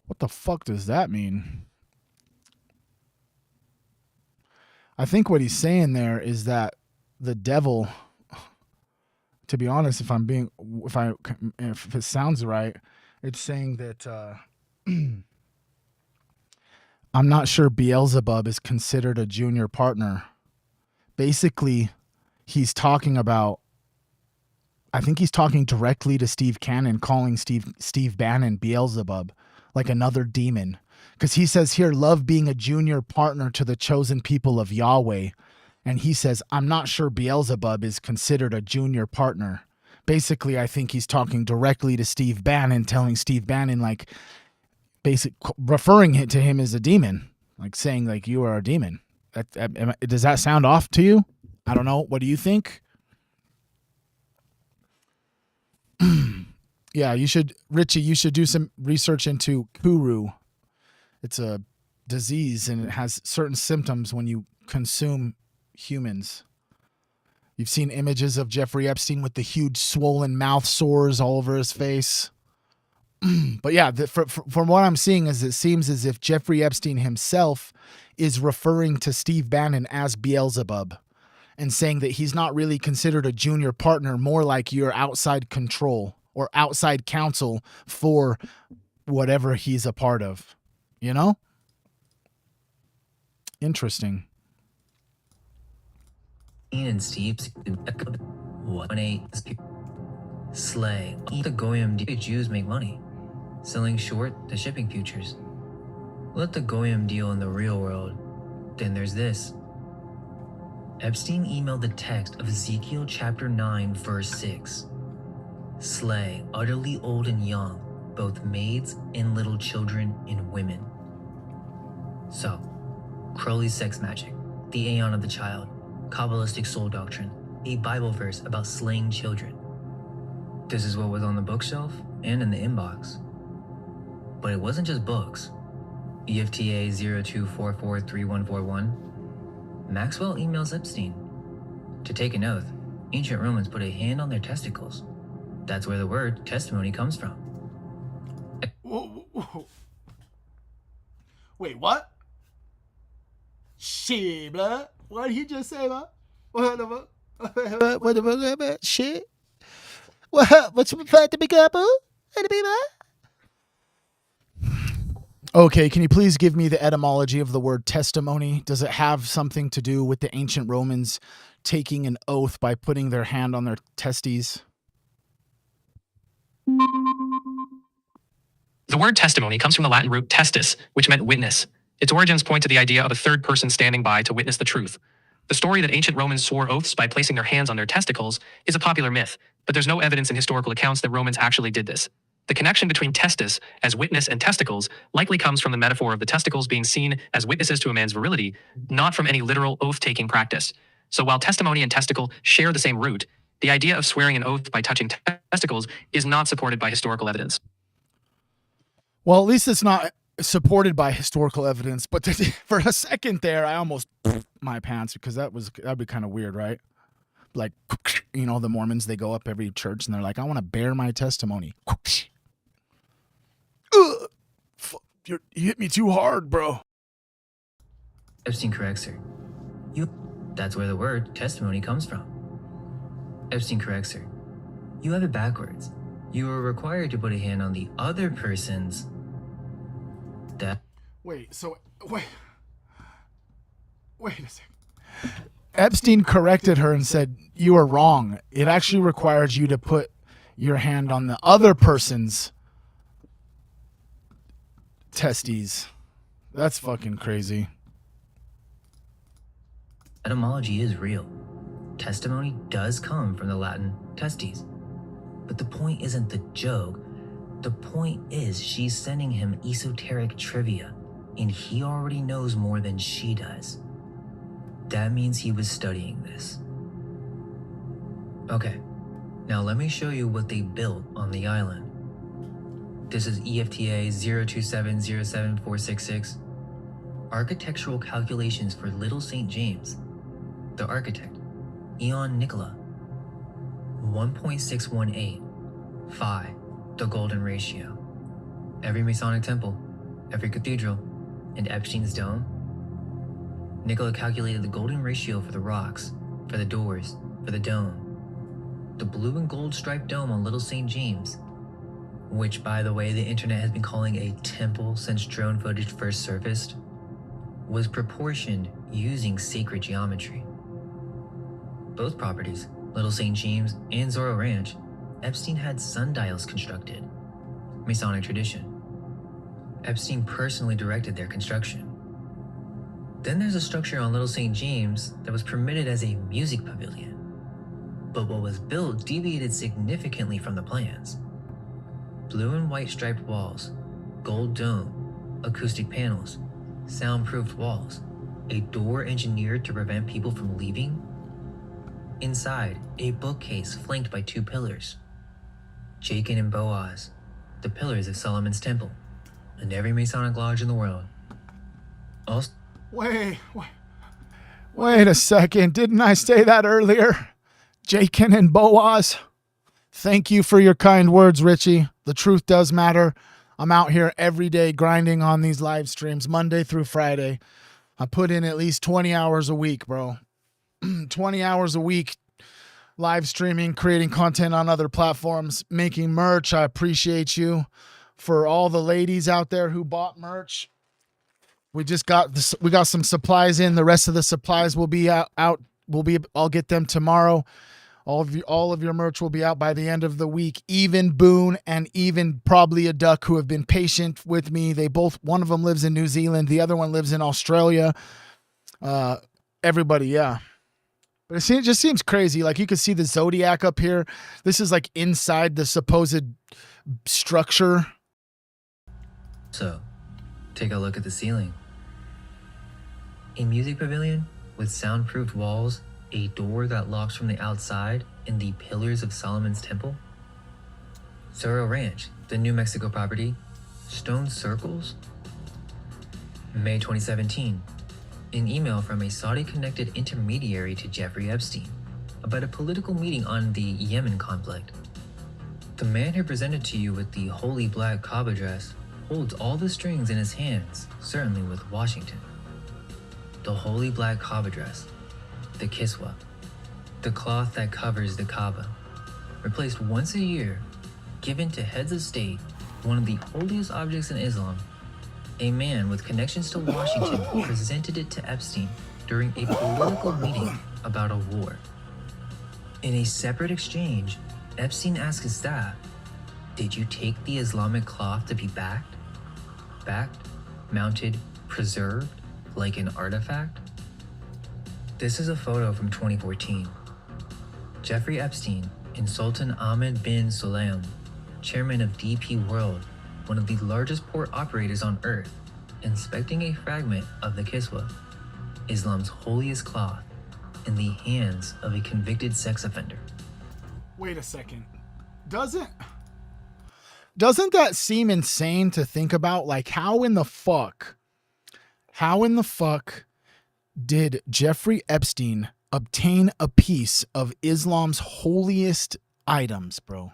What the fuck does that mean? I think what he's saying there is that the devil, to be honest, if it sounds right, it's saying that I'm not sure Beelzebub is considered a junior partner. Basically, he's talking about, I think he's talking directly to Steve Cannon, calling Steve Bannon Beelzebub, like another demon. Because he says here, love being a junior partner to the chosen people of Yahweh. And he says, I'm not sure Beelzebub is considered a junior partner. Basically, I think he's talking directly to Steve Bannon, telling Steve Bannon, like, referring to him as a demon, like saying, like, you are a demon. Does that sound off to you? I don't know. What do you think? Yeah, Richie, you should do some research into Kuru. It's a disease and it has certain symptoms when you consume humans. You've seen images of Jeffrey Epstein with the huge swollen mouth sores all over his face. But yeah, from what I'm seeing is it seems as if Jeffrey Epstein himself is referring to Steve Bannon as Beelzebub and saying that he's not really considered a junior partner, more like your outside control or outside counsel for whatever he's a part of. You know? Interesting. Ian and Steve's 1-8. Slay. The Goyim Jews make money, selling short the shipping futures. Let the Goyim deal in the real world. Then there's this. Epstein emailed the text of Ezekiel chapter 9, verse 6. Slay utterly old and young, both maids and little children and women. So, Crowley's sex magic, the Aeon of the Child, Kabbalistic soul doctrine, a Bible verse about slaying children. This is what was on the bookshelf and in the inbox. But it wasn't just books. EFTA 02443141. Maxwell emails Epstein. To take an oath, ancient Romans put a hand on their testicles. That's where the word testimony comes from. Whoa. Wait, what? Shit, blah. What did he just say, blah? What the fuck? Shit? What's the big apple? Okay, can you please give me the etymology of the word testimony? Does it have something to do with the ancient Romans taking an oath by putting their hand on their testes? The word testimony comes from the Latin root testis, which meant witness. Its origins point to the idea of a third person standing by to witness the truth. The story that ancient Romans swore oaths by placing their hands on their testicles is a popular myth, but there's no evidence in historical accounts that Romans actually did this. The connection between testis as witness and testicles likely comes from the metaphor of the testicles being seen as witnesses to a man's virility, not from any literal oath-taking practice. So while testimony and testicle share the same root, the idea of swearing an oath by touching testicles is not supported by historical evidence. Well, at least it's not supported by historical evidence, but for a second there, I almost my pants because that'd be kind of weird, right? Like, you know, the Mormons, they go up every church and they're like, I want to bear my testimony. You hit me too hard, bro. Epstein corrects her. That's where the word testimony comes from. Epstein corrects her. You have it backwards. You are required to put a hand on the other person's. Wait a second. Epstein corrected her and said, you are wrong. It actually requires you to put your hand on the other person's testes. That's fucking crazy. Etymology is real. Testimony does come from the Latin testes. But the point isn't the joke. The point is she's sending him esoteric trivia, and he already knows more than she does. That means he was studying this. Okay, now let me show you what they built on the island. This is EFTA 02707466. Architectural calculations for Little St. James. The architect, Eon Nicola. 1.618. Phi, the golden ratio. Every Masonic temple, every cathedral, and Epstein's dome. Nicola calculated the golden ratio for the rocks, for the doors, for the dome. The blue and gold striped dome on Little St. James, which, by the way, the internet has been calling a temple since drone footage first surfaced, was proportioned using sacred geometry. Both properties, Little St. James and Zorro Ranch, Epstein had sundials constructed. Masonic tradition. Epstein personally directed their construction. Then there's a structure on Little St. James that was permitted as a music pavilion. But what was built deviated significantly from the plans. Blue and white striped walls, gold dome, acoustic panels, soundproofed walls, a door engineered to prevent people from leaving. Inside, a bookcase flanked by two pillars. Jachin and Boaz, the pillars of Solomon's temple, and every Masonic lodge in the world. Also, Wait a second. Didn't I say that earlier? Jachin and Boaz. Thank you for your kind words, Richie. The truth does matter. I'm out here every day grinding on these live streams, Monday through Friday. I put in at least 20 hours a week, bro. 20 hours a week live streaming, creating content on other platforms, making merch. I appreciate you. For all the ladies out there who bought merch, we got some supplies in. The rest of the supplies will be out. I'll get them tomorrow. All of your merch will be out by the end of the week. Even Boone and even probably a Duck who have been patient with me. One of them lives in New Zealand. The other one lives in Australia. Everybody, yeah. But it just seems crazy. Like you could see the Zodiac up here. This is like inside the supposed structure. So, take a look at the ceiling. A music pavilion with soundproofed walls, a door that locks from the outside, and the pillars of Solomon's temple. Cerro Ranch, the New Mexico property, stone circles. May 2017, an email from a Saudi-connected intermediary to Jeffrey Epstein about a political meeting on the Yemen conflict. The man who presented to you with the holy black Kaaba dress holds all the strings in his hands, certainly with Washington. The holy black Kaaba dress, the kiswa, the cloth that covers the Kaaba, replaced once a year, given to heads of state, one of the holiest objects in Islam. A man with connections to Washington presented it to Epstein during a political meeting about a war. In a separate exchange, Epstein asked his staff, "Did you take the Islamic cloth to be backed, mounted, preserved, like an artifact?" This is a photo from 2014. Jeffrey Epstein and Sultan Ahmed bin Sulayem, chairman of DP World, one of the largest port operators on Earth, inspecting a fragment of the kiswa, Islam's holiest cloth, in the hands of a convicted sex offender. Wait a second. Doesn't that seem insane to think about? Like, how in the fuck did Jeffrey Epstein obtain a piece of Islam's holiest items, bro?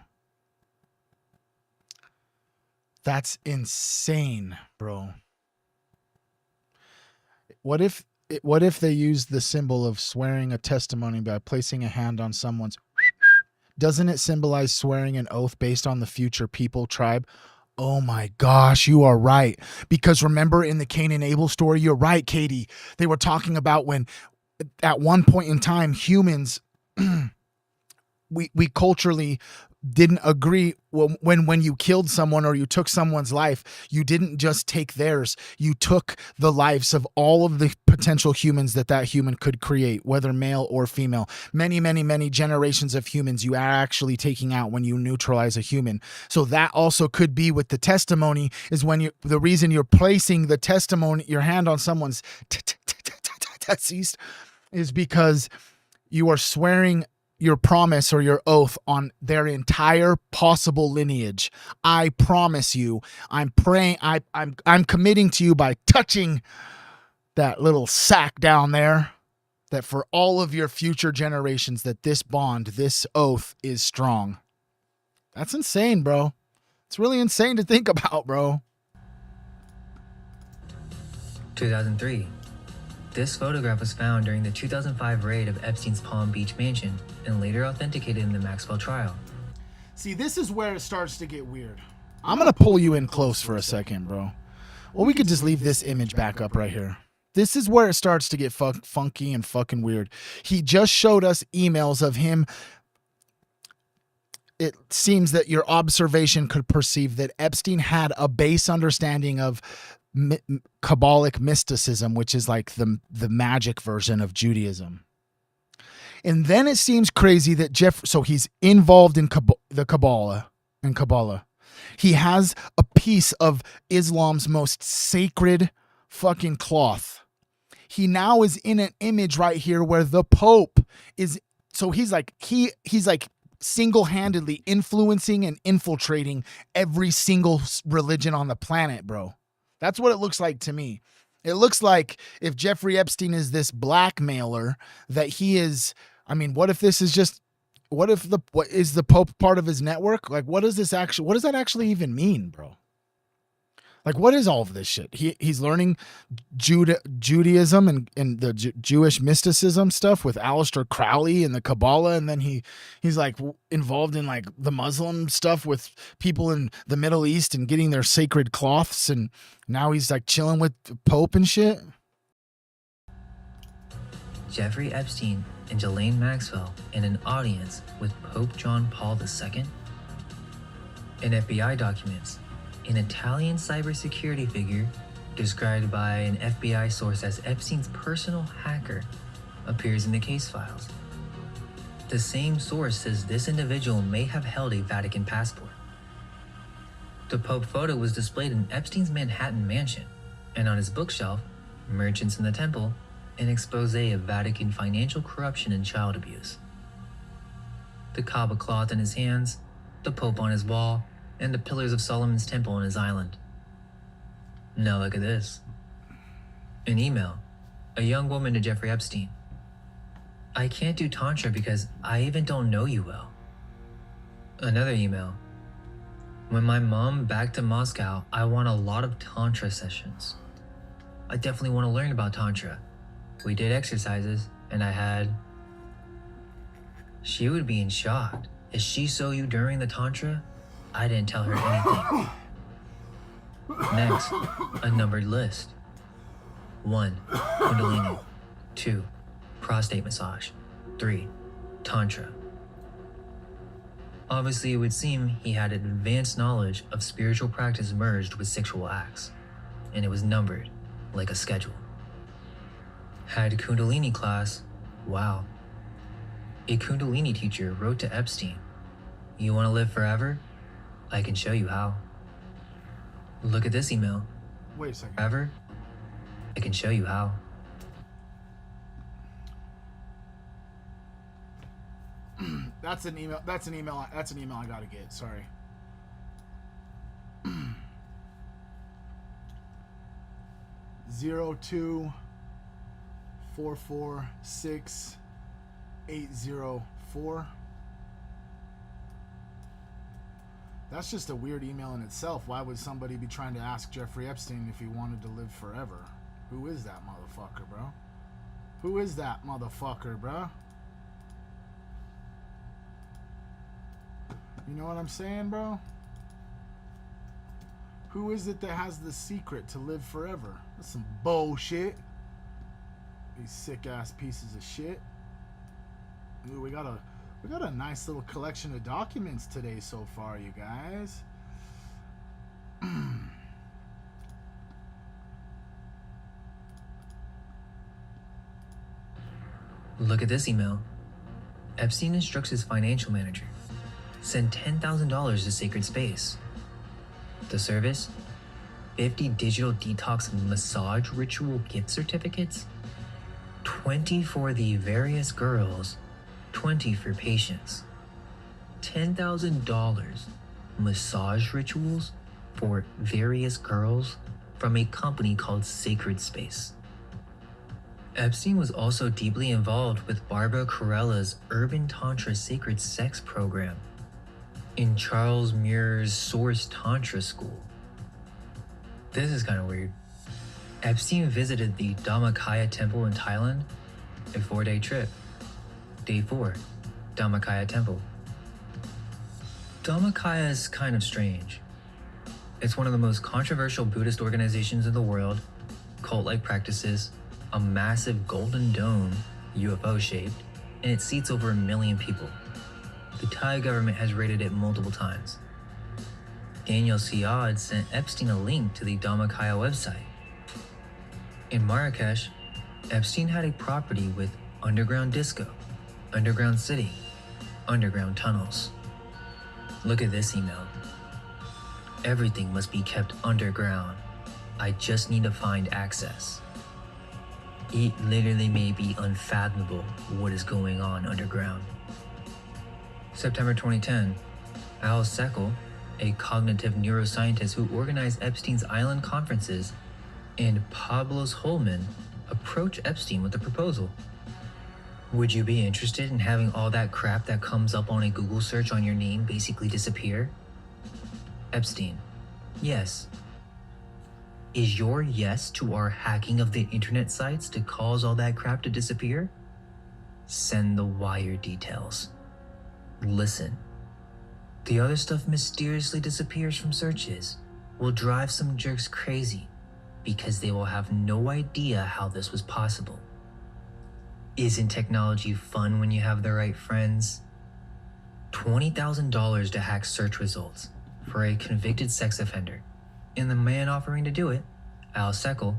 That's insane, bro. What if they used the symbol of swearing a testimony by placing a hand on someone's? Doesn't it symbolize swearing an oath based on the future people, tribe? Oh my gosh, you are right. Because remember in the Cain and Abel story, you're right, Katie. They were talking about when at one point in time, humans, we culturally didn't agree when you killed someone or you took someone's life, you didn't just take theirs. You took the lives of all of the potential humans that human could create, whether male or female. Many, many, many generations of humans you are actually taking out when you neutralize a human. So that also could be with the testimony, is when the reason you're placing the testimony, your hand on someone's deceased, is because you are swearing your promise or your oath on their entire possible lineage. I promise you, I'm praying, I'm committing to you by touching that little sack down there, that for all of your future generations, that this bond, this oath is strong. That's insane, bro. It's really insane to think about, bro. 2003. This photograph was found during the 2005 raid of Epstein's Palm Beach mansion and later authenticated in the Maxwell trial. See, this is where it starts to get weird. I'm going to pull you in close for a second, bro. Well, we could just leave this image back up right here. This is where it starts to get funky and fucking weird. He just showed us emails of him. It seems that your observation could perceive that Epstein had a base understanding of Kabbalic mysticism, which is like the magic version of Judaism. And then it seems crazy that so he's involved in the Kabbalah and Kabbalah. He has a piece of Islam's most sacred fucking cloth. He now is in an image right here where the Pope is, so he's like single-handedly influencing and infiltrating every single religion on the planet, bro. That's what it looks like to me. It looks like if Jeffrey Epstein is this blackmailer, that he is, I mean, what if this is just, what is the Pope part of his network? Like, what does that actually even mean, bro? Like, what is all of this shit? He's learning Judaism and the Jewish mysticism stuff with Aleister Crowley and the Kabbalah, and then he's like involved in like the Muslim stuff with people in the Middle East and getting their sacred cloths, and now he's like chilling with the Pope and shit. Jeffrey Epstein and Ghislaine Maxwell in an audience with Pope John Paul II? In FBI documents, an Italian cybersecurity figure described by an FBI source as Epstein's personal hacker appears in the case files. The same source says this individual may have held a Vatican passport. The Pope photo was displayed in Epstein's Manhattan mansion, and on his bookshelf, Merchants in the Temple, an expose of Vatican financial corruption and child abuse. The Kaaba cloth in his hands, the Pope on his wall, and the pillars of Solomon's temple on his island. Now look at this. An email. A young woman to Jeffrey Epstein. I can't do Tantra because I even don't know you well. Another email. When my mom back to Moscow, I want a lot of Tantra sessions. I definitely want to learn about Tantra. We did exercises, and I had... She would be in shock. If she saw you during the Tantra, I didn't tell her anything. Next, a numbered list. 1. Kundalini. 2. Prostate massage. 3. Tantra. Obviously, it would seem he had advanced knowledge of spiritual practice merged with sexual acts, and it was numbered like a schedule. Had Kundalini class, wow. A Kundalini teacher wrote to Epstein, "You want to live forever? I can show you how." Look at this email. Wait a second. Forever? I can show you how. That's an email. That's an email I gotta get. Sorry. Zero 2 4 4 6 804. That's just a weird email in itself. Why would somebody be trying to ask Jeffrey Epstein if he wanted to live forever? Who is that motherfucker, bro? Who is that motherfucker, bro? You know what I'm saying, bro? Who is it that has the secret to live forever? That's some bullshit. These sick ass pieces of shit. Ooh, we got a nice little collection of documents today so far, you guys. Look at this email. Epstein instructs his financial manager. Send $10,000 to Sacred Space. The service? 50 digital detox massage ritual gift certificates? 20 for the various girls, 20 for patients. $10,000 massage rituals for various girls from a company called Sacred Space. Epstein was also deeply involved with Barbara Carella's Urban Tantra Sacred Sex program in Charles Muir's Source Tantra School. This is kind of weird. Epstein visited the Dhammakaya Temple in Thailand, a 4-day trip. Day 4, Dhammakaya Temple. Dhammakaya is kind of strange. It's one of the most controversial Buddhist organizations in the world, cult-like practices, a massive golden dome, UFO shaped, and it seats over 1 million people. The Thai government has raided it multiple times. Daniel Siad sent Epstein a link to the Dhammakaya website. In Marrakesh, Epstein had a property with underground disco, underground city, underground tunnels. Look at this email. Everything must be kept underground. I just need to find access. It literally may be unfathomable what is going on underground. September 2010, Al Seckel, a cognitive neuroscientist who organized Epstein's Island conferences, and Pablos Holman approach Epstein with a proposal. Would you be interested in having all that crap that comes up on a Google search on your name basically disappear? Epstein, yes. Is your yes to our hacking of the internet sites to cause all that crap to disappear? Send the wire details. Listen. The other stuff mysteriously disappears from searches will drive some jerks crazy because they will have no idea how this was possible. Isn't technology fun when you have the right friends? $20,000 to hack search results for a convicted sex offender. And the man offering to do it, Al Seckel,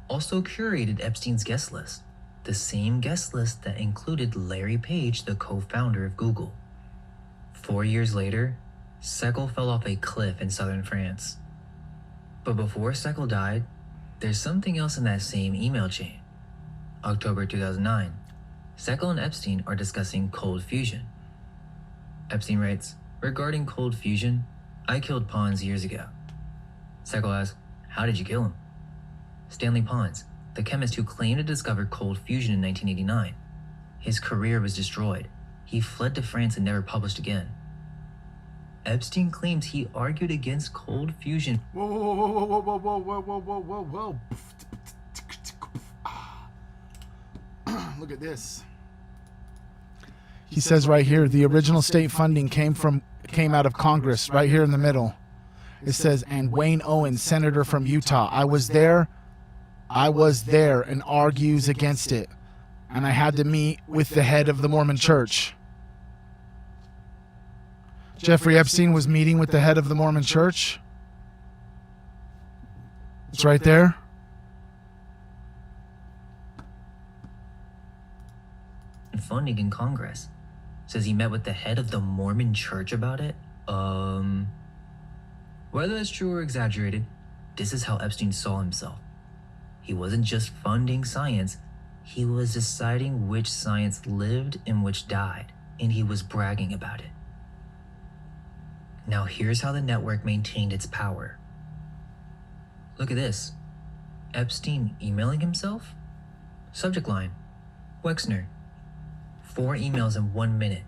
also curated Epstein's guest list, the same guest list that included Larry Page, the co-founder of Google. 4 years later, Seckel fell off a cliff in southern France. But before Seckel died, there's something else in that same email chain. October 2009, Seckel and Epstein are discussing cold fusion. Epstein writes, "Regarding cold fusion, I killed Pons years ago." Seckel asks, "How did you kill him?" Stanley Pons, the chemist who claimed to discover cold fusion in 1989. His career was destroyed. He fled to France and never published again. Epstein claims he argued against cold fusion. Whoa, whoa, whoa, whoa, whoa, whoa, whoa, whoa, whoa, whoa, whoa. Look at this. He says right here, the original state funding came out of Congress, right here in the middle. It says, and Wayne Owens, senator from Utah. I was there and argues against it. And I had to meet with the head of the Mormon Church. Jeffrey Epstein was meeting with the head of the Mormon Church. It's right there. Funding in Congress. Says he met with the head of the Mormon Church about it. Whether that's true or exaggerated, this is how Epstein saw himself. He wasn't just funding science, he was deciding which science lived and which died, and he was bragging about it. Now here's how the network maintained its power. Look at this. Epstein emailing himself? Subject line, Wexner. 4 emails in 1 minute,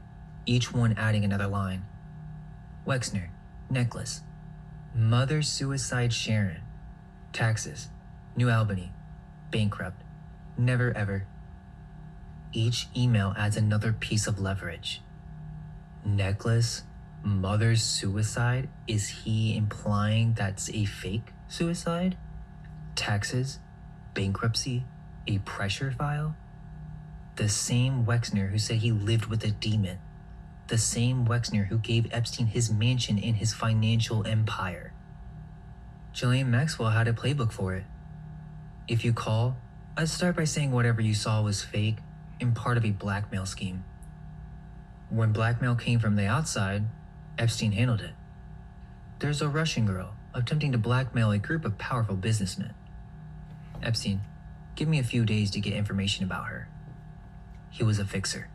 each one adding another line. Wexner, necklace. Mother suicide Sharon. Taxes. New Albany. Bankrupt. Never ever. Each email adds another piece of leverage. Necklace. Mother's suicide. Is he implying that's a fake suicide? Taxes. Bankruptcy. A pressure file. The same Wexner who said he lived with a demon. The same Wexner who gave Epstein his mansion and his financial empire. Ghislaine Maxwell had a playbook for it. If you call, I'd start by saying whatever you saw was fake and part of a blackmail scheme. When blackmail came from the outside, Epstein handled it. There's a Russian girl attempting to blackmail a group of powerful businessmen. Epstein, give me a few days to get information about her. He was a fixer.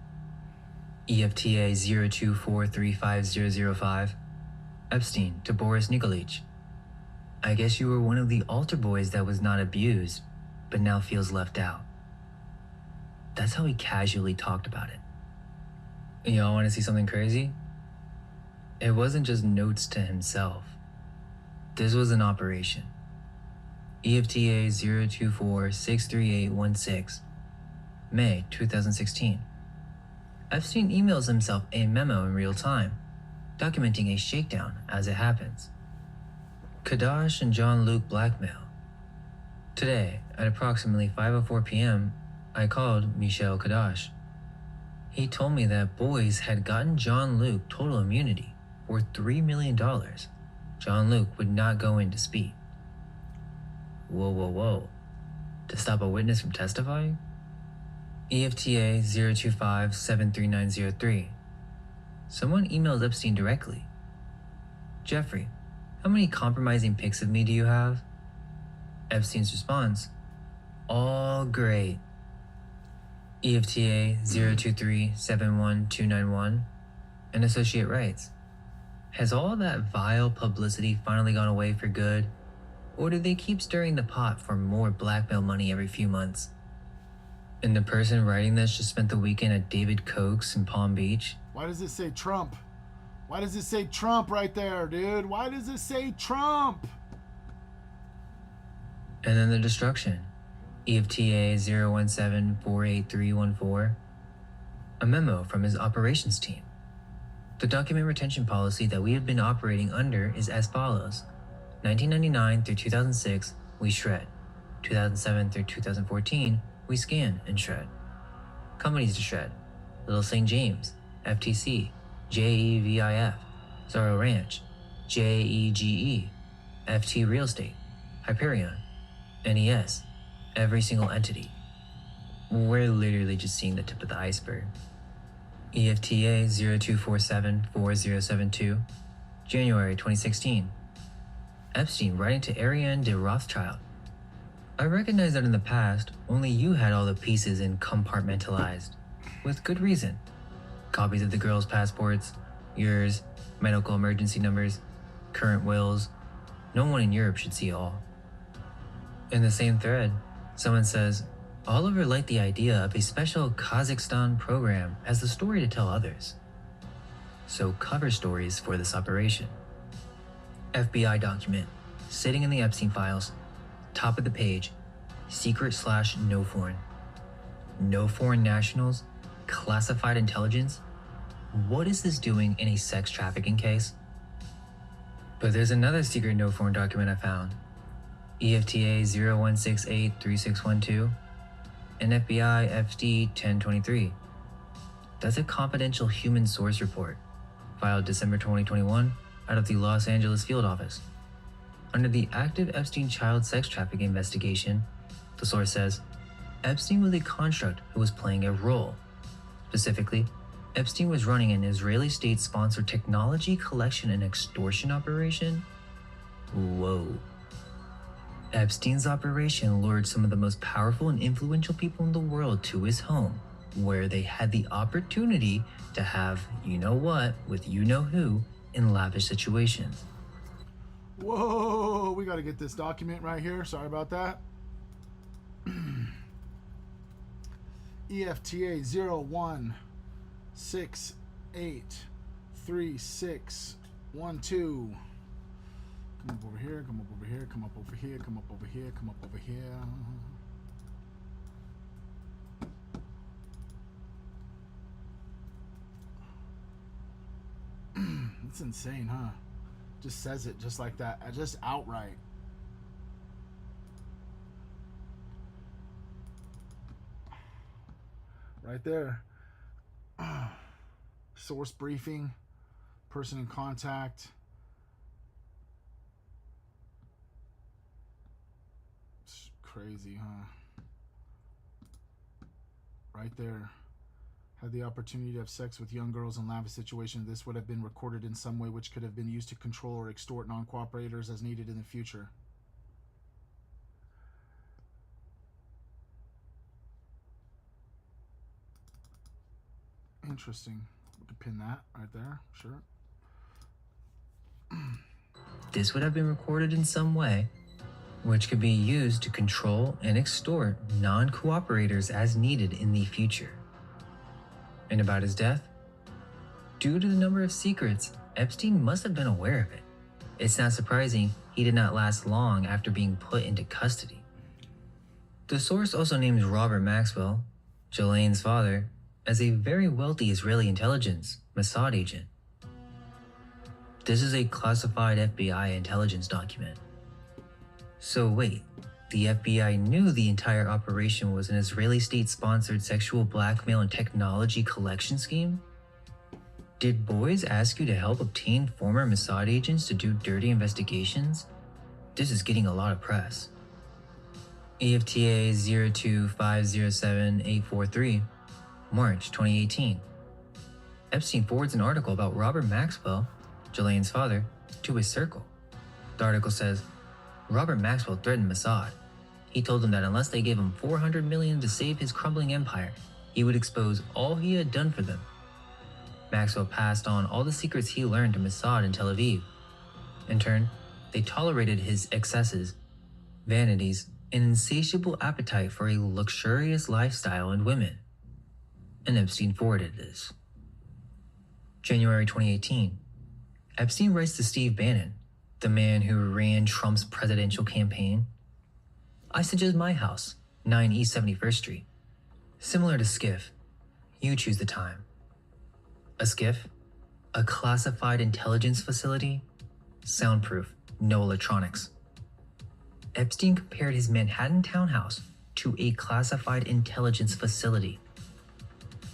EFTA 024350005. Epstein to Boris Nikolic. I guess you were one of the altar boys that was not abused, but now feels left out. That's how he casually talked about it. Y'all want to see something crazy? It wasn't just notes to himself. This was an operation. EFTA 024638816. May 2016. Epstein emails himself a memo in real time, documenting a shakedown as it happens. Kadash and Jean-Luc blackmail. Today, at approximately 5:04 p.m., I called Michel Kadash. He told me that boys had gotten Jean-Luc total immunity worth $3 million. Jean-Luc would not go in to speak. Whoa, whoa, whoa. To stop a witness from testifying? EFTA 025-73903. Someone emails Epstein directly. Jeffrey, how many compromising pics of me do you have? Epstein's response, all great. EFTA 023-71291. An associate writes, has all that vile publicity finally gone away for good? Or do they keep stirring the pot for more blackmail money every few months? And the person writing this just spent the weekend at David Koch's in Palm Beach. Why does it say Trump? Why does it say Trump right there, dude? Why does it say Trump? And then the destruction. EFTA 017-48314. A memo from his operations team. The document retention policy that we have been operating under is as follows. 1999 through 2006, we shred. 2007 through 2014, we scan and shred. companies to shred: Little St. James, FTC, JEVIF, Zorro Ranch, JEGE, FT Real Estate, Hyperion, NES, every single entity. We're literally just seeing the tip of the iceberg. EFTA 02474072, January 2016. Epstein writing to Ariane de Rothschild. I recognize that in the past, only you had all the pieces and compartmentalized. With good reason. Copies of the girls' passports, yours, medical emergency numbers, current wills. No one in Europe should see all. In the same thread, someone says, Oliver liked the idea of a special Kazakhstan program as the story to tell others. So cover stories for this operation. FBI document, sitting in the Epstein files, top of the page, secret/no foreign. No foreign nationals, classified intelligence. What is this doing in a sex trafficking case? But there's another secret no foreign document I found. EFTA 01683612 and FBI FD 1023. That's a confidential human source report, filed December 2021 out of the Los Angeles field office. Under the active Epstein child sex trafficking investigation, the source says, Epstein was a construct who was playing a role. Specifically, Epstein was running an Israeli state-sponsored technology collection and extortion operation. Whoa. Epstein's operation lured some of the most powerful and influential people in the world to his home, where they had the opportunity to have you-know-what with you-know-who in lavish situations. Whoa, we got to get this document right here. Sorry about that. EFTA 01683612. Come up over here, come up over here, come up over here, come up over here, come up over here. It's insane, huh? Just says it just like that, just outright. Right there. Source briefing, person in contact. It's crazy, huh? Right there. Had the opportunity to have sex with young girls in lavish situations. This would have been recorded in some way which could have been used to control or extort non-cooperators as needed in the future. Interesting. We could pin that right there. Sure. This would have been recorded in some way, which could be used to control and extort non-cooperators as needed in the future. And about his death? Due to the number of secrets, Epstein must have been aware of it. It's not surprising he did not last long after being put into custody. The source also names Robert Maxwell, Ghislaine's father, as a very wealthy Israeli intelligence Mossad agent. This is a classified FBI intelligence document. So wait, the FBI knew the entire operation was an Israeli state-sponsored sexual blackmail and technology collection scheme? Did boys ask you to help obtain former Mossad agents to do dirty investigations? This is getting a lot of press. EFTA 02507843, March 2018. Epstein forwards an article about Robert Maxwell, Ghislaine's father, to his circle. The article says, Robert Maxwell threatened Mossad. He told them that unless they gave him $400 million to save his crumbling empire, he would expose all he had done for them. Maxwell passed on all the secrets he learned to Mossad in Tel Aviv. In turn, they tolerated his excesses, vanities, and insatiable appetite for a luxurious lifestyle and women. And Epstein forwarded this. January 2018. Epstein writes to Steve Bannon, the man who ran Trump's presidential campaign. I suggest my house, 9 East 71st Street. Similar to SCIF, you choose the time. A SCIF, a classified intelligence facility, soundproof, no electronics. Epstein compared his Manhattan townhouse to a classified intelligence facility.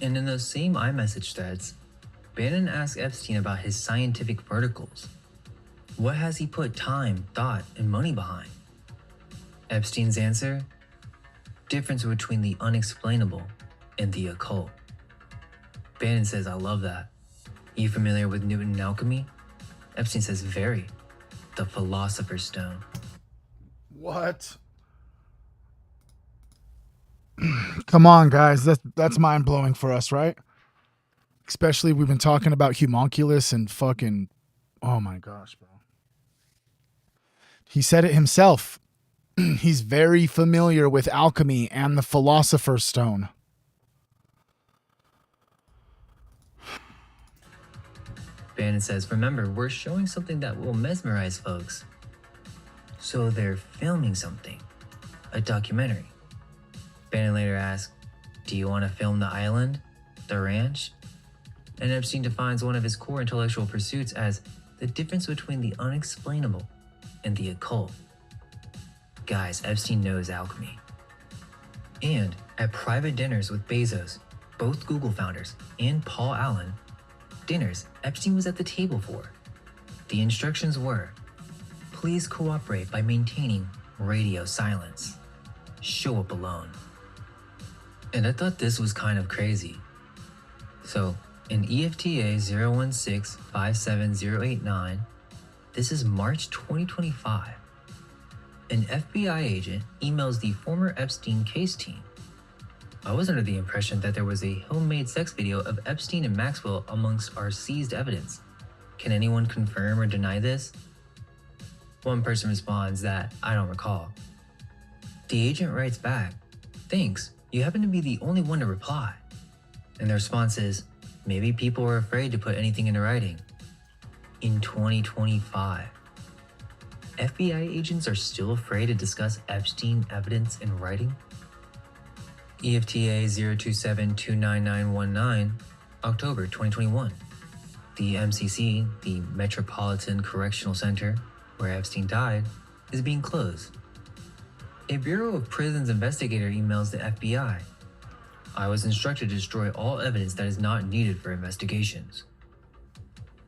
And in those same iMessage threads, Bannon asked Epstein about his scientific verticals. What has he put time, thought, and money behind? Epstein's answer? Difference between the unexplainable and the occult. Bannon says, I love that. You familiar with Newton and alchemy? Epstein says, very. The Philosopher's Stone. What? Come on, guys. That's mind-blowing for us, right? Especially we've been talking about homunculus and fucking... Oh my gosh, bro. He said it himself. He's very familiar with alchemy and the Philosopher's Stone. Bannon says, remember, we're showing something that will mesmerize folks. So they're filming something. A documentary. Bannon later asked, do you want to film the island? The ranch? And Epstein defines one of his core intellectual pursuits as the difference between the unexplainable and the occult. Guys, Epstein knows alchemy. And at private dinners with Bezos, both Google founders, and Paul Allen, dinners Epstein was at the table for. The instructions were, please cooperate by maintaining radio silence. Show up alone. And I thought this was kind of crazy. So, in EFTA 016-57089, this is March 2025, an FBI agent emails the former Epstein case team. I was under the impression that there was a homemade sex video of Epstein and Maxwell amongst our seized evidence. Can anyone confirm or deny this? One person responds that I don't recall. The agent writes back, thanks, you happen to be the only one to reply. And the response is, maybe people are afraid to put anything into writing. In 2025, FBI agents are still afraid to discuss Epstein evidence in writing? EFTA 027-29919, October 2021. The MCC, the Metropolitan Correctional Center, where Epstein died, is being closed. A Bureau of Prisons investigator emails the FBI. I was instructed to destroy all evidence that is not needed for investigations.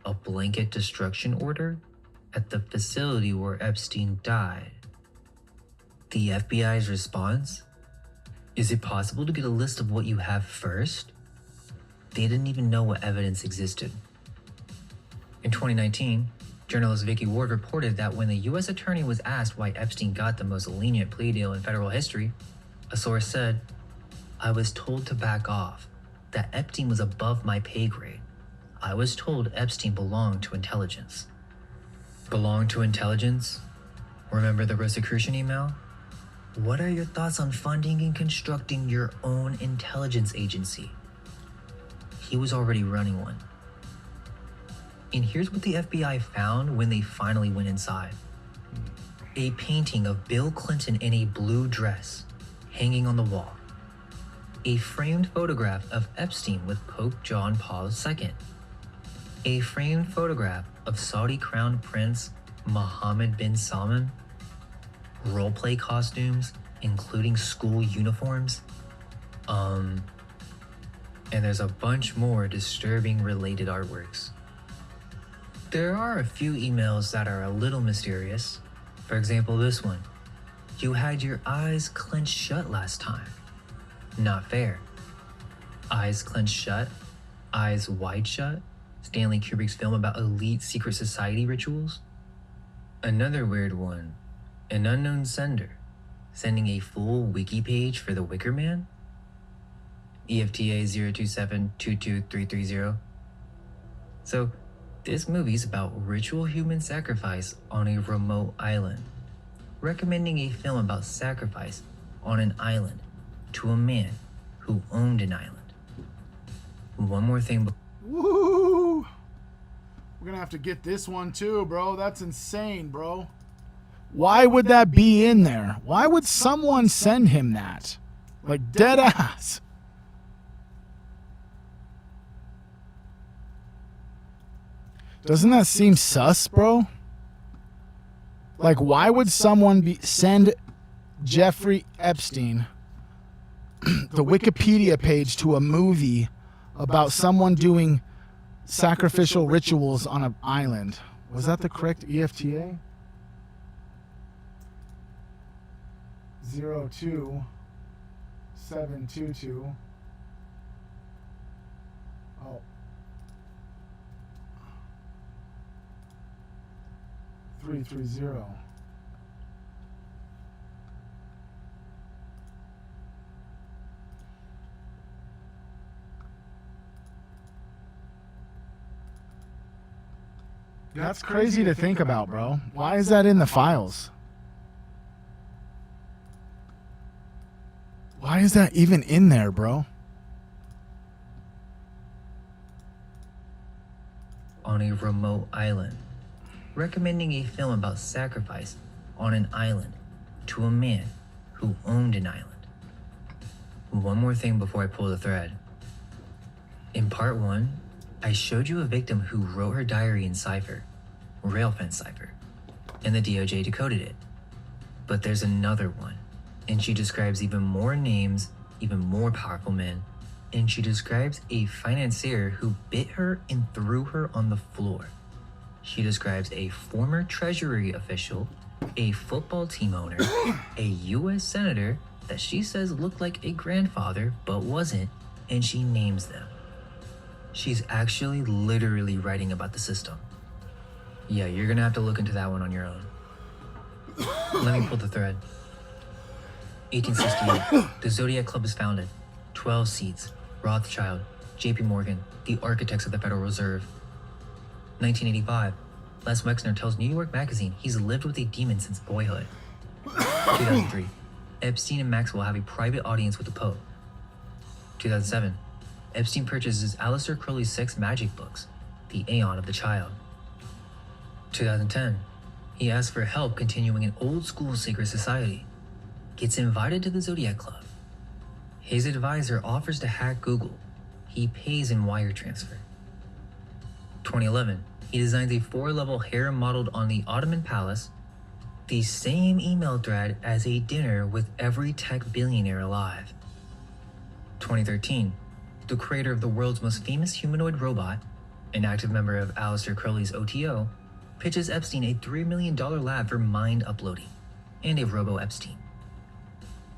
A blanket destruction order at the facility where Epstein died. The FBI's response? Is it possible to get a list of what you have first? They didn't even know what evidence existed. In 2019, journalist Vicky Ward reported that when the U.S. attorney was asked why Epstein got the most lenient plea deal in federal history, a source said, I was told to back off, that Epstein was above my pay grade. I was told Epstein belonged to intelligence. Belonged to intelligence? Remember the Rosicrucian email? What are your thoughts on funding and constructing your own intelligence agency? He was already running one. And here's what the FBI found when they finally went inside. A painting of Bill Clinton in a blue dress hanging on the wall. A framed photograph of Epstein with Pope John Paul II. A framed photograph of Saudi Crown Prince Mohammed bin Salman. Roleplay costumes, including school uniforms. And there's a bunch more disturbing related artworks. There are a few emails that are a little mysterious. For example, this one. You had your eyes clenched shut last time. Not fair. Eyes clenched shut, eyes wide shut. Stanley Kubrick's film about elite secret society rituals. Another weird one. An unknown sender, sending a full wiki page for the Wicker Man? EFTA 027-22330. So, this movie's about ritual human sacrifice on a remote island, recommending a film about sacrifice on an island to a man who owned an island. One more thing. Woo! We're gonna have to get this one too, bro. That's insane, bro. Why would that be in there? Why would someone send him that? Like, dead ass. Doesn't that seem sus, bro? Like, why would someone send Jeffrey Epstein the Wikipedia page to a movie about someone doing sacrificial rituals on an island. Was that the correct EFTA? 02722. Oh. 330. That's crazy to think about, bro. Why is that in the files? Why is that even in there, bro? On a remote island, recommending a film about sacrifice on an island to a man who owned an island. One more thing before I pull the thread. In part 1, I showed you a victim who wrote her diary in cipher, rail fence cipher, and the DOJ decoded it. But there's another one, and she describes even more names, even more powerful men, and she describes a financier who bit her and threw her on the floor. She describes a former Treasury official, a football team owner, a U.S. senator that she says looked like a grandfather but wasn't, and she names them. She's actually literally writing about the system. Yeah, you're gonna have to look into that one on your own. Let me pull the thread. 1868, the Zodiac Club is founded. 12 seats, Rothschild, JP Morgan, the architects of the Federal Reserve. 1985, Les Wexner tells New York Magazine he's lived with a demon since boyhood. 2003, Epstein and Maxwell have a private audience with the Pope. 2007, Epstein purchases Aleister Crowley's 6 magic books, The Aeon of the Child. 2010, he asks for help continuing an old-school secret society. Gets invited to the Zodiac Club. His advisor offers to hack Google. He pays in wire transfer. 2011, he designs a 4-level harem modeled on the Ottoman Palace, the same email thread as a dinner with every tech billionaire alive. 2013, the creator of the world's most famous humanoid robot, an active member of Aleister Crowley's OTO, pitches Epstein a $3 million lab for mind uploading, and a robo-Epstein.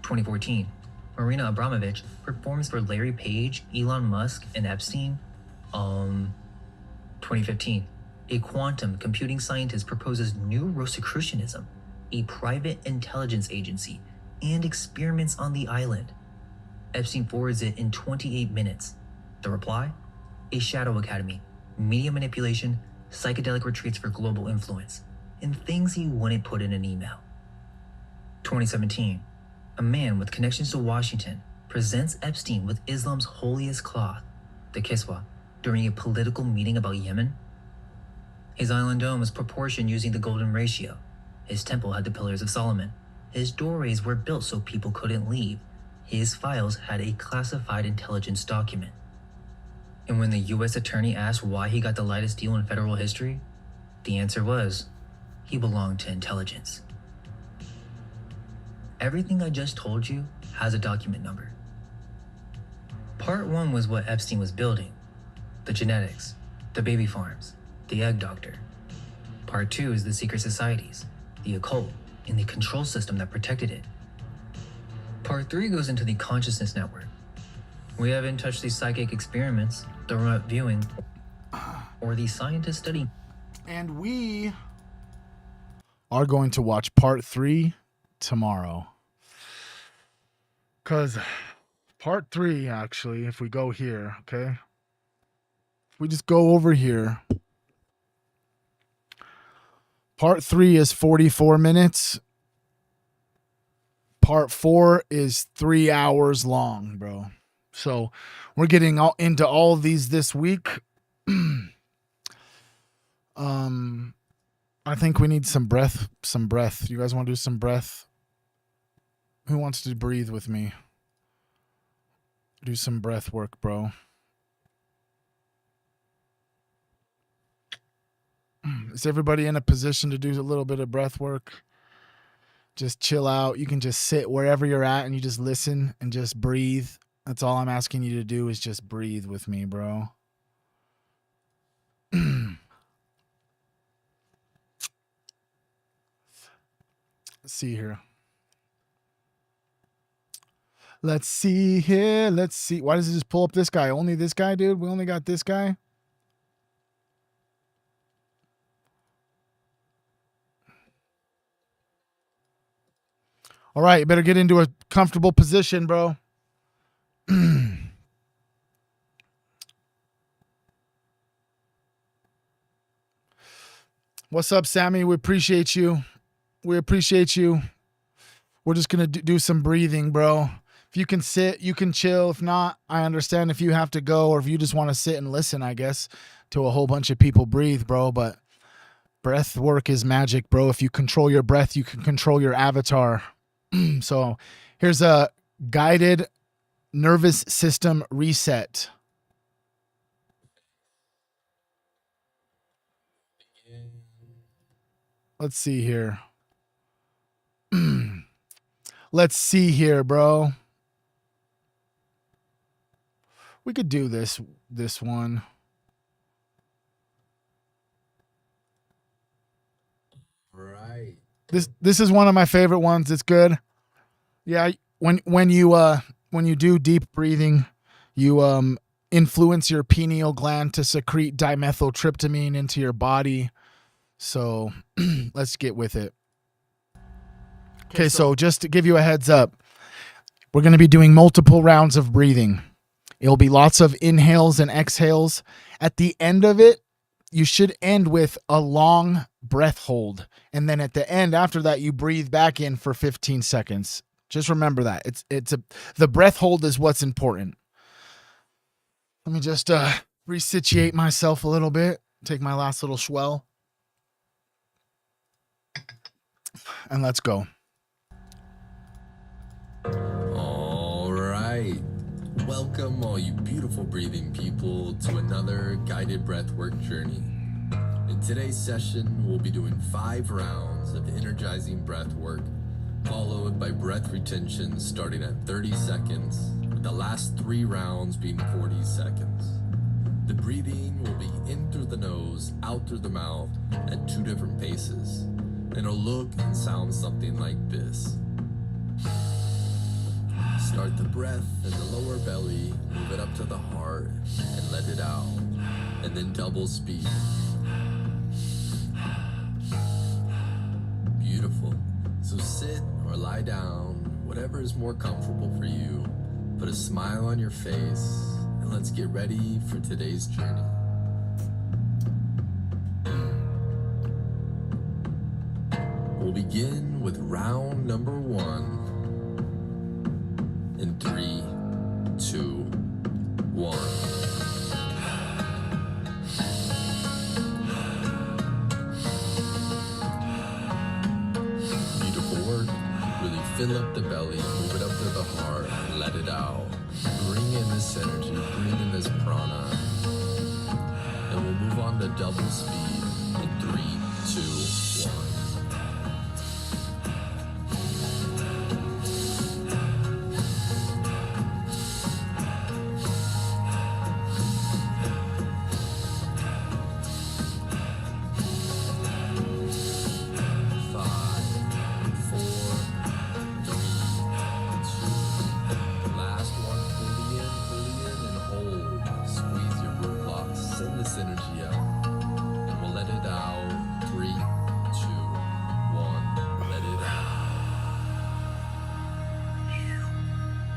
2014, Marina Abramovich performs for Larry Page, Elon Musk, and Epstein. 2015, a quantum computing scientist proposes new Rosicrucianism, a private intelligence agency, and experiments on the island. Epstein forwards it in 28 minutes. The reply? A shadow academy, media manipulation, psychedelic retreats for global influence, and things he wouldn't put in an email. 2017, a man with connections to Washington presents Epstein with Islam's holiest cloth, the kiswa, during a political meeting about Yemen. His island dome was proportioned using the golden ratio. His temple had the pillars of Solomon. His doorways were built so people couldn't leave. His files had a classified intelligence document. And when the U.S. attorney asked why he got the lightest deal in federal history, the answer was, he belonged to intelligence. Everything I just told you has a document number. Part 1 was what Epstein was building. The genetics, the baby farms, the egg doctor. Part 2 is the secret societies, the occult, and the control system that protected it. Part 3 goes into the consciousness network. We haven't touched the psychic experiments, the remote viewing, or the scientist studying. And we are going to watch part 3 tomorrow. Because part 3, actually, if we go here, okay? If we just go over here. Part 3 is 44 minutes. Part 4 is 3 hours long, bro. So we're getting all into all of these this week. I think we need some breath. You guys want to do some breath? Who wants to breathe with me? Do some breath work, bro. Is everybody in a position to do a little bit of breath work? Just chill out. You can just sit wherever you're at and you just listen and just breathe. That's all I'm asking you to do is just breathe with me, bro. Let's see here. Let's see here. Let's see. Why does it just pull up this guy? Only this guy, dude? We only got this guy? All right, you better get into a comfortable position, bro. What's up, Sammy? We appreciate you. We appreciate you. We're just going to do some breathing, bro. If you can sit, you can chill. If not, I understand if you have to go or if you just want to sit and listen, I guess, to a whole bunch of people breathe, bro. But breath work is magic, bro. If you control your breath, you can control your avatar. So here's a guided nervous system reset. Let's see here. Let's see here, bro. We could do this one. Right. This is one of my favorite ones. It's good. Yeah, when you do deep breathing, you influence your pineal gland to secrete dimethyltryptamine into your body. So let's get with it. Okay, so just to give you a heads up, we're going to be doing multiple rounds of breathing. It'll be lots of inhales and exhales. At the end of it, you should end with a long breath hold. And then at the end, after that, you breathe back in for 15 seconds. Just remember that. The breath hold is what's important. Let me just resituate myself a little bit. Take my last little swell. And let's go. All right. Welcome, all you beautiful breathing people, to another guided breathwork journey. In today's session, we'll be doing 5 rounds of energizing breathwork, followed by breath retention starting at 30 seconds, with the last 3 rounds being 40 seconds. The breathing will be in through the nose, out through the mouth at 2 different paces. And it'll look and sound something like this. Start the breath in the lower belly, move it up to the heart, and let it out. And then double speed. Beautiful. So sit or lie down, whatever is more comfortable for you. Put a smile on your face, and let's get ready for today's journey. We'll begin with round number 1 in 3, 2, 1. Beautiful work. Really fill up the belly, move it up to the heart, and let it out. Bring in this energy, bring in this prana. And we'll move on to double speed in 3, 2, 1.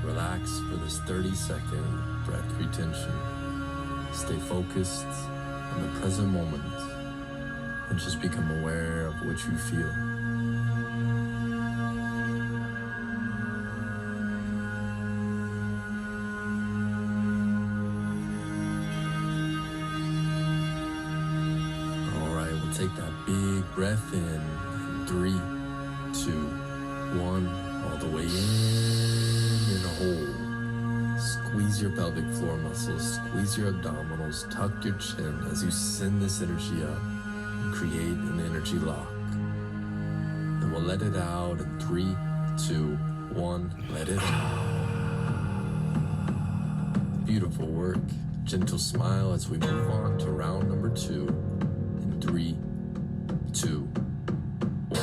Relax for this 30-second breath retention. Stay focused on the present moment and just become aware of what you feel. All right, we'll take that big breath in. 3, 2, 1, all the way in and hold. Squeeze your pelvic floor muscles, squeeze your abdominals, tuck your chin as you send this energy up and create an energy lock. And we'll let it out in 3, 2, 1, let it out. Beautiful work. Gentle smile as we move on to round number 2. In 3, 2, 1.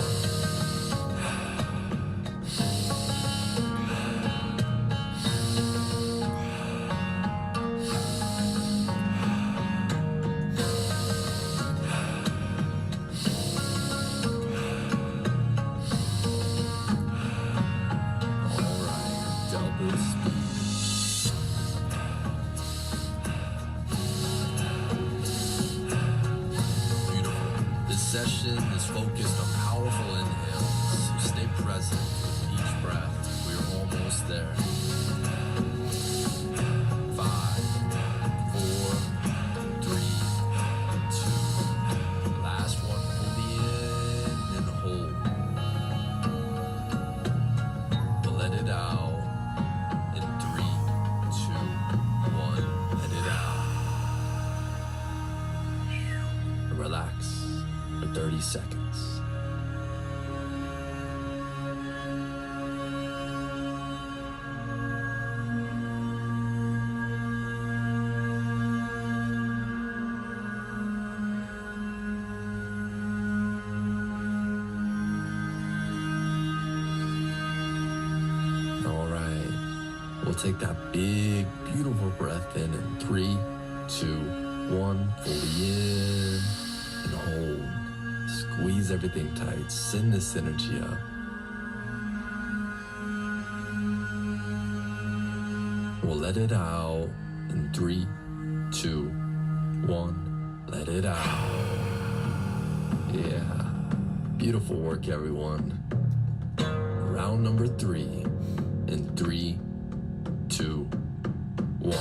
Session is focused on powerful inhales. So stay present with each breath. We're almost there. 5, 4, 3, 2. Last one. Fully in and hold. Let it out. In 3, 2, 1. Let it out. Relax. 30 seconds. All right. We'll take that big, beautiful breath in 3, 2, 1. Fully in and hold. Squeeze everything tight. Send this energy up. We'll let it out in 3, 2, 1. Let it out. Yeah. Beautiful work, everyone. Round number 3 in 3, 2, 1.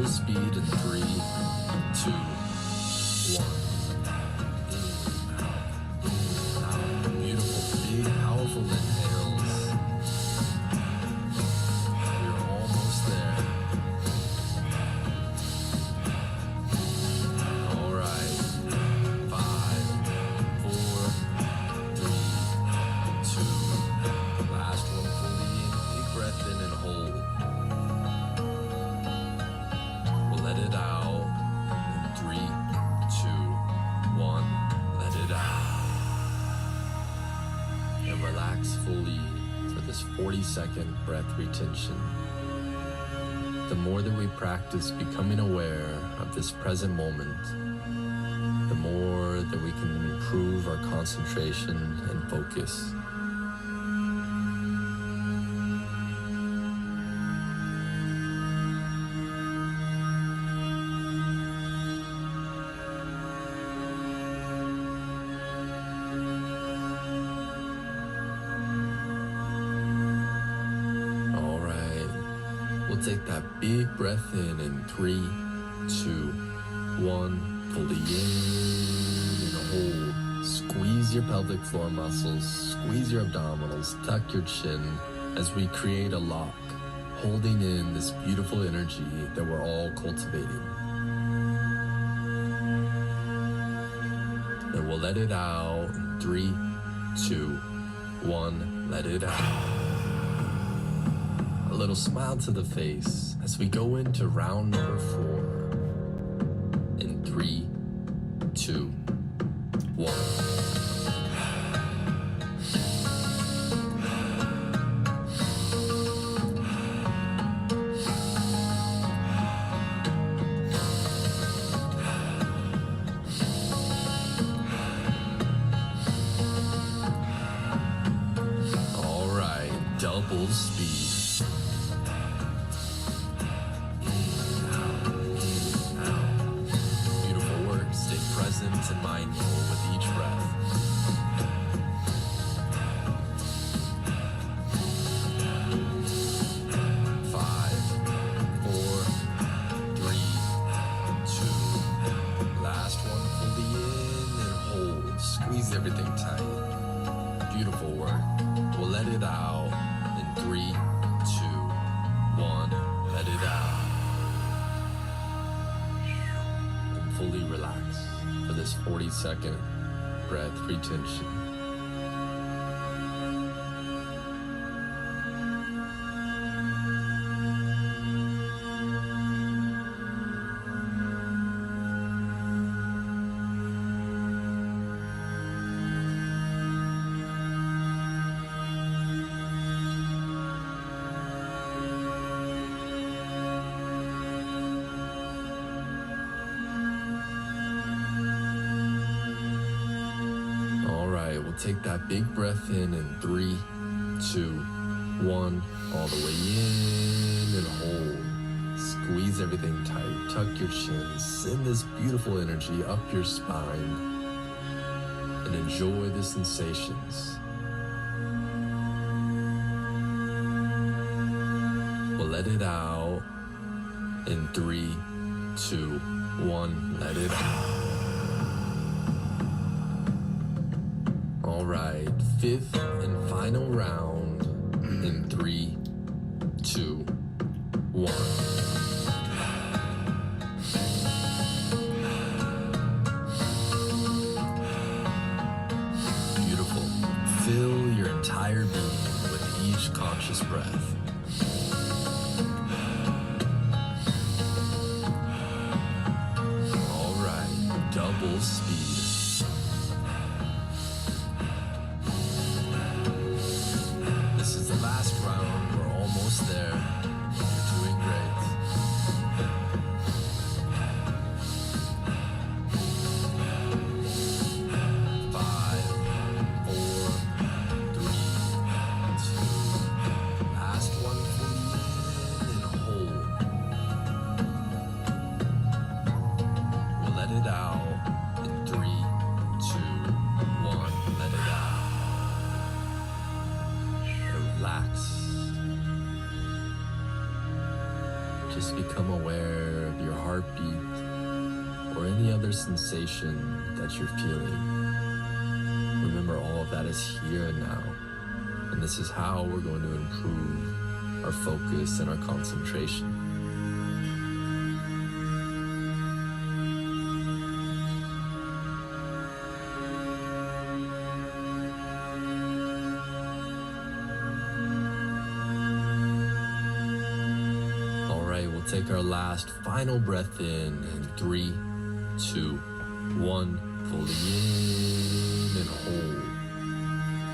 Speed in 3, 2, 1. Beautiful, big, powerful inhales. We're almost there. All right. 5, 4, 3, 2. Last one fully in. Big breath in and hold. Let it out in 3, 2, 1. Let it out. And relax fully for this 40-second breath retention. The more that we practice becoming aware of this present moment, the more that we can improve our concentration and focus. Take that big breath in 3, 2, 1. Fully in and hold. Squeeze your pelvic floor muscles, squeeze your abdominals, tuck your chin as we create a lock, holding in this beautiful energy that we're all cultivating. And we'll let it out in 3, 2, 1. Let it out. A little smile to the face as we go into round number 4 in 3, 2, 1. All right, double speed. And mindful with each breath. 5, 4, 3, 2. Last one, fully in and hold. Squeeze everything tight. Beautiful work. We'll let it out in 3, 2, fully relax for this 40-second breath retention. Take that big breath in 3, 2, 1, all the way in and hold. Squeeze everything tight, tuck your chin, send this beautiful energy up your spine, and enjoy the sensations. We'll let it out in 3, 2, 1, let it out. All right, 5th and final round in 3, 2, 1. Beautiful. Fill your entire being with each conscious breath. All right, double speed. Last round, we're almost there. You're doing great. 5, 4, 3, 2. Last one, fully in and hold. We'll let it out in 3, 2, 1. Let it out. Relax. Just become aware of your heartbeat or any other sensation that you're feeling. Remember, all of that is here and now, and this is how we're going to improve our focus and our concentration. Take our last final breath in 3, 2, 1. Fully in and hold.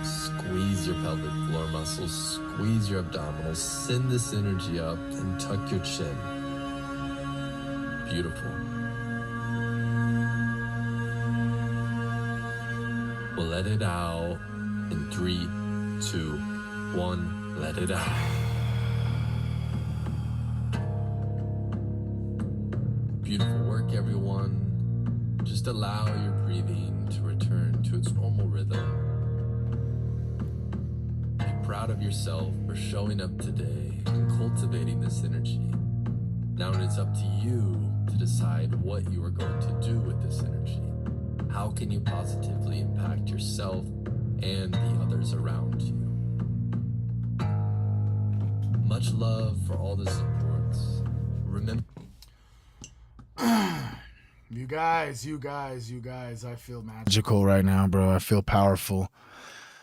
Squeeze your pelvic floor muscles, squeeze your abdominals, send this energy up and tuck your chin. Beautiful. We'll let it out in 3, 2, 1. Let it out. Beautiful work, everyone. Just allow your breathing to return to its normal rhythm. Be proud of yourself for showing up today and cultivating this energy. Now it's up to you to decide what you are going to do with this energy. How can you positively impact yourself and the others around you? Much love for all the supports. Remember. You guys, I feel magical right now, bro. I feel powerful.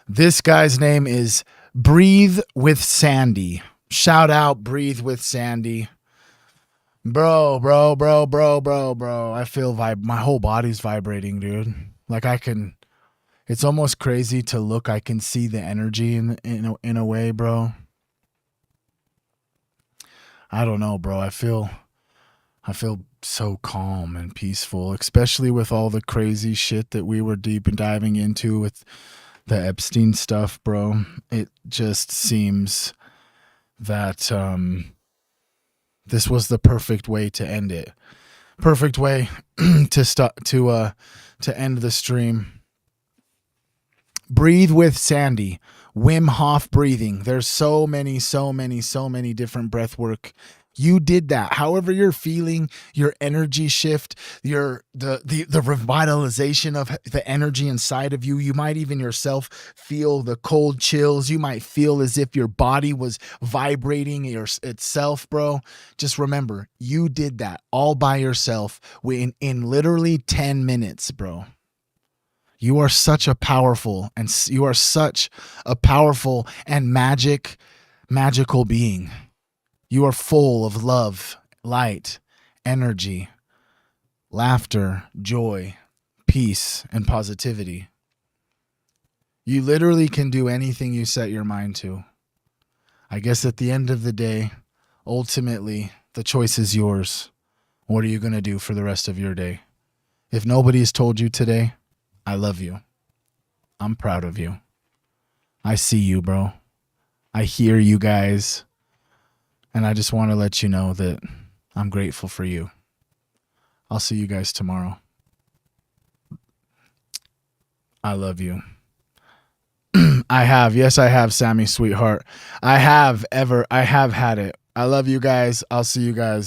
This guy's name is Breathe with Sandy. Shout out Breathe with Sandy. Bro. I feel my whole body's vibrating, dude. Like it's almost crazy to look. I can see the energy in a way, bro. I don't know, bro. I feel so calm and peaceful, especially with all the crazy shit that we were deep and diving into with the Epstein stuff, bro. It just seems that this was the perfect way to end it. Perfect way to end the stream. Breathe with Sandy. Wim Hof breathing. There's so many different breath work You did that. However you're feeling, your energy shift, the revitalization of the energy inside of you. You might even yourself feel the cold chills. You might feel as if your body was vibrating itself, bro. Just remember, you did that all by yourself in literally 10 minutes, bro. You are such a powerful and magical being. You are full of love, light, energy, laughter, joy, peace, and positivity. You literally can do anything you set your mind to. I guess at the end of the day, ultimately, the choice is yours. What are you going to do for the rest of your day? If nobody has told you today, I love you. I'm proud of you. I see you, bro. I hear you guys. And I just want to let you know that I'm grateful for you. I'll see you guys tomorrow. I love you. I have, Sammy, sweetheart. I have had it. I love you guys. I'll see you guys.